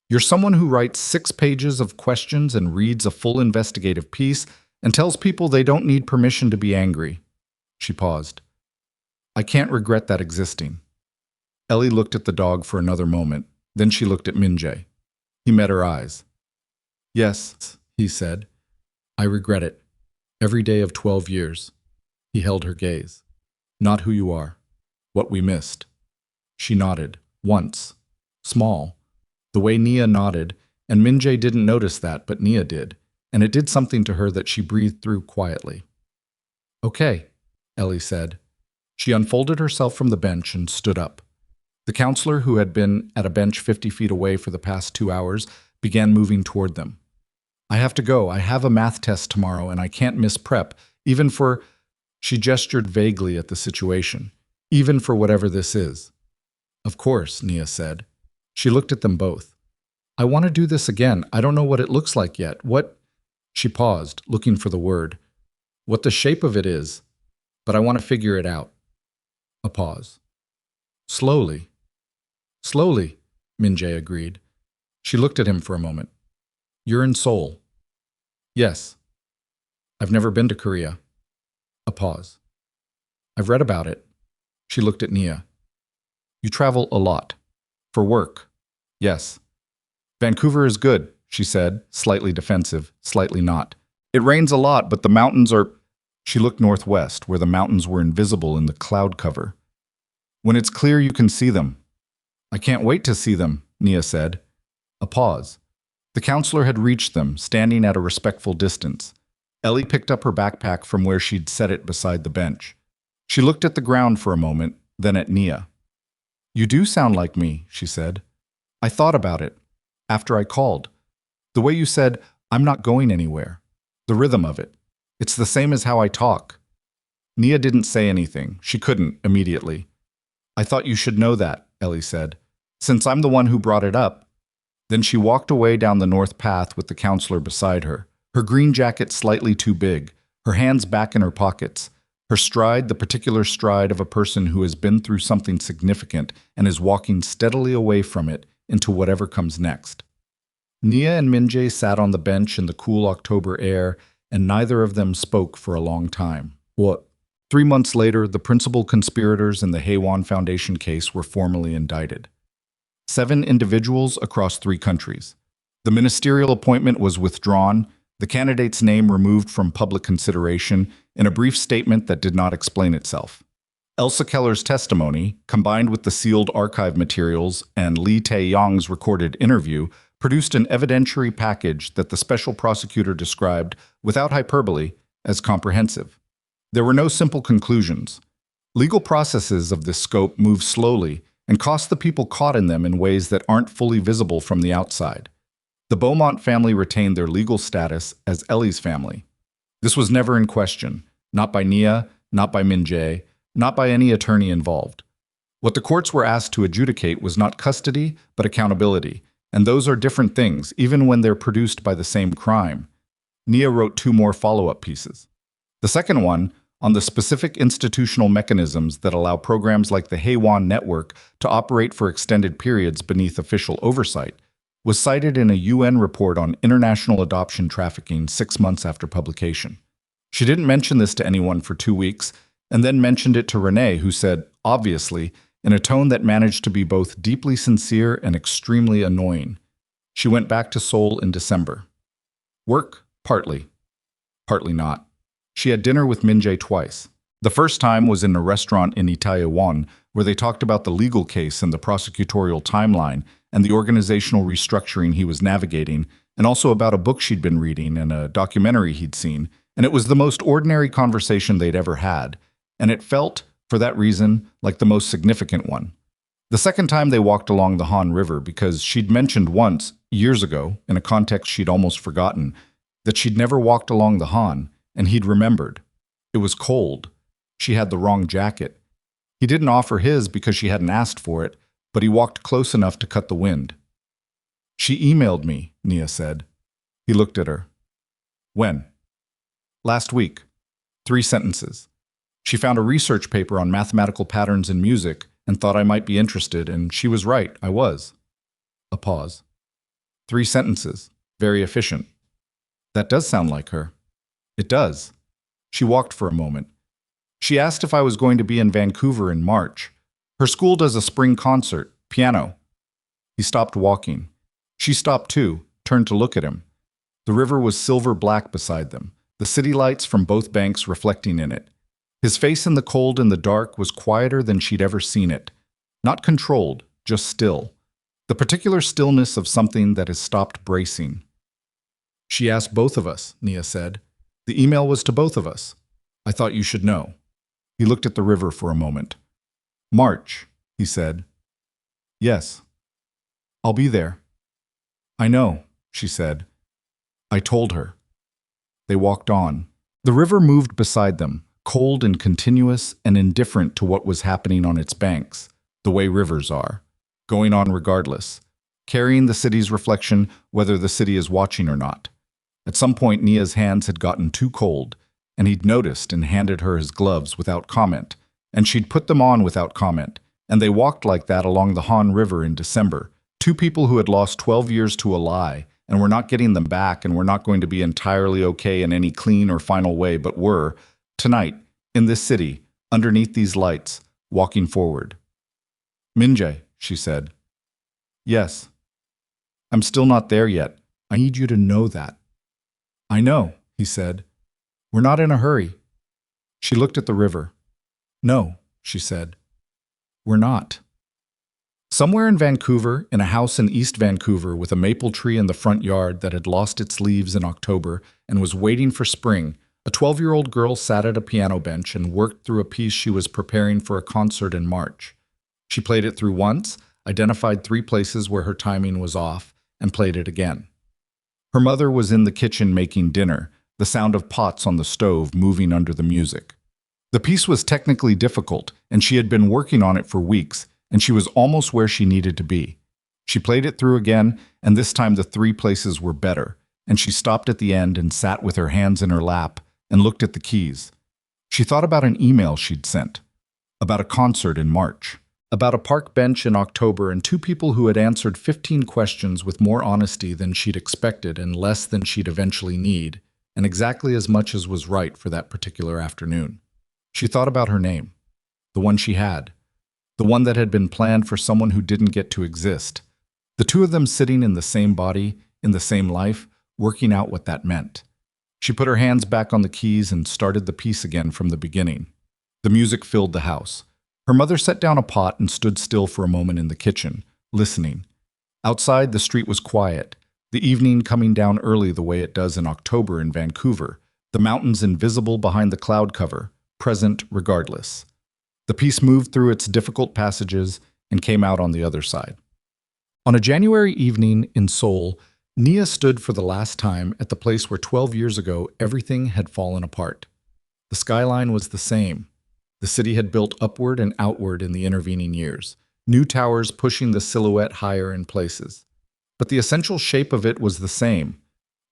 [SPEAKER 1] You're someone who writes 6 pages of questions and reads a full investigative piece and tells people they don't need permission to be angry. She paused. I can't regret that existing. Ellie looked at the dog for another moment, then she looked at Min-jae. He met her eyes. Yes, he said. I regret it. Every day of 12 years. He held her gaze. Not who you are. What we missed. She nodded. Once. Small. The way Nia nodded, and Min-jae didn't notice that, but Nia did, and it did something to her that she breathed through quietly. Okay, Ellie said. She unfolded herself from the bench and stood up. The counselor, who had been at a bench 50 feet away for the past 2 hours, began moving toward them. I have to go. I have a math test tomorrow, and I can't miss prep, even for... She gestured vaguely at the situation. Even for whatever this is. Of course, Nia said. She looked at them both. I want to do this again. I don't know what it looks like yet. What... She paused, looking for the word. What the shape of it is. But I want to figure it out. A pause. Slowly. Slowly, Min-jae agreed. She looked at him for a moment. You're in Seoul. Yes. I've never been to Korea. A pause. I've read about it. She looked at Nia. You travel a lot. For work. Yes. Vancouver is good, she said, slightly defensive, slightly not. It rains a lot, but the mountains are... She looked northwest, where the mountains were invisible in the cloud cover. When it's clear, you can see them. I can't wait to see them, Nia said. A pause. The counselor had reached them, standing at a respectful distance. Ellie picked up her backpack from where she'd set it beside the bench. She looked at the ground for a moment, then at Nia. You do sound like me, she said. I thought about it. After I called. The way you said, I'm not going anywhere. The rhythm of it. It's the same as how I talk. Nia didn't say anything. She couldn't, immediately. I thought you should know that, Ellie said. Since I'm the one who brought it up. Then she walked away down the north path with the counselor beside her, her green jacket slightly too big, her hands back in her pockets, her stride the particular stride of a person who has been through something significant and is walking steadily away from it into whatever comes next. Nia and Min-jae sat on the bench in the cool October air, and neither of them spoke for a long time. 3 months later, the principal conspirators in the Haewon Foundation case were formally indicted. 7 individuals across 3 countries. The ministerial appointment was withdrawn, the candidate's name removed from public consideration in a brief statement that did not explain itself. Elsa Keller's testimony, combined with the sealed archive materials and Lee Tae-yong's recorded interview, produced an evidentiary package that the special prosecutor described, without hyperbole, as comprehensive. There were no simple conclusions. Legal processes of this scope move slowly and cost the people caught in them in ways that aren't fully visible from the outside. The Beaumont family retained their legal status as Ellie's family. This was never in question, not by Nia, not by Min-jae, not by any attorney involved. What the courts were asked to adjudicate was not custody, but accountability, and those are different things, even when they're produced by the same crime. Nia wrote 2 more follow-up pieces. The second one, on the specific institutional mechanisms that allow programs like the Haewon network to operate for extended periods beneath official oversight, was cited in a UN report on international adoption trafficking 6 months after publication. She didn't mention this to anyone for 2 weeks, and then mentioned it to Renee, who said, obviously, in a tone that managed to be both deeply sincere and extremely annoying. She went back to Seoul in December. Work, partly. Partly not. She had dinner with Min-jae twice. The first time was in a restaurant in Itaewon, where they talked about the legal case and the prosecutorial timeline and the organizational restructuring he was navigating, and also about a book she'd been reading and a documentary he'd seen, and it was the most ordinary conversation they'd ever had, and it felt, for that reason, like the most significant one. The second time they walked along the Han River because she'd mentioned once, years ago, in a context she'd almost forgotten, that she'd never walked along the Han, and he'd remembered. It was cold. She had the wrong jacket. He didn't offer his because she hadn't asked for it, but he walked close enough to cut the wind. She emailed me, Nia said. He looked at her. When? Last week. 3 sentences. She found a research paper on mathematical patterns in music and thought I might be interested, and she was right, I was. A pause. 3 sentences. Very efficient. That does sound like her. It does. She walked for a moment. She asked if I was going to be in Vancouver in March. Her school does a spring concert, piano. He stopped walking. She stopped too, turned to look at him. The river was silver-black beside them, the city lights from both banks reflecting in it. His face in the cold and the dark was quieter than she'd ever seen it. Not controlled, just still. The particular stillness of something that has stopped bracing. She asked both of us, Nia said. The email was to both of us. I thought you should know. He looked at the river for a moment. March, he said. Yes. I'll be there. I know, she said. I told her. They walked on. The river moved beside them, cold and continuous and indifferent to what was happening on its banks, the way rivers are, going on regardless, carrying the city's reflection whether the city is watching or not. At some point, Nia's hands had gotten too cold, and he'd noticed and handed her his gloves without comment, and she'd put them on without comment, And they walked like that along the Han River in December. Two people who had lost 12 years to a lie, and were not getting them back, and were not going to be entirely okay in any clean or final way, but were, tonight, in this city, underneath these lights, walking forward. "Minjae," she said. "Yes. I'm still not there yet. I need you to know that." "I know," he said. "We're not in a hurry." She looked at the river. "No," she said. "We're not." Somewhere in Vancouver, in a house in East Vancouver with a maple tree in the front yard that had lost its leaves in October and was waiting for spring, a 12-year-old girl sat at a piano bench and worked through a piece she was preparing for a concert in March. She played it through once, identified 3 places where her timing was off, and played it again. Her mother was in the kitchen making dinner, the sound of pots on the stove moving under the music. The piece was technically difficult, and she had been working on it for weeks, and she was almost where she needed to be. She played it through again, and this time the 3 places were better, and she stopped at the end and sat with her hands in her lap and looked at the keys. She thought about an email she'd sent, about a concert in March, about a park bench in October, and 2 people who had answered 15 questions with more honesty than she'd expected and less than she'd eventually need, and exactly as much as was right for that particular afternoon. She thought about her name, the one she had, the one that had been planned for someone who didn't get to exist. The 2 of them sitting in the same body, in the same life, working out what that meant. She put her hands back on the keys and started the piece again from the beginning. The music filled the house. Her mother set down a pot and stood still for a moment in the kitchen, listening. Outside, the street was quiet, the evening coming down early the way it does in October in Vancouver, the mountains invisible behind the cloud cover, present regardless. The piece moved through its difficult passages and came out on the other side. On a January evening in Seoul, Nia stood for the last time at the place where 12 years ago everything had fallen apart. The skyline was the same. The city had built upward and outward in the intervening years, new towers pushing the silhouette higher in places. But the essential shape of it was the same.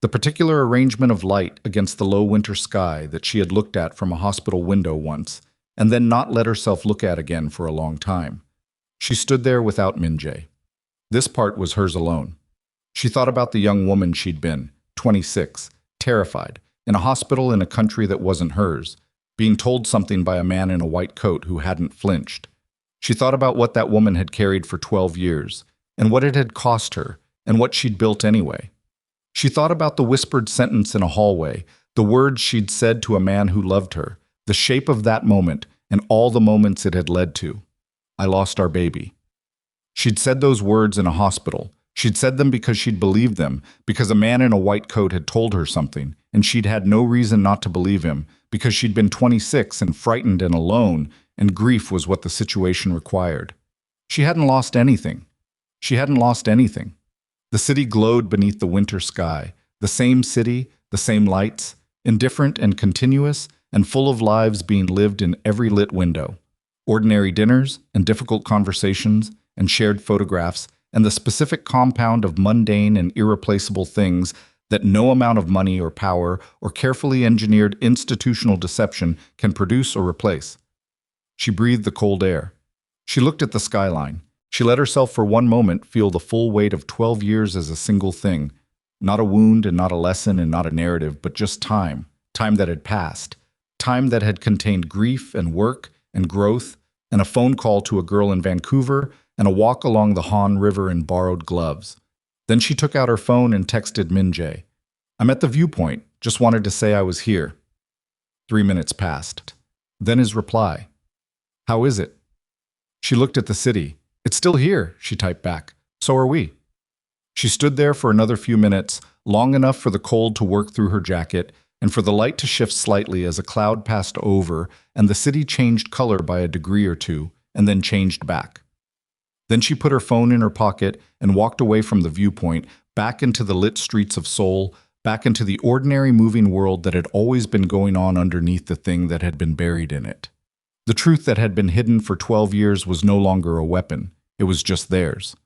[SPEAKER 1] The particular arrangement of light against the low winter sky that she had looked at from a hospital window once, and then not let herself look at again for a long time. She stood there without Minjae. This part was hers alone. She thought about the young woman she'd been, 26, terrified, in a hospital in a country that wasn't hers, being told something by a man in a white coat who hadn't flinched. She thought about what that woman had carried for 12 years, and what it had cost her, and what she'd built anyway. She thought about the whispered sentence in a hallway, the words she'd said to a man who loved her, the shape of that moment, and all the moments it had led to. "I lost our baby." She'd said those words in a hospital. She'd said them because she'd believed them, because a man in a white coat had told her something, and she'd had no reason not to believe him, because she'd been 26 and frightened and alone, and grief was what the situation required. She hadn't lost anything. She hadn't lost anything. The city glowed beneath the winter sky, the same city, the same lights, indifferent and continuous, and full of lives being lived in every lit window. Ordinary dinners and difficult conversations and shared photographs and the specific compound of mundane and irreplaceable things that no amount of money or power or carefully engineered institutional deception can produce or replace. She breathed the cold air. She looked at the skyline. She let herself for one moment feel the full weight of 12 years as a single thing, not a wound and not a lesson and not a narrative, but just time, time that had passed. Time that had contained grief and work and growth and a phone call to a girl in Vancouver and a walk along the Han River in borrowed gloves. Then she took out her phone and texted Minjae. "I'm at the viewpoint. Just wanted to say I was here." 3 minutes passed. Then his reply. "How is it?" She looked at the city. "It's still here," she typed back. "So are we." She stood there for another few minutes, long enough for the cold to work through her jacket and for the light to shift slightly as a cloud passed over and the city changed color by a degree or 2 and then changed back. Then she put her phone in her pocket and walked away from the viewpoint, back into the lit streets of Seoul, back into the ordinary moving world that had always been going on underneath the thing that had been buried in it. The truth that had been hidden for 12 years was no longer a weapon. It was just theirs.